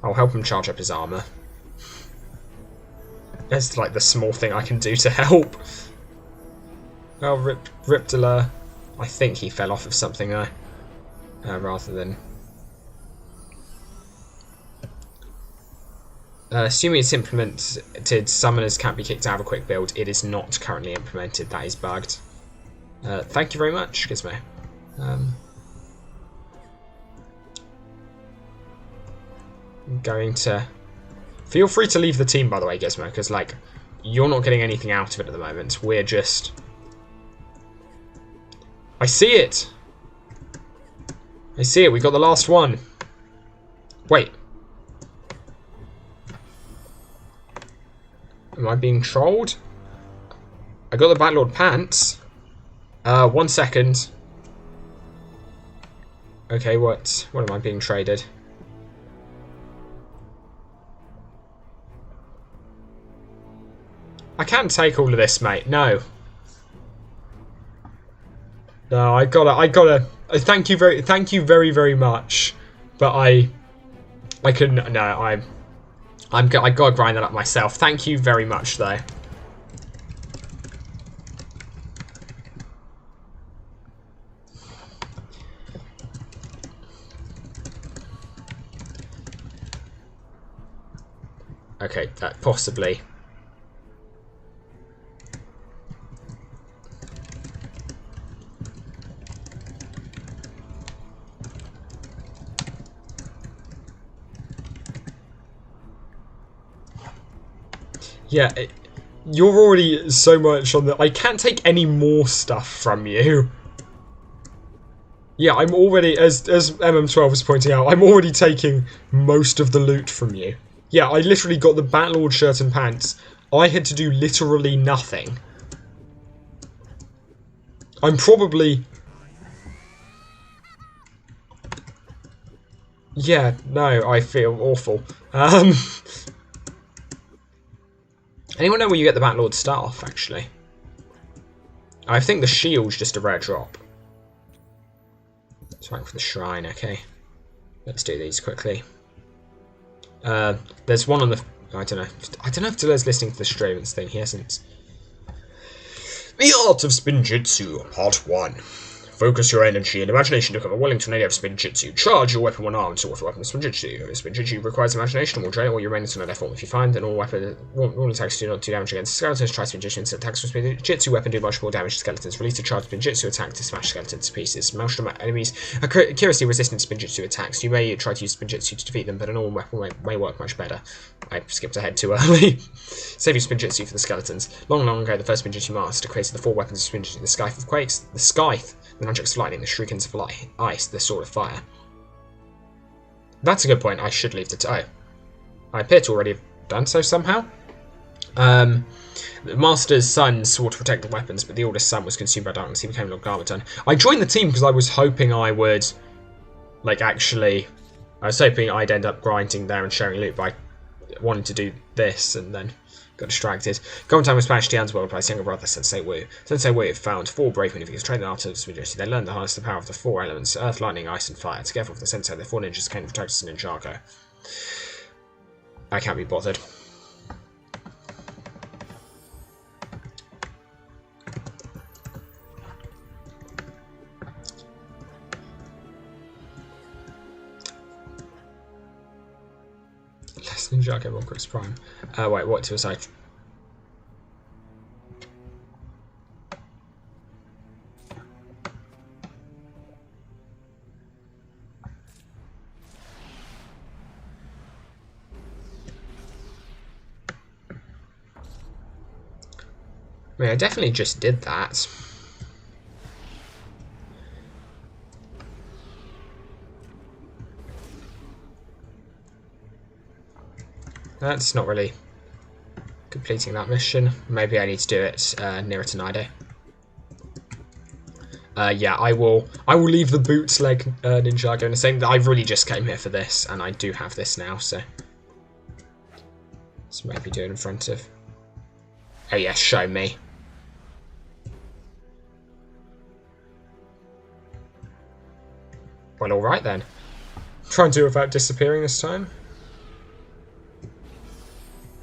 I'll help him charge up his armor. That's like the small thing I can do to help. Oh, rip Delaire. I think he fell off of something though, rather than... assuming it's implemented, summoners can't be kicked out of a quick build. It is not currently implemented. That is bugged. Thank you very much, Gizmo. I'm going to... Feel free to leave the team, by the way, Gizmo, because, like, you're not getting anything out of it at the moment. We're just... I see it! I see it. We got the last one. Wait. Am I being trolled? I got the Backlord pants. 1 second. Okay, what am I being traded? I can't take all of this, mate. No. No, I gotta. Thank you very, very much. But I couldn't. No, I gotta grind that up myself. Thank you very much, though. Okay, possibly. Yeah, you're already so much on the... I can't take any more stuff from you. Yeah, I'm already, as MM12 was pointing out, I'm already taking most of the loot from you. Yeah, I literally got the Batlord shirt and pants. I had to do literally nothing. I'm probably... Yeah, no, I feel awful. Anyone know where you get the Batlord staff, actually? I think the shield's just a rare drop. Let's rank for the shrine, okay. Let's do these quickly. There's one on the... I don't know if Deleu's listening to the Stravens thing. He hasn't. The Art of Spinjitzu, Part 1. Focus your energy and imagination to become a willing tornado of Spinjitzu. Charge your weapon when armed, so what weapon of Spinjitzu. Spinjitzu requires imagination and will drain all your remain tornado form. If you find that all attacks do not do damage against skeletons, try Spinjitzu instead. Attacks with Spinjitzu weapon do much more damage to skeletons. Release a charged Spinjitzu attack to smash skeletons to pieces. Most enemies are curiously resistant to Spinjitzu attacks. You may try to use Spinjitzu to defeat them, but a normal weapon may work much better. I skipped ahead too early. Save your Spinjitzu for the skeletons. Long ago, the first Spinjitzu master created the 4 weapons of Spinjitzu: the Scythe of Quakes, the Scythe, the Magics of Lightning, the Shurikens of Ice, the Sword of Fire. That's a good point. I should leave the... Oh. I appear to already have done so somehow. The Master's son swore to protect the weapons, but the oldest son was consumed by darkness. He became Lord Garberton. I joined the team because I was hoping I would... Like, actually... I was hoping I'd end up grinding there and sharing loot by wanting to do this, and then... got distracted. Garberton was banished to the underworld by his younger brother, Sensei Wu. Sensei Wu found 4 brave individuals trained in the art of Spinjitzu. They learned to harness the power of the 4 elements: earth, lightning, ice, and fire. Together with the Sensei, the 4 ninjas came to protect us in Ninjago. I can't be bothered. Less Ninjago, more Chris Prime. Wait, what was I? I mean, I definitely just did that. That's not really completing that mission. Maybe I need to do it nearer to Nido. Yeah, I will leave the bootleg Ninjago in the same. I really just came here for this, and I do have this now, so let's maybe do it in front of. Oh yes, show me. Well, all right then. Try and do it without disappearing this time.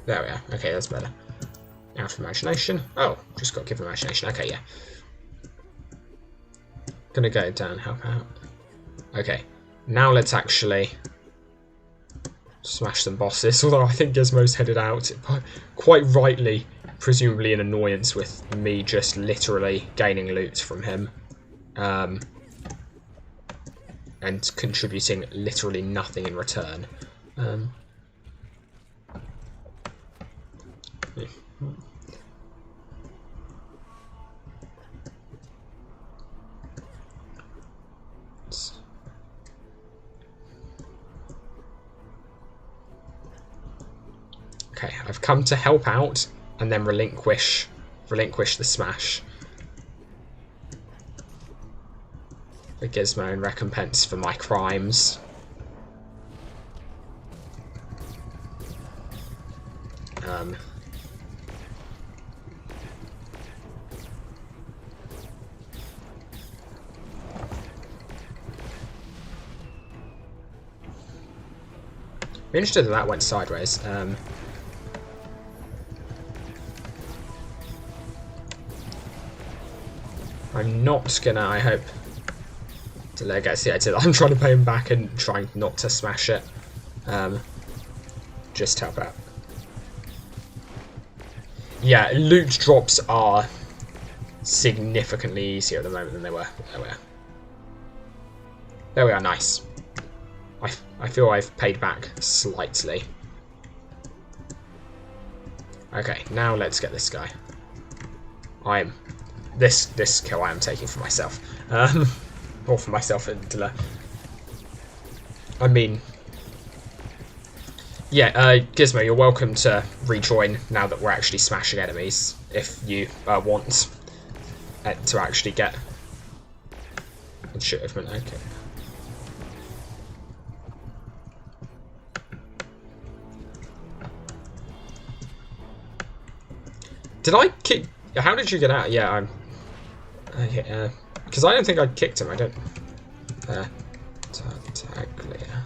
There we are. Okay, that's better. Now for imagination. Oh, just got given imagination. Okay, yeah. Gonna go down, help out. Okay, now let's actually smash some bosses. Although I think Gizmo's headed out, quite rightly, presumably an annoyance with me just literally gaining loot from him. And contributing literally nothing in return. Okay, I've come to help out and then relinquish the smash. A Gizmo in recompense for my crimes. I'm interested that went sideways. I'm not gonna, I hope, Delay gets the idea that I'm trying to pay him back and trying not to smash it. Just help out. Yeah, loot drops are significantly easier at the moment than they were. There we are. There we are, nice. I feel I've paid back slightly. Okay, now let's get this guy. This kill I am taking for myself. Or for myself and I mean, yeah, Gizmo, you're welcome to rejoin now that we're actually smashing enemies, if you want to actually get achievement. Okay. Did I kick? How did you get out? Yeah, I'm. Because I don't think I kicked him. I don't. Tartaglia.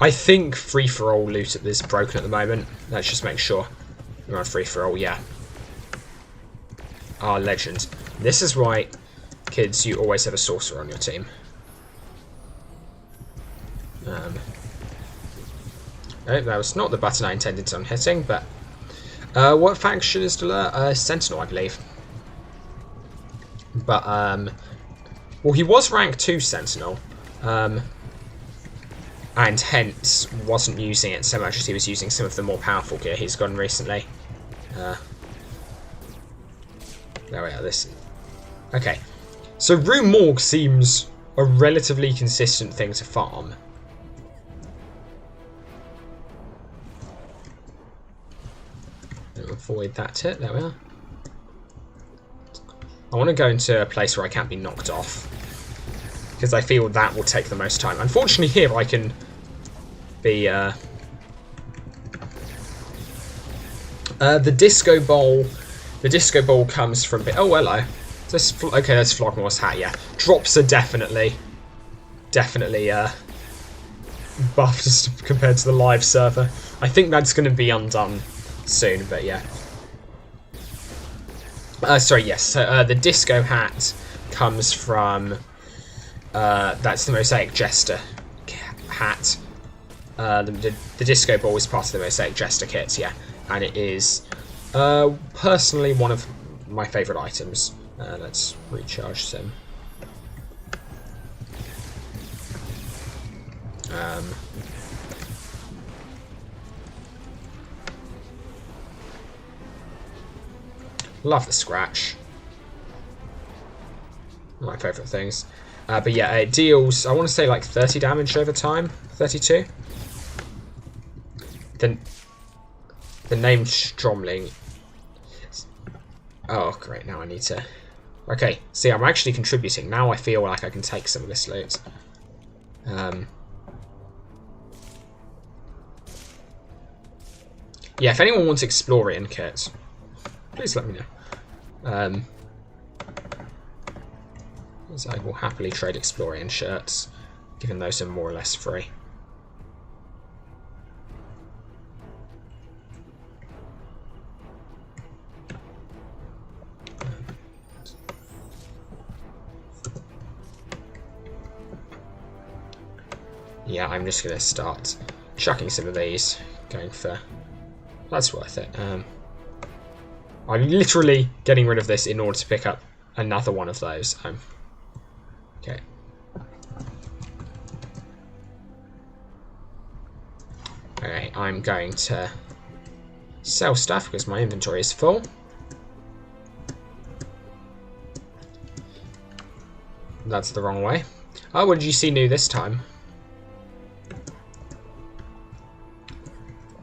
I think free-for-all loot is broken at the moment. Let's just make sure. We're on free-for-all, yeah. Ah, legend. This is why, kids, you always have a sorcerer on your team. Oh, that was not the button I intended on hitting, but... what faction is Delur? Sentinel, I believe. But, well, he was rank 2 Sentinel. And hence wasn't using it so much as he was using some of the more powerful gear he's gotten recently. There we are, this. Okay. So Rue Morgue seems a relatively consistent thing to farm. Avoid that hit, there we are. I want to go into a place where I can't be knocked off, because I feel that will take the most time. Unfortunately here I can be the disco bowl. The disco ball comes from... Oh, hello. Okay, that's Flogmore's hat, yeah. Drops are definitely buffed compared to the live server. I think that's going to be undone soon, but yeah. Sorry, yes. So, the disco hat comes from... that's the Mosaic Jester hat. The disco ball is part of the Mosaic Jester kit, yeah. And it is... personally, one of my favourite items. Let's recharge some. Love the scratch. My favourite things. But yeah, it deals, I want to say like 30 damage over time. 32. Then the name Stromling. Oh, great, now I need to... Okay, see, I'm actually contributing. Now I feel like I can take some of this loot. Yeah, if anyone wants Explorian kits, please let me know. As I will happily trade Explorian shirts, given those are more or less free. Yeah, I'm just going to start chucking some of these, going for... That's worth it. I'm literally getting rid of this in order to pick up another one of those. Okay. Okay, I'm going to sell stuff because my inventory is full. That's the wrong way. Oh, what did you see new this time?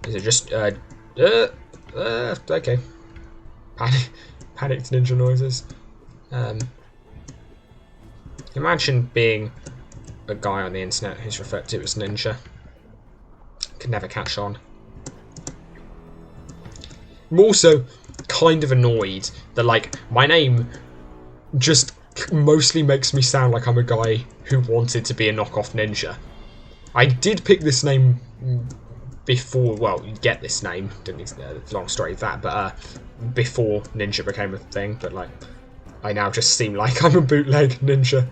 Is it just, okay. Panicked ninja noises. Imagine being a guy on the internet who's referred to as ninja. Could never catch on. I'm also kind of annoyed that, like, my name just mostly makes me sound like I'm a guy who wanted to be a knockoff ninja. I did pick this name before, well, you get this name, long story of that, but before ninja became a thing, but like, I now just seem like I'm a bootleg ninja.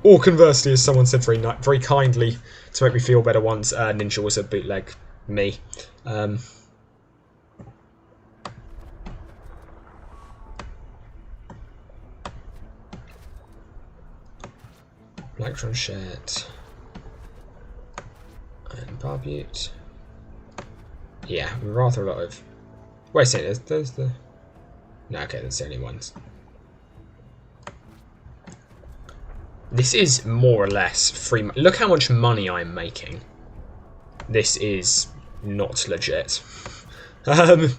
Or conversely, as someone said very kindly to make me feel better once, ninja was a bootleg me. Electron shirt. And barbute. Yeah, rather a lot of... Wait a second, there's the... No, okay, that's the only ones. This is more or less free... Look how much money I'm making. This is not legit. Like,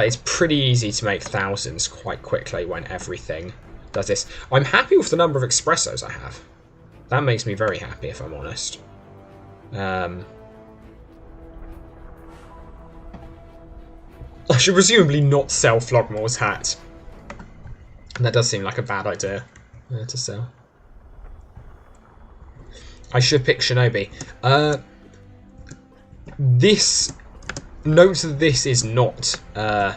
it's pretty easy to make thousands quite quickly when everything does this. I'm happy with the number of espressos I have. That makes me very happy, if I'm honest. I should presumably not sell Flogmore's hat. That does seem like a bad idea to sell. I should pick Shinobi. Note that this is not a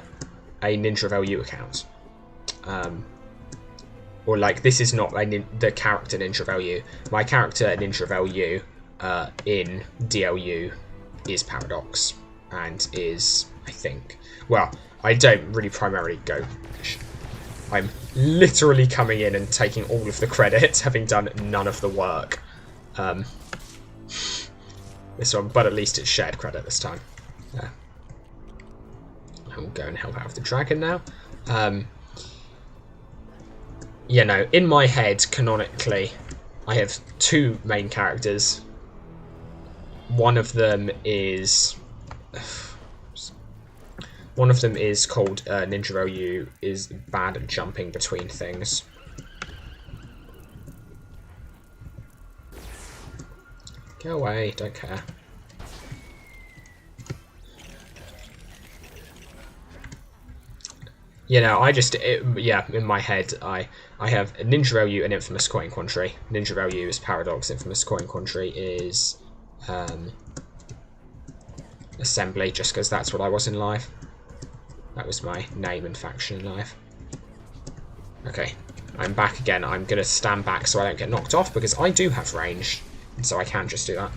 Ninja VLU account. Or like, this is not the character Ninja VLU. My character Ninja VLU in DLU is Paradox. And is, I think... Well, I don't really primarily go... I'm literally coming in and taking all of the credit, having done none of the work. This one, but at least it's shared credit this time. I'll go and help out with the dragon now. You know, in my head, canonically, I have two main characters. One of them is called Ninja Ryu, is bad at jumping between things. Go away, don't care. You know, yeah, in my head, I have Ninja Ryu and Infamous Coin Quandary. Ninja Ryu is Paradox, Infamous Coin Quandary is Assembly, just because that's what I was in live. That was my name and faction in live. Okay, I'm back again. I'm going to stand back so I don't get knocked off, because I do have range, and so I can just do that.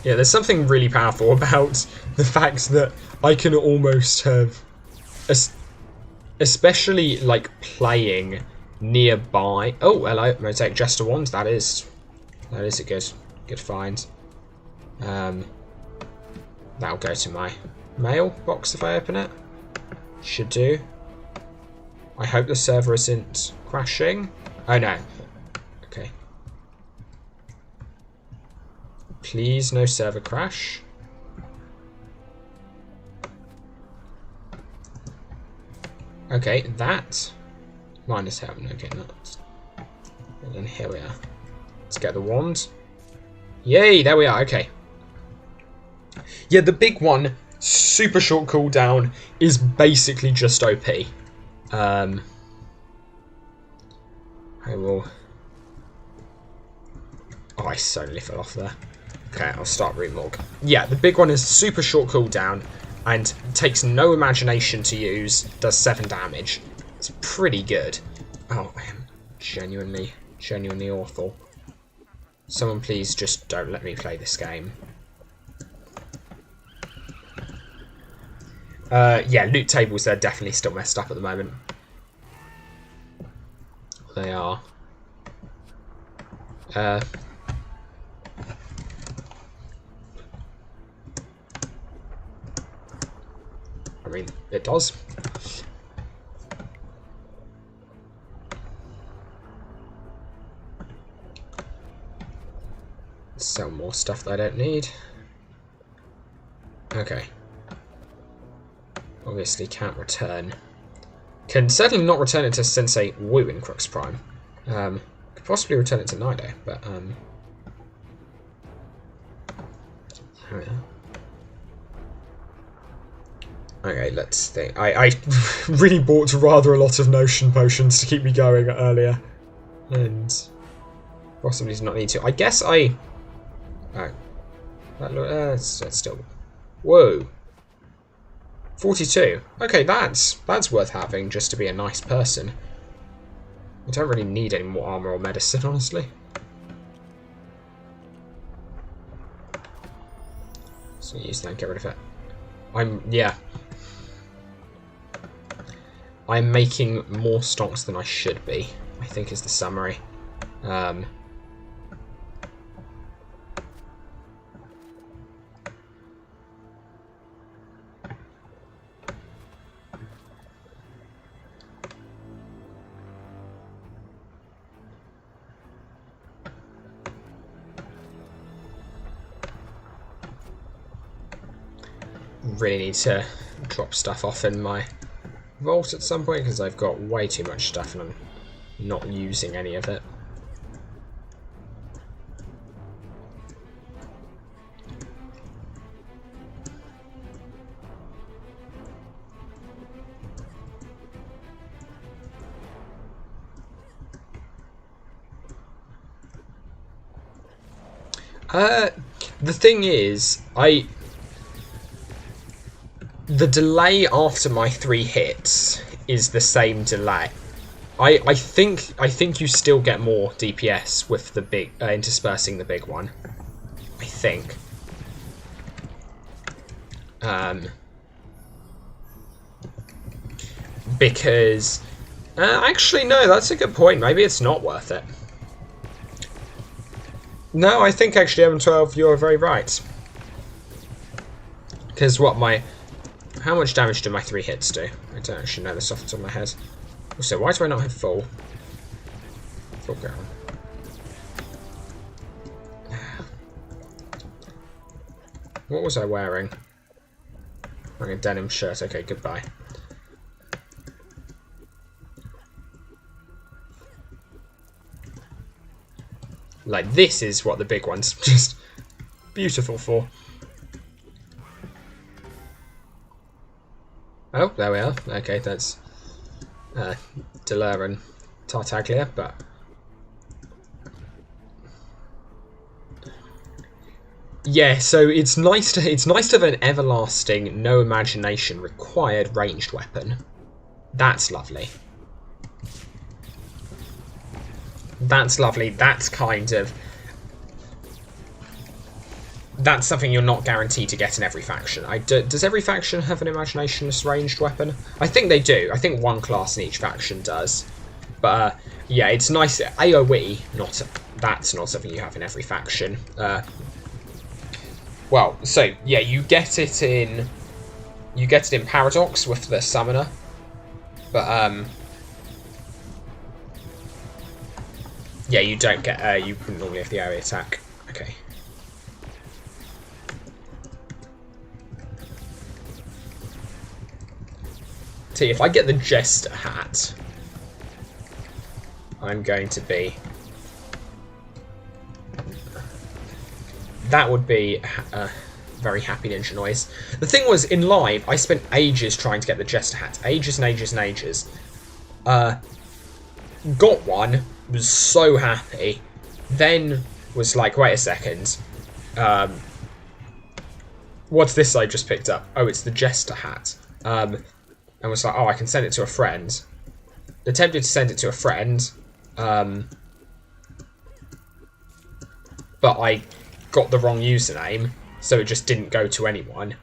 Yeah, there's something really powerful about the fact that I can almost have, especially like playing nearby. Oh, hello, Mosaic Jester Wand. That is a good find. That'll go to my mailbox if I open it. Should do. I hope the server isn't crashing. Oh no. Okay. Please, no server crash. Okay, that. Minus heaven. Okay, not. And then here we are. Let's get the wand. Yay, there we are. Okay. Yeah, the big one, super short cooldown, is basically just OP. I will... Oh, I suddenly fell off there. Okay, I'll start remorg. Yeah, the big one is super short cooldown and takes no imagination to use, does 7 damage. It's pretty good. Oh, I am genuinely awful. Someone please just don't let me play this game. Yeah, loot tables, they're definitely still messed up at the moment. They are. I mean, it does. Sell more stuff that I don't need. Okay. Obviously can't return. Can certainly not return it to Sensei Wu in Crux Prime. Could possibly return it to Nido, but there we are. Okay, let's think. I really bought rather a lot of Notion potions to keep me going earlier. And possibly did not need to. I guess I... Oh. That's still... Whoa. 42. Okay, that's worth having just to be a nice person. I don't really need any more armor or medicine, honestly. So use that, get rid of it. Yeah. I'm making more stocks than I should be, I think is the summary. Really need to drop stuff off in my vault at some point because I've got way too much stuff and I'm not using any of it. The thing is, the delay after my 3 hits is the same delay. I think you still get more DPS with the big interspersing the big one. I think. Because actually no, that's a good point. Maybe it's not worth it. No, I think actually M12, you're very right. Because how much damage do my 3 hits do? I don't actually know this off the top of my head. Also, why do I not have full ground? What was I wearing? Like a denim shirt. Okay, goodbye. Like, this is what the big one's just beautiful for. Oh, there we are. Okay, that's Delur and Tartaglia, but yeah. So it's nice to have an everlasting, no imagination required ranged weapon. That's lovely. That's lovely. That's something you're not guaranteed to get in every faction. Does every faction have an imaginationless ranged weapon? I think they do. I think one class in each faction does. But yeah, it's nice. AoE, that's not something you have in every faction. Well, so yeah, you get it in Paradox with the summoner, but yeah, you don't get. You wouldn't normally have the area attack. Okay. See, if I get the Jester hat, I'm going to be... That would be a very happy ninja noise. The thing was, in live, I spent ages trying to get the Jester hat. Ages and ages and ages. Got one, was so happy. Then was like, wait a second. What's this I just picked up? Oh, it's the Jester hat. And was like, oh, I can send it to a friend. Attempted to send it to a friend, but I got the wrong username, so it just didn't go to anyone.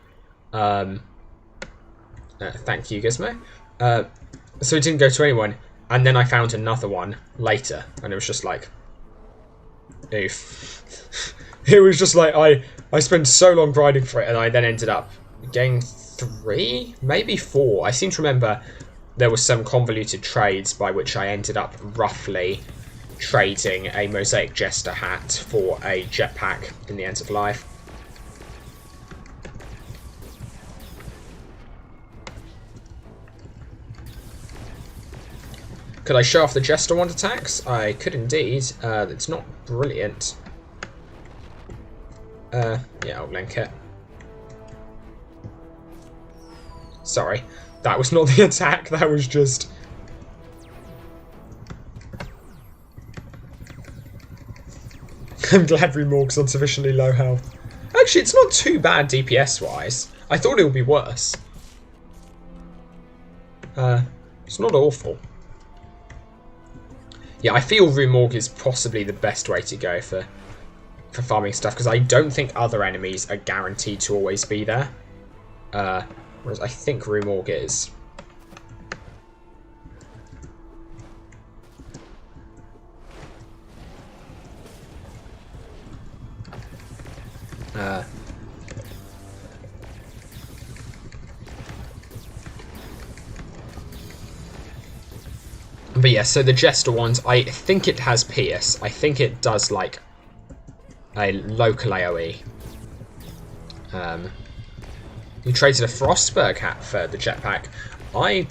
Thank you, Gizmo. So it didn't go to anyone, and then I found another one later, and it was just like, oof. It was just like, I spent so long grinding for it, and I then ended up getting 3, maybe 4. I seem to remember there was some convoluted trades by which I ended up roughly trading a Mosaic Jester hat for a jetpack in the End of Life. Could I show off the Jester wand attacks? I could indeed. It's not brilliant. Yeah, I'll link it. Sorry, that was not the attack, that was just... I'm glad Remorg's on sufficiently low health. Actually, it's not too bad DPS-wise. I thought it would be worse. It's not awful. Yeah, I feel Remorg is possibly the best way to go for farming stuff, because I don't think other enemies are guaranteed to always be there. Whereas I think Remorg is. But yeah, so the Jester ones, I think it has Pierce. I think it does like a local AoE. You traded a Frostburg hat for the jetpack. I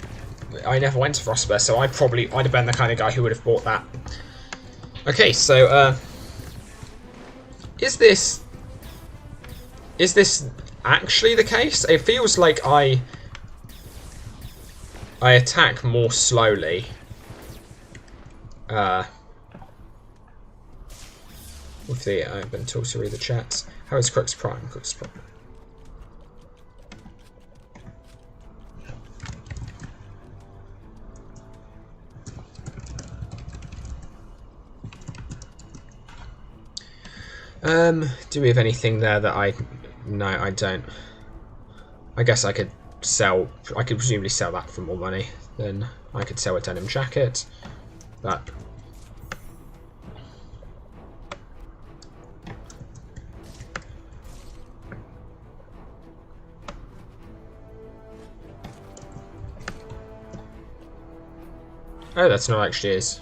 never went to Frostburg, so I'd have been the kind of guy who would have bought that. Okay, so is this actually the case? It feels like I attack more slowly. With the open tool to read the chats. How is Crux Prime? Crux Prime. Do we have anything there that I... No, I don't. I guess I could sell... I could presumably sell that for more money than I could sell a denim jacket. But... Oh, that's not actually his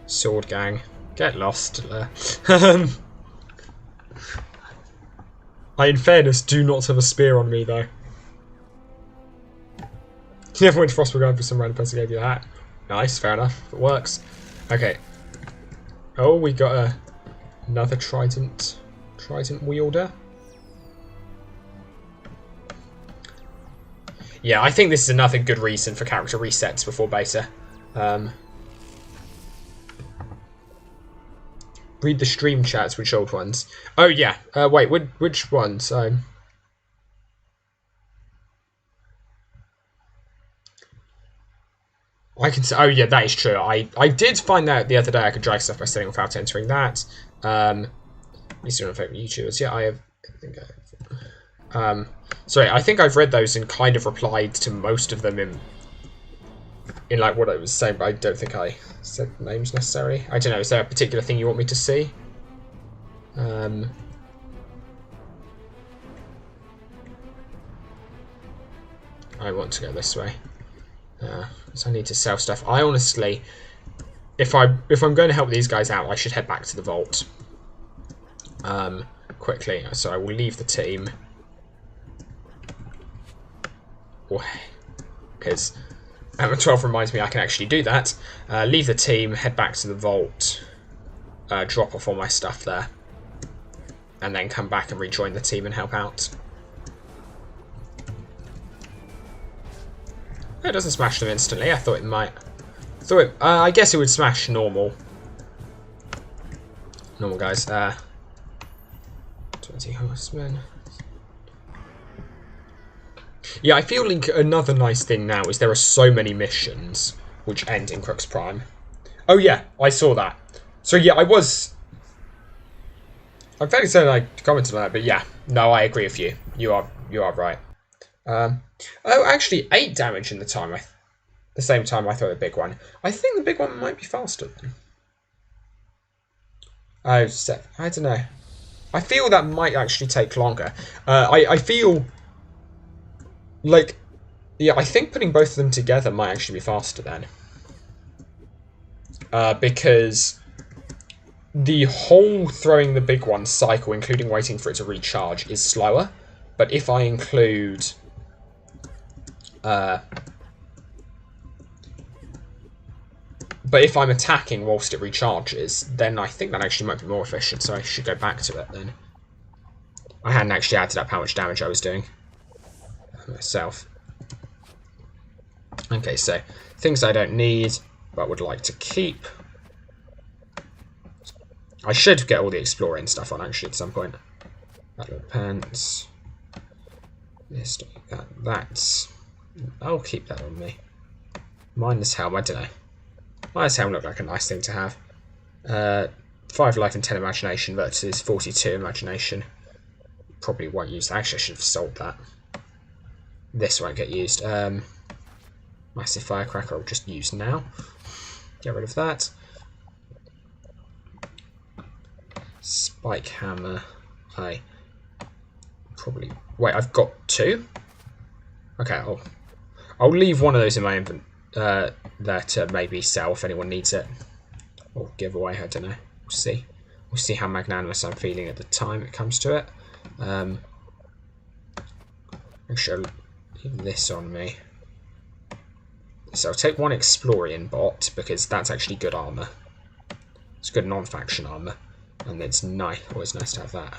sword gang. Get lost. I, in fairness, do not have a spear on me, though. You never went to Frostburg for some random person gave you a hat. Nice, fair enough. It works. Okay. Oh, we got another Trident wielder. Yeah, I think this is another good reason for character resets before beta. Read the stream chats, which old ones? Oh yeah, wait, which ones? I can say, oh yeah, that is true. I did find out the other day I could drag stuff by setting without entering that. These are my favourite YouTubers. Yeah, I think I have. Sorry, I think I've read those and kind of replied to most of them in like what I was saying, but I don't think I said names necessarily. I don't know, is there a particular thing you want me to see? I want to go this way. So I need to sell stuff. I honestly, if I'm going to help these guys out, I should head back to the vault quickly. So I will leave the team, because Avant 12 reminds me I can actually do that. Leave the team, head back to the vault, drop off all my stuff there, and then come back and rejoin the team and help out. It doesn't smash them instantly. I thought it might. I guess it would smash normal guys. 20 horsemen. Yeah, I feel like another nice thing now is there are so many missions which end in Crux Prime. Oh yeah, I saw that. So yeah, I'm fairly certain I commented on that, but yeah, no, I agree with you. You are right. Oh, actually, 8 damage in the time. The same time I thought the big one. I think the big one might be faster then. Oh, 7. I don't know. I feel that might actually take longer. I feel like, yeah, I think putting both of them together might actually be faster then. Because the whole throwing the big one cycle, including waiting for it to recharge, is slower. But if I include... but if I'm attacking whilst it recharges, then I think that actually might be more efficient, so I should go back to it then. I hadn't actually added up how much damage I was doing myself. Okay, so things I don't need but would like to keep. I should get all the exploring stuff on actually at some point. Battle pants. This, that. I'll keep that on me. Minus helm, I don't know. Minus helm looked like a nice thing to have. 5 life and 10 imagination versus 42 imagination. Probably won't use that. Actually, I should have sold that. This won't get used. Massive firecracker I'll just use now. Get rid of that. Spike hammer. probably... Wait, I've got 2? Okay, I'll leave one of those in my inventory there to maybe sell if anyone needs it. Or give away, I don't know. We'll see. We'll see how magnanimous I'm feeling at the time it comes to it. Actually, I'll leave this on me. So I'll take 1 Explorian bot, because that's actually good armour. It's good non-faction armour. And it's nice, always nice to have that.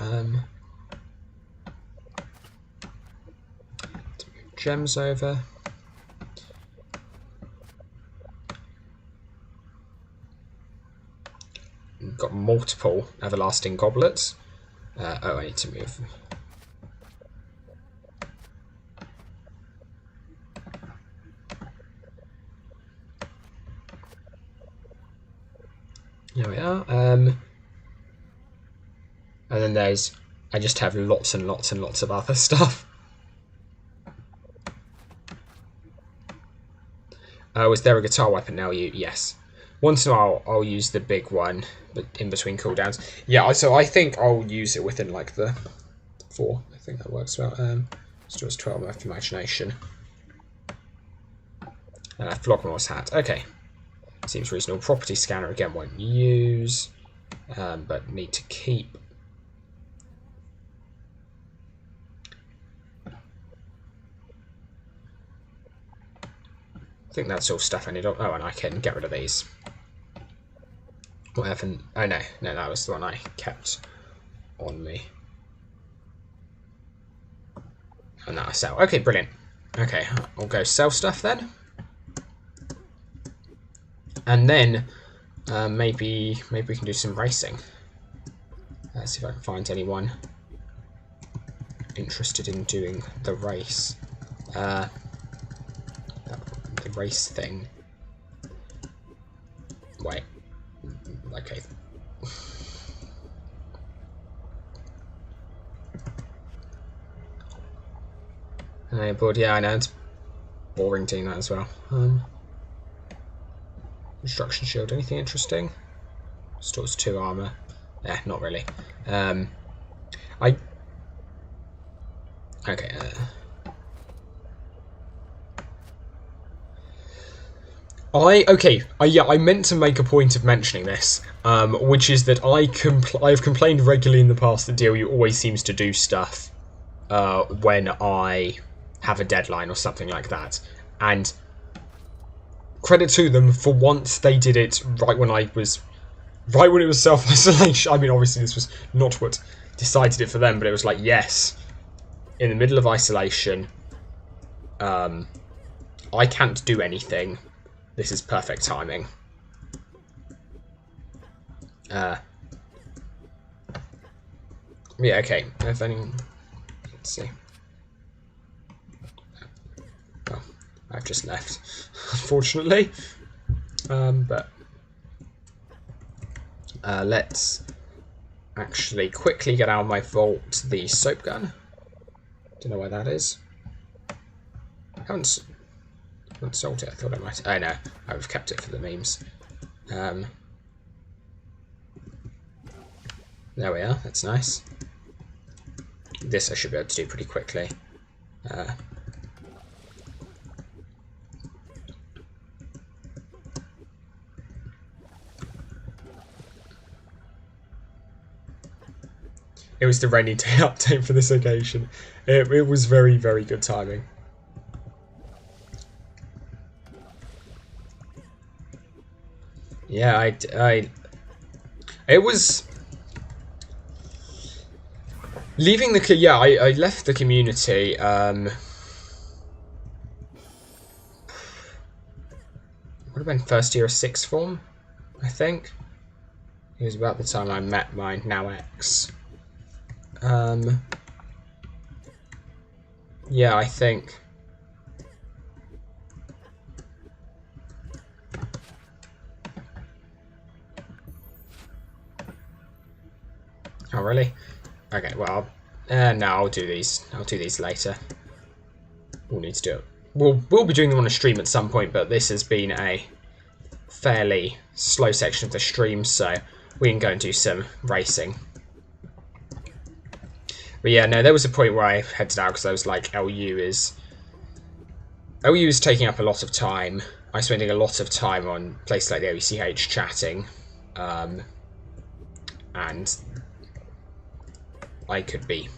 Gems over. We've got multiple everlasting goblets. Oh, I need to move. There we are. And then I just have lots and lots and lots of other stuff. Was there a guitar weapon now? Yes. Once in a while, I'll use the big one, but in between cooldowns. Yeah, so I think I'll use it within like the 4. I think that works well. Still has 12 left imagination. Flogmore's hat. Okay. Seems reasonable. Property scanner again won't use, but need to keep. I think that's all stuff I need. Oh, and I can get rid of these. What happened? Oh no, that was the one I kept on me. And that I sell. Okay, brilliant. Okay, I'll go sell stuff then. And then maybe we can do some racing. Let's see if I can find anyone interested in doing the race. The race thing. Wait. Okay. But yeah, I know it's boring doing that as well. Construction shield. Anything interesting? Stores 2 armor. Not really. Okay. I meant to make a point of mentioning this, which is that I've complained regularly in the past that DLU always seems to do stuff when I have a deadline or something like that, and credit to them, for once they did it right when it was self-isolation. I mean, obviously this was not what decided it for them, but it was like, yes, in the middle of isolation, I can't do anything. This is perfect timing. Yeah, okay. If anyone, let's see. Oh, I've just left, unfortunately. But let's actually quickly get out of my vault the soap gun. Don't know where that is. I haven't sold it. I thought I might. Oh no, I've kept it for the memes. There we are. That's nice. This I should be able to do pretty quickly. It was the rainy day update for this occasion. It was very, very good timing. Yeah, it was leaving the. Yeah, I left the community. Would have been first year of sixth form, I think. It was about the time I met my now ex. Yeah, I think. Oh really? Okay, well, no, I'll do these. I'll do these later. We'll need to do it. We'll be doing them on a stream at some point, but this has been a fairly slow section of the stream, so we can go and do some racing. But yeah, no, there was a point where I headed out because I was like, LU is taking up a lot of time. I'm spending a lot of time on places like the OECH chatting, and I should be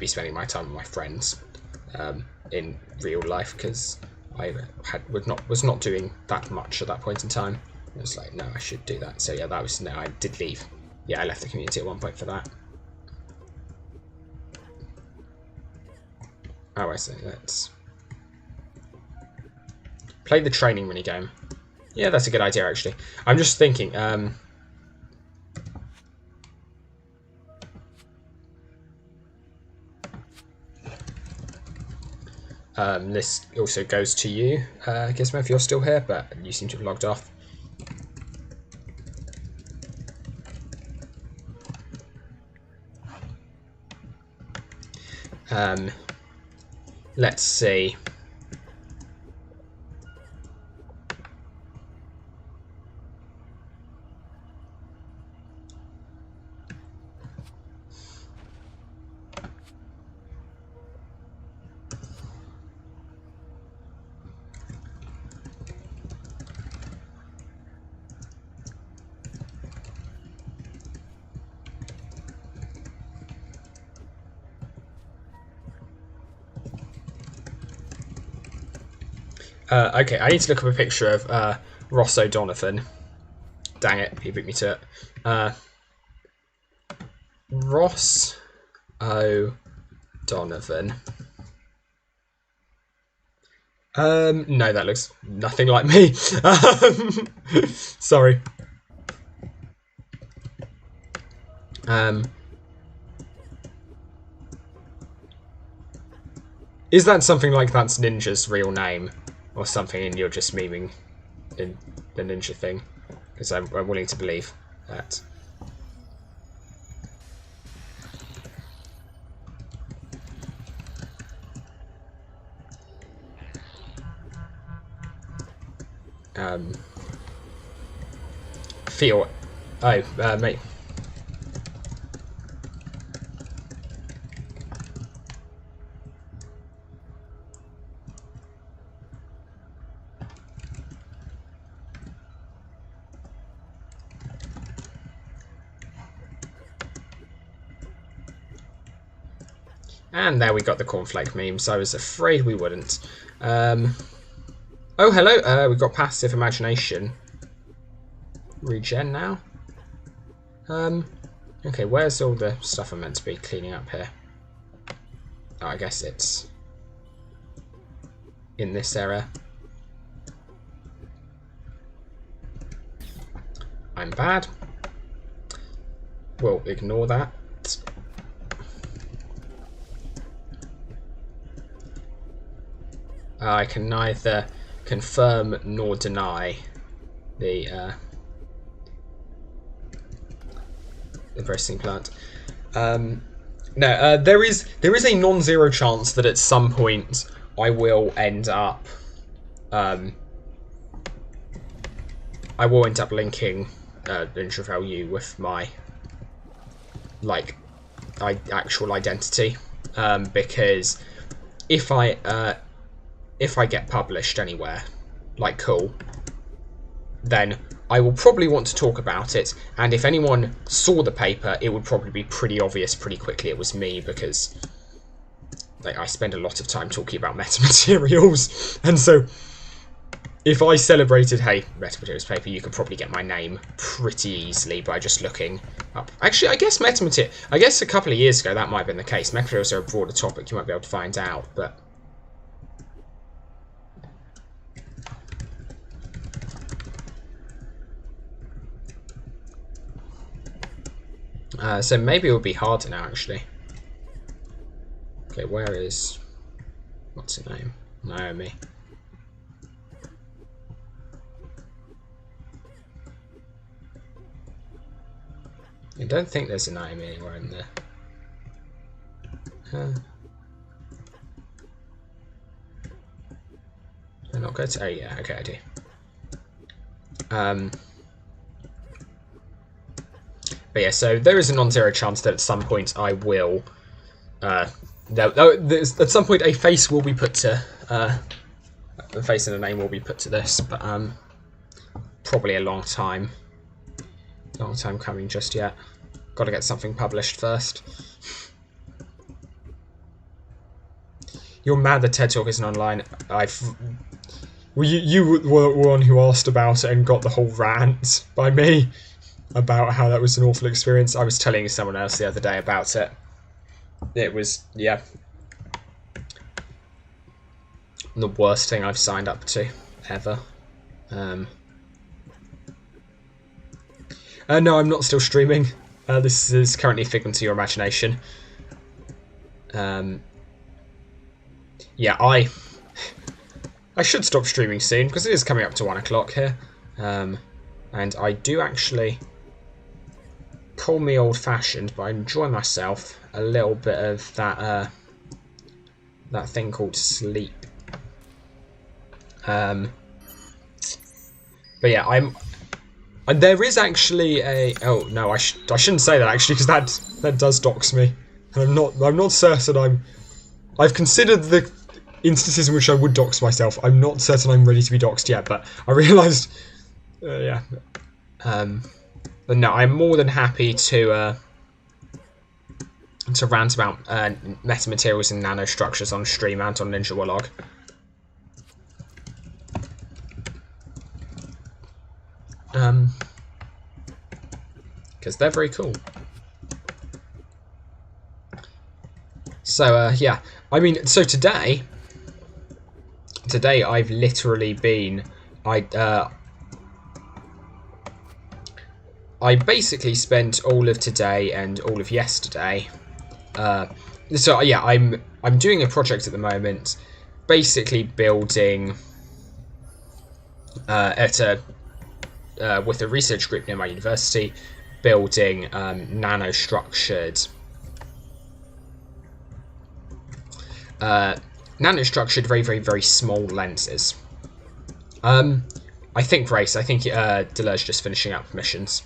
spending my time with my friends in real life, because I was not doing that much at that point in time. I was like, no, I should do that. So yeah, I did leave. Yeah, I left the community at one point for that. Oh, I see. Let's play the training minigame. Yeah, that's a good idea, actually. I'm just thinking, this also goes to you, Gizmo, if you're still here, but you seem to have logged off. Let's see. Okay, I need to look up a picture of Ross O'Donovan. Dang it, he beat me to it. Ross O'Donovan. No, that looks nothing like me. Sorry. Is that something like that's Ninja's real name? Or something, and you're just memeing in the Ninja thing? Because I'm willing to believe that. Feel. Oh, mate. And there we got the cornflake memes. I was afraid we wouldn't. Oh, hello. We've got passive imagination. Regen now. Okay, where's all the stuff I'm meant to be cleaning up here? Oh, I guess it's in this area. I'm bad. We'll ignore that. I can neither confirm nor deny the processing plant. No, there is a non-zero chance that at some point I will end up linking Ninja Value with my actual identity, because if I get published anywhere, like cool, then I will probably want to talk about it, and if anyone saw the paper, it would probably be pretty obvious pretty quickly it was me, because I spend a lot of time talking about metamaterials, and so if I celebrated, hey, metamaterials paper, you could probably get my name pretty easily by just looking up. Actually, I guess a couple of years ago that might have been the case. Metamaterials are a broader topic, you might be able to find out, but so maybe it will be harder now, actually. Okay, where is... what's her name? Naomi. I don't think there's a Naomi anywhere in there. Do I not go to... oh yeah, okay, I do. But yeah, so there is a non-zero chance that at some point I will. At some point, a face will be put to. A face and a name will be put to this, but probably a long time coming just yet. Got to get something published first. You're mad that TED Talk isn't online. Well, you were one who asked about it and got the whole rant by me about how that was an awful experience. I was telling someone else the other day about it. It was, yeah, the worst thing I've signed up to ever. No, I'm not still streaming. This is currently a figment of your imagination. Yeah, I should stop streaming soon because it is coming up to 1 o'clock here. And I do actually, call me old-fashioned, but I enjoy myself a little bit of that that thing called sleep. But yeah, there is actually a. Oh no, I shouldn't say that actually because that does dox me. And I'm not certain I've considered the instances in which I would dox myself. I'm not certain I'm ready to be doxed yet, but I realised, yeah. But no, I'm more than happy to rant about metamaterials and nanostructures on stream and on Ninja Warlog. Because they're very cool. So yeah, I mean, so today I've literally been I basically spent all of today and all of yesterday. So yeah, I'm doing a project at the moment, basically building with a research group near my university, building nanostructured very, very, very small lenses. I think Deleuze just finishing up missions,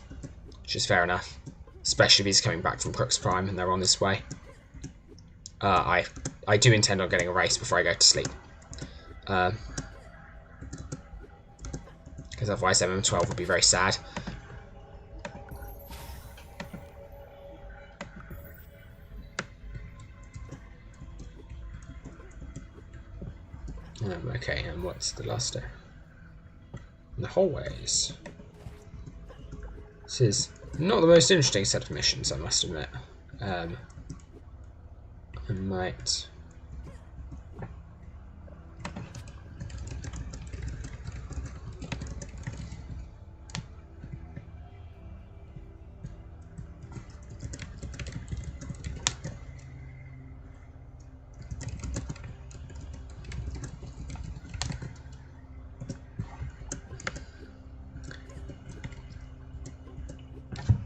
which is fair enough, especially if he's coming back from Crux Prime and they're on this way. I do intend on getting a race before I go to sleep. Because otherwise MM12 would be very sad. Okay, and what's the last day? In the hallways. This is not the most interesting set of missions, I must admit. I might...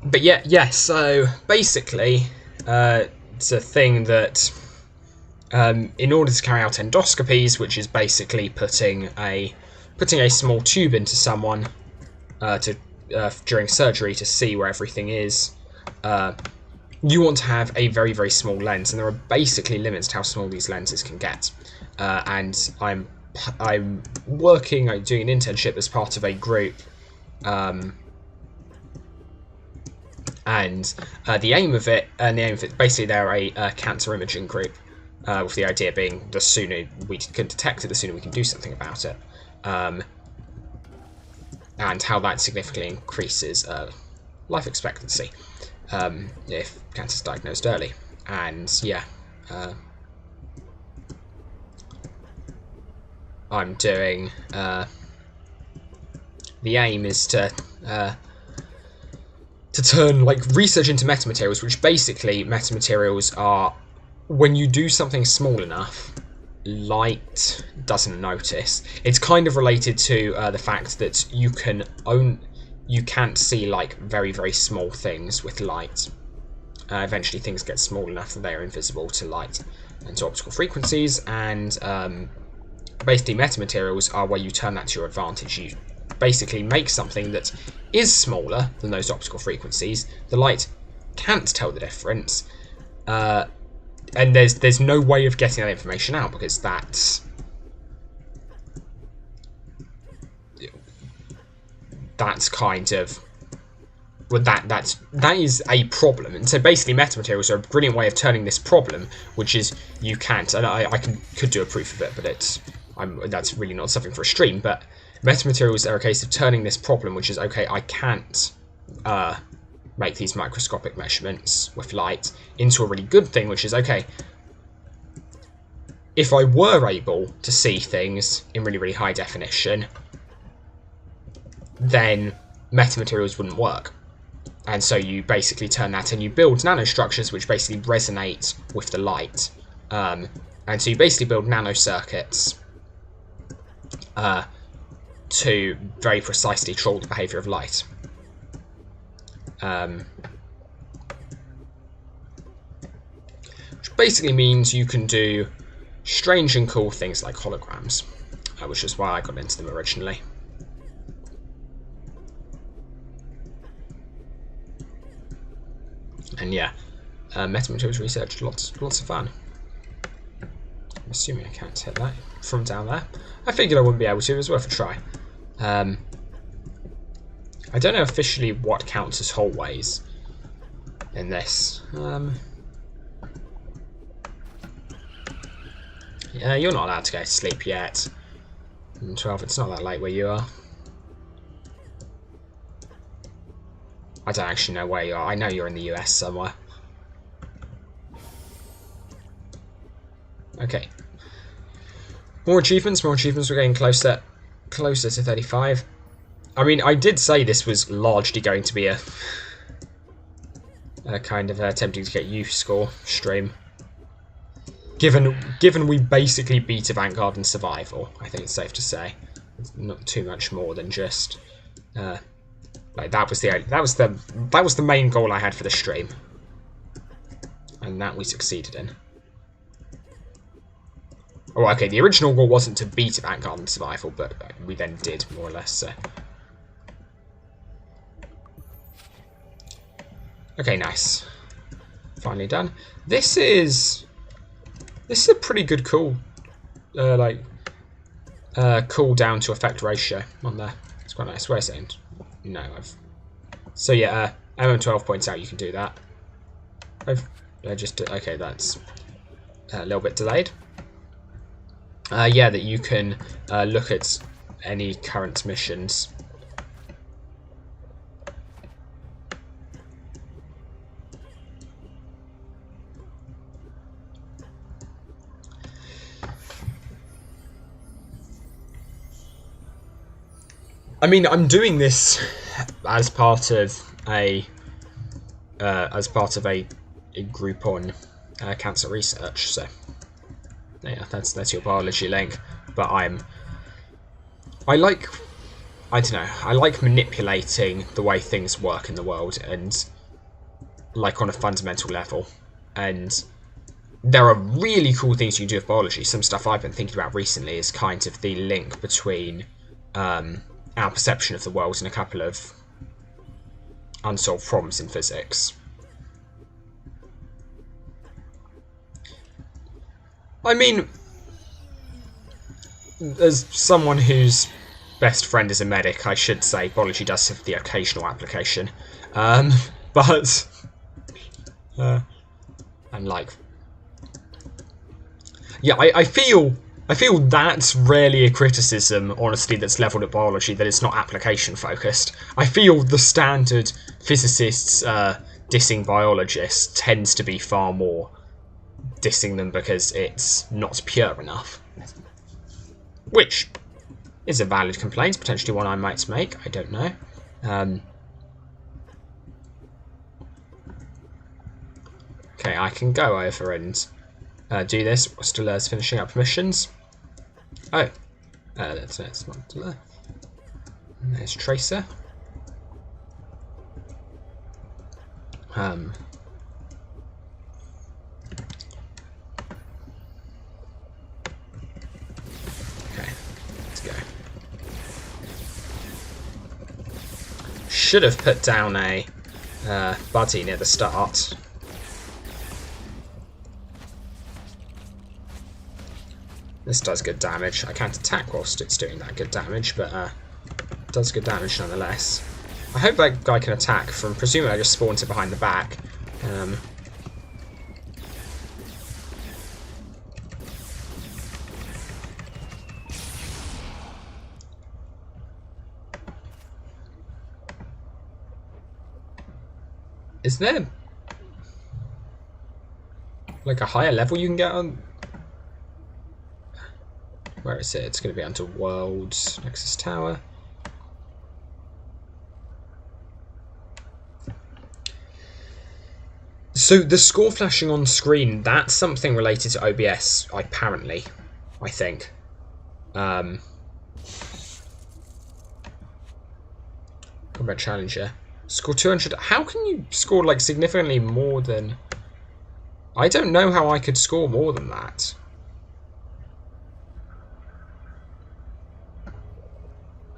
But yeah, so basically, it's a thing that, in order to carry out endoscopies, which is basically putting a small tube into someone during surgery to see where everything is, you want to have a very, very small lens, and there are basically limits to how small these lenses can get. And I'm doing an internship as part of a group. And the aim of it, basically they're a cancer imaging group, with the idea being the sooner we can detect it, the sooner we can do something about it, and how that significantly increases life expectancy if cancer is diagnosed early. And yeah, I'm doing. The aim is to turn research into metamaterials, which basically metamaterials are when you do something small enough, light doesn't notice. It's kind of related to the fact that you can't see very, very small things with light. Eventually things get small enough that they are invisible to light and to optical frequencies, and basically metamaterials are where you turn that to your advantage. basically make something that is smaller than those optical frequencies. The light can't tell the difference, and there's no way of getting that information out, because that's kind of, well, that is a problem. And so basically metamaterials are a brilliant way of turning this problem, which is you can't, and I could do a proof of it, but that's really not something for a stream. But metamaterials are a case of turning this problem, which is, okay, I can't make these microscopic measurements with light, into a really good thing, which is, okay, if I were able to see things in really, really high definition, then metamaterials wouldn't work. And so you basically turn that and you build nanostructures which basically resonate with the light. And so you basically build nanocircuits to very precisely control the behavior of light. Which basically means you can do strange and cool things like holograms, which is why I got into them originally. And yeah, metamaterials research, lots of fun. I'm assuming I can't hit that from down there. I figured I wouldn't be able to. It was worth a try. I don't know officially what counts as hallways in this. Yeah, you're not allowed to go to sleep yet. 12, it's not that late where you are. I don't actually know where you are. I know you're in the US somewhere. Okay. More achievements. We're getting closer to 35. I mean, I did say this was largely going to be a kind of attempting to get youth score stream. Given we basically beat Vanguard in survival, I think it's safe to say. It's not too much more than just like that was the main goal I had for the stream, and that we succeeded in. Oh, okay. The original goal wasn't to beat Vanguard in survival, but we then did more or less. So. Okay, nice. Finally done. This is a pretty good cool, cool down to effect ratio on there. It's quite nice. Where's it? No, so yeah, MM12 points out you can do that. Okay, that's a little bit delayed. Yeah, that you can look at any current missions. I mean, I'm doing this as part of a group on cancer research. So yeah, that's your biology link. But I like manipulating the way things work in the world, and like on a fundamental level. And there are really cool things you can do with biology. Some stuff I've been thinking about recently is kind of the link between our perception of the world and a couple of unsolved problems in physics. I mean, as someone whose best friend is a medic, I should say biology does have the occasional application. But I'm like, yeah, I feel that's rarely a criticism, honestly, that's levelled at biology, that it's not application focused. I feel the standard physicists dissing biologists tends to be far more dissing them because it's not pure enough. Which is a valid complaint, potentially one I might make, I don't know. Okay, I can go over and do this. Still finishing up missions. Oh, that's not there. There's Tracer. Okay, let's go. should have put down a buddy near the start. This does good damage. I can't attack whilst it's doing that good damage, but it does good damage nonetheless. I hope that guy can attack from, presumably I just spawned it behind the back. Is there like a higher level you can get on? Where is it? It's going to be under Worlds, Nexus Tower. So the score flashing on screen, that's something related to OBS, apparently, I think. Combat Challenger. Score 200. How can you score like significantly more than... I don't know how I could score more than that.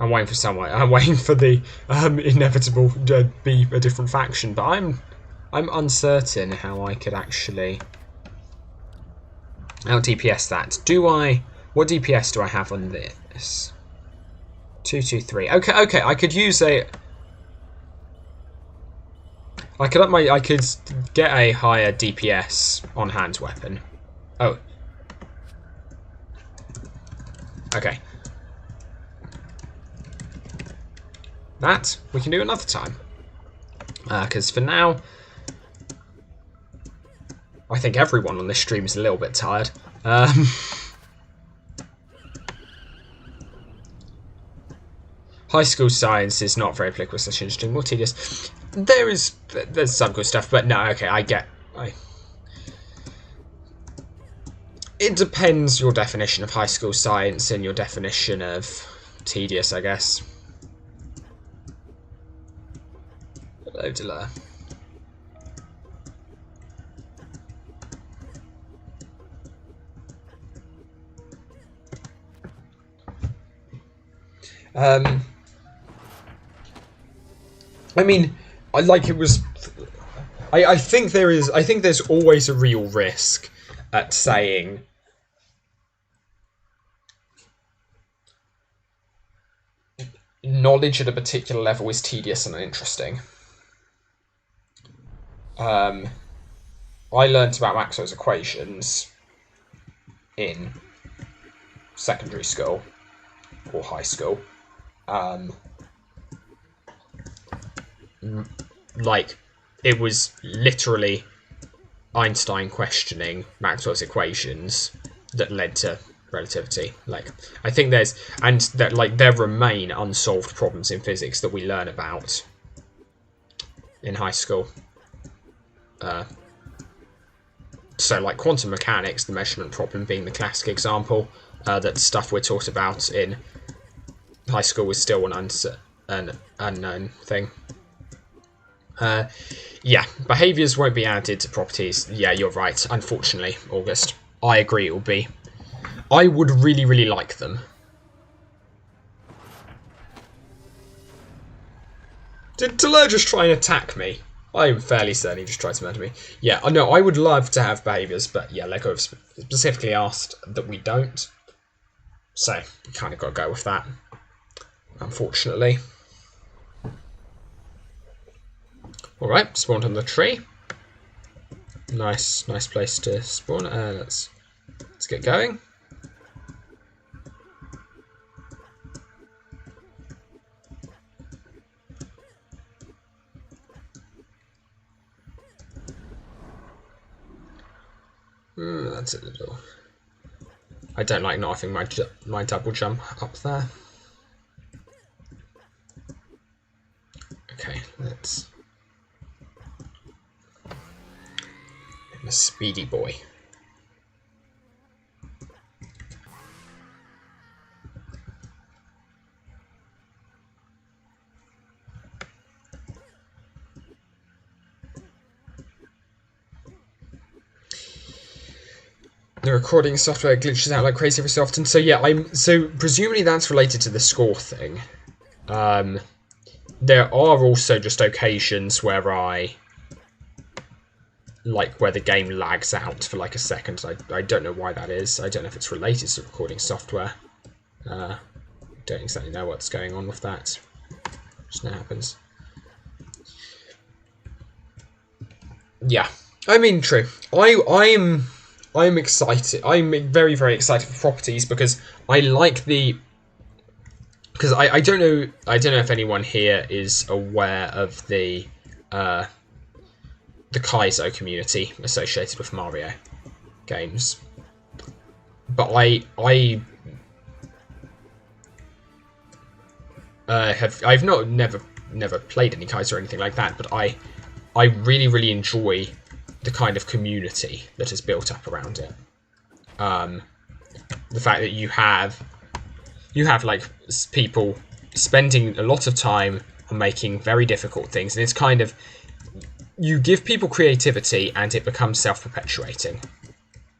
I'm waiting for someone. I'm waiting for the inevitable be a different faction, but I'm uncertain how I could actually out DPS that. Do I? What DPS do I have on this? 223. Okay. I could use a. I could up my. I could get a higher DPS on hand weapon. Oh. Okay. That we can do another time. Because for now, I think everyone on this stream is a little bit tired. High school science is not very applicable, such interesting, more tedious. There's some good stuff, but no, okay, it depends your definition of high school science and your definition of tedious, I guess. Hello, Delay. I mean, I think there's always a real risk at saying knowledge at a particular level is tedious and uninteresting. I learnt about Maxwell's equations in secondary school or high school. Like, it was literally Einstein questioning Maxwell's equations that led to relativity. Like, I think there remain unsolved problems in physics that we learn about in high school. So, like quantum mechanics, the measurement problem being the classic example, that stuff we're taught about in high school is still an unknown thing. Yeah, behaviours won't be added to properties. Yeah, you're right. Unfortunately, August. I agree it will be. I would really, really like them. Did Taler just try and attack me? I'm fairly certain he just tried to murder me. Yeah, I know, I would love to have behaviours, but yeah, Lego have specifically asked that we don't. So, we kind of got to go with that, unfortunately. Alright, spawned on the tree. Nice place to spawn. Let's get going. That's a little. I don't like not having my double jump up there. Okay, let's. I'm a speedy boy. The recording software glitches out like crazy every so often. So yeah, so presumably that's related to the score thing. there are also just occasions where where the game lags out for like a second. I don't know why that is. I don't know if it's related to recording software. Don't exactly know what's going on with that. Just now happens. Yeah, I mean, true. I'm excited. I'm very, very excited for properties because I like the. Because I don't know if anyone here is aware of the Kaizo community associated with Mario games, but I've never played any Kaizo or anything like that, but I really, really enjoy the kind of community that is built up around it. The fact that you have like people spending a lot of time on making very difficult things, and it's kind of, you give people creativity and it becomes self-perpetuating.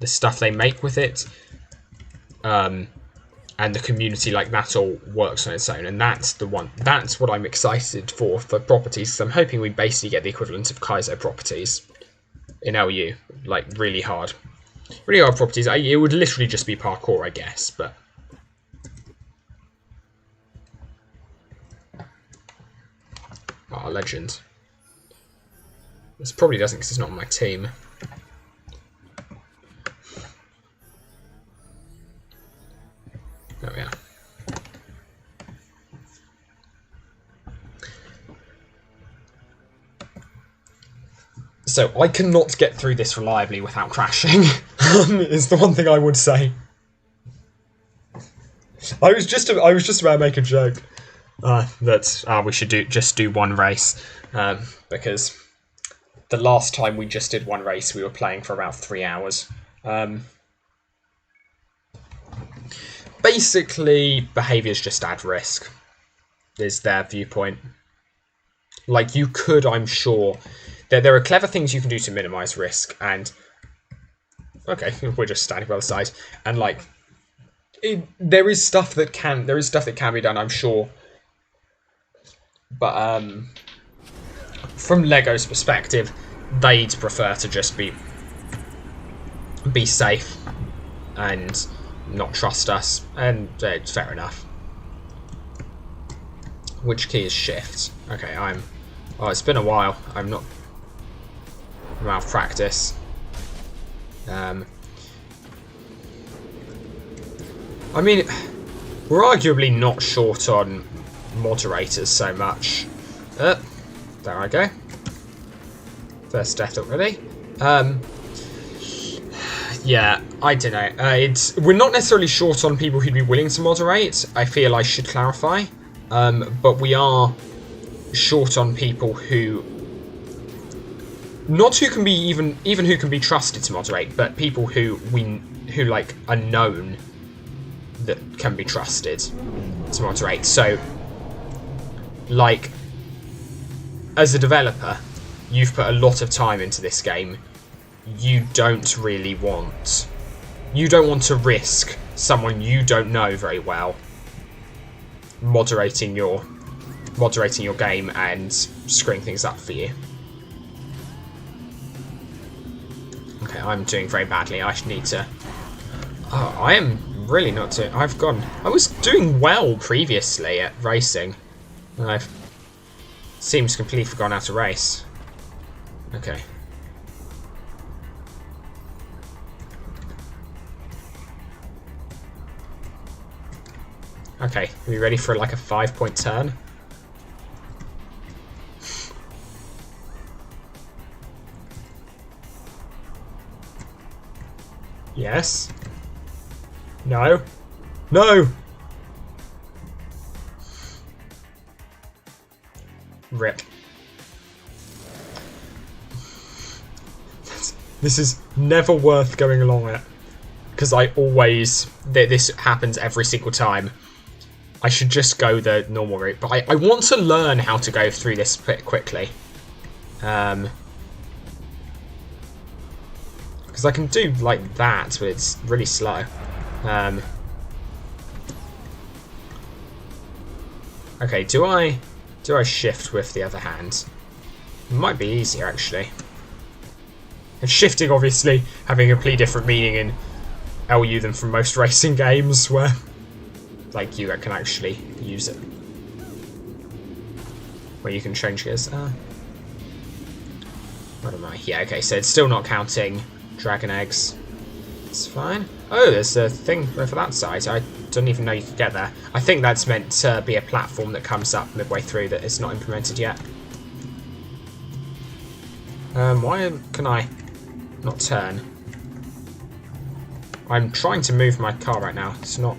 The stuff they make with it, and the community like that all works on its own, and that's what I'm excited for properties, because I'm hoping we basically get the equivalent of Kaizo properties in LU, like really hard properties. It would literally just be parkour, I guess, but oh, legend. This probably doesn't because it's not on my team. There we are. So I cannot get through this reliably without crashing. Is the one thing I would say. I was just about to make a joke that we should just do one race, because the last time we just did one race, we were playing for about 3 hours. Basically, behaviours just add risk, is their viewpoint. Like, you could, I'm sure, there are clever things you can do to minimise risk, and okay, we're just standing by the side, and like, there is stuff that can be done, I'm sure, but from Lego's perspective, they'd prefer to just be safe and not trust us, and it's fair enough. Which key is shift? Okay, oh, it's been a while. I'm out of practice. I mean, we're arguably not short on moderators so much. There I go. First death already. Yeah, I don't know. We're not necessarily short on people who'd be willing to moderate, I feel I should clarify. But we are short on people who, not who can be even who can be trusted to moderate, but people who like are known that can be trusted to moderate. So, like, as a developer, you've put a lot of time into this game. You don't want to risk someone you don't know very well moderating your game and screwing things up for you. Okay, I'm doing very badly. I need to. Oh, I am really not doing. I was doing well previously at racing, and I've seems completely forgotten how to race. Okay. Okay, are we ready for like a 5-point turn? Yes. No. No! Rip. This is never worth going along it. Because I always... This happens every single time. I should just go the normal route, but I want to learn how to go through this quickly. Because I can do like that, but it's really slow. Okay, do I... Do I shift with the other hand? It might be easier, actually. And shifting, obviously, having a completely different meaning in LU than from most racing games, where like you can actually use it. Where you can change gears. What am I? Yeah, okay, so it's still not counting dragon eggs. It's fine. Oh, there's a thing over that side. I don't even know you could get there. I think that's meant to be a platform that comes up midway through that is not implemented yet. Why can I not turn? I'm trying to move my car right now. It's not...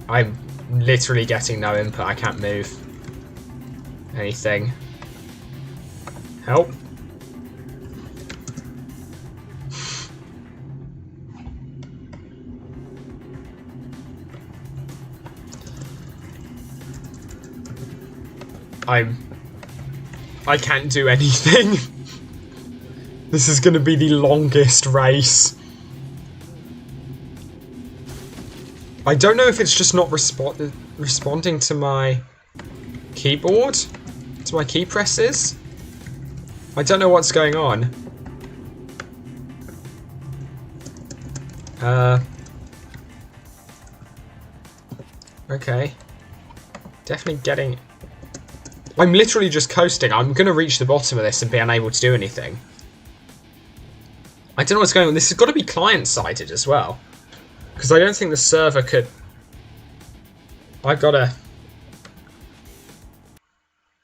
I'm literally getting no input. I can't move anything. Help. I can't do anything. This is going to be the longest race. I don't know if it's just not responding to my keyboard, to my key presses. I don't know what's going on. Okay. Definitely getting... I'm literally just coasting. I'm going to reach the bottom of this and be unable to do anything. I don't know what's going on. This has got to be client-sided as well. Because I don't think the server could... I gotta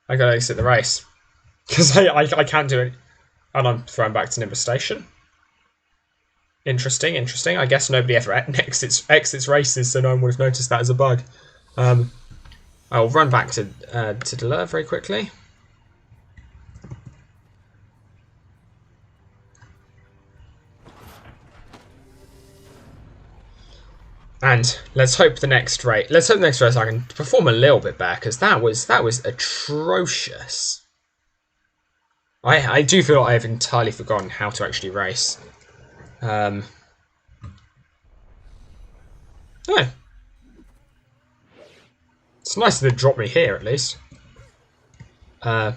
exit the race. Because I can't do it. And I'm thrown back to Nimbus Station. Interesting, interesting. I guess nobody ever exits races, so no one would have noticed that as a bug. I'll run back to Deleur very quickly. And let's hope the next race. Let's hope the next race I can perform a little bit better, because that was atrocious. I do feel like I've entirely forgotten how to actually race. Oh. It's nice that they dropped me here, at least. The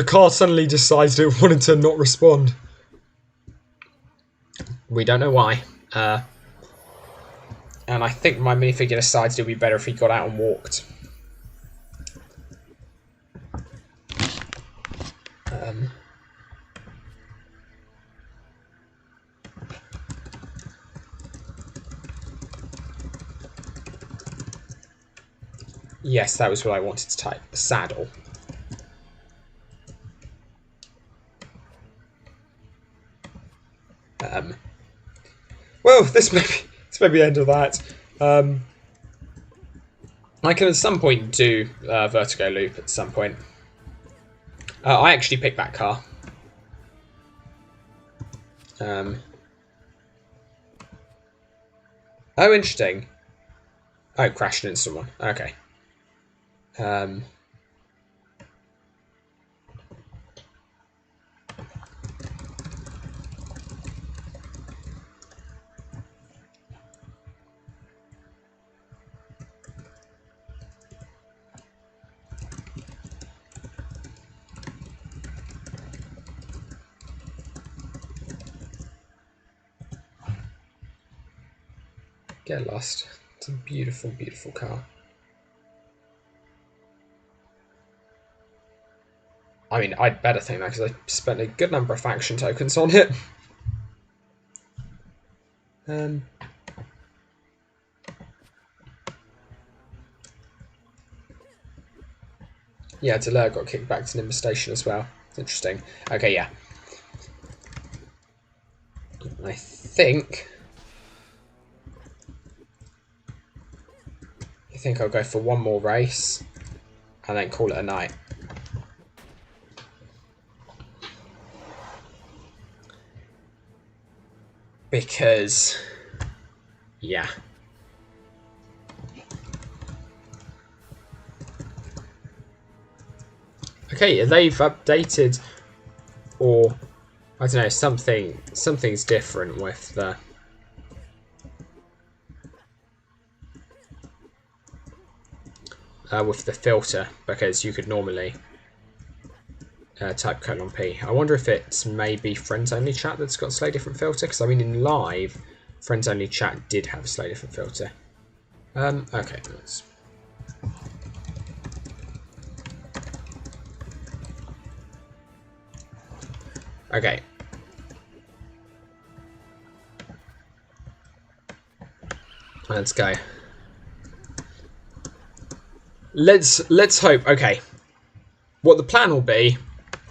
car suddenly decides it wanted to not respond. We don't know why. And I think my minifigure decided it would be better if he got out and walked. Yes, that was what I wanted to type. Saddle. Well, this may be the end of that. I can at some point do Vertigo Loop at some point. I actually picked that car. Oh, interesting. Oh, crashed into someone. Okay. Get lost. It's a beautiful, beautiful car. I mean, I'd better think that because I spent a good number of faction tokens on it. Yeah, Deleur got kicked back to Nimbus Station as well. Interesting. Okay, yeah. I think I'll go for one more race and then call it a night. Because, yeah. Okay, they've updated, or I don't know, something's different with the with the filter, because you could normally type :P. I wonder if it's maybe friends only chat that's got a slightly different filter, because I mean in live, friends only chat did have a slightly different filter. Okay, let's... Okay. Let's go. Let's hope. Okay. What the plan will be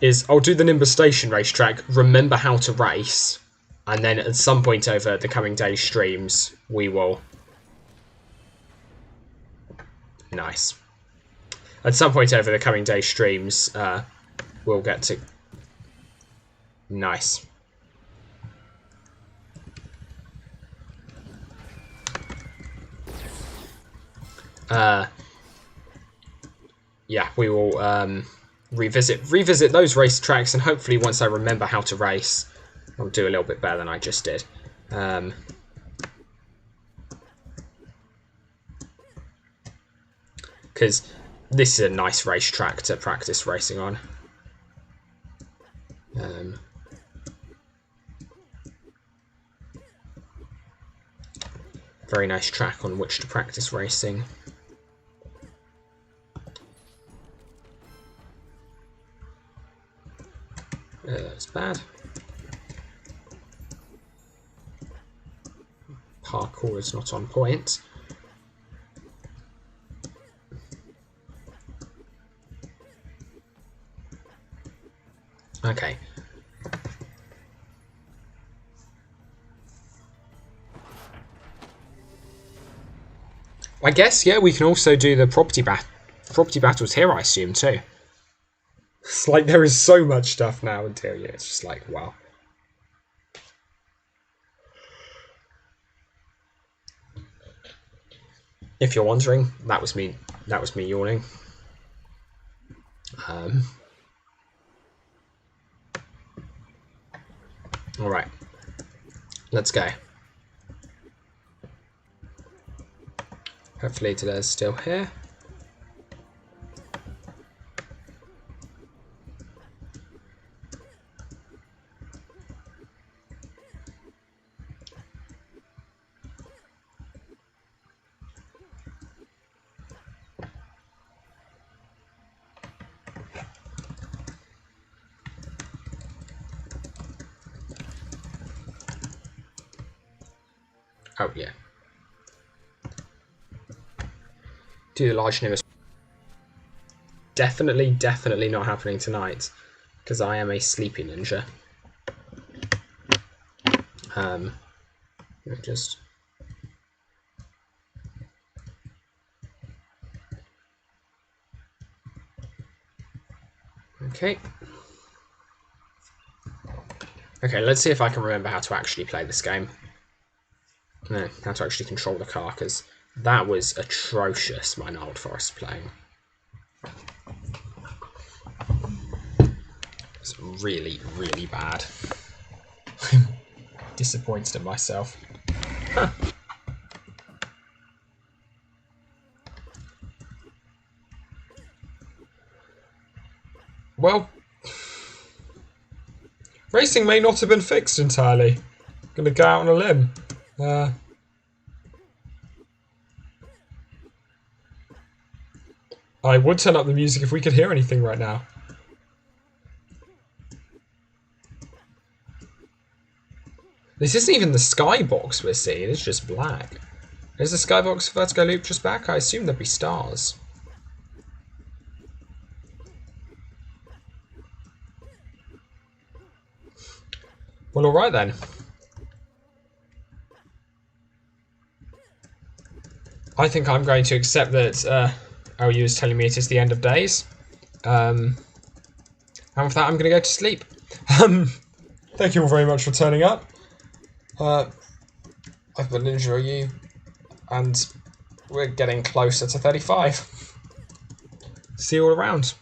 is I'll do the Nimbus Station racetrack, remember how to race, and then at some point over the coming days streams we will... Nice. At some point over the coming days streams we'll get to... Nice. Yeah, we will revisit those racetracks, and hopefully once I remember how to race, I'll do a little bit better than I just did. Because this is a nice racetrack to practice racing on. Very nice track on which to practice racing. That's bad. Parkour is not on point. Okay. I guess, yeah, we can also do the property battles here, I assume, too. It's like there is so much stuff now until you. It's just like, wow. If you're wondering, that was me yawning. Alright. Let's go. Hopefully today's still here. Oh, yeah. Do the large Nimbus. Definitely not happening tonight, because I am a sleepy ninja. Just... Okay. Okay, let's see if I can remember how to actually play this game. No, how to actually control the car, because that was atrocious, my Old Forest playing. It's really, really bad. I'm disappointed in myself. Huh. Well, racing may not have been fixed entirely. I'm gonna go out on a limb. I would turn up the music if we could hear anything right now. This isn't even the skybox we're seeing, it's just black. Is the skybox Vertigo Loop just back? I assume there'd be stars. Well, alright then. I think I'm going to accept that OU is telling me it is the end of days. And with that, I'm going to go to sleep. Thank you all very much for turning up. I've been Ninja OU, and we're getting closer to 35. See you all around.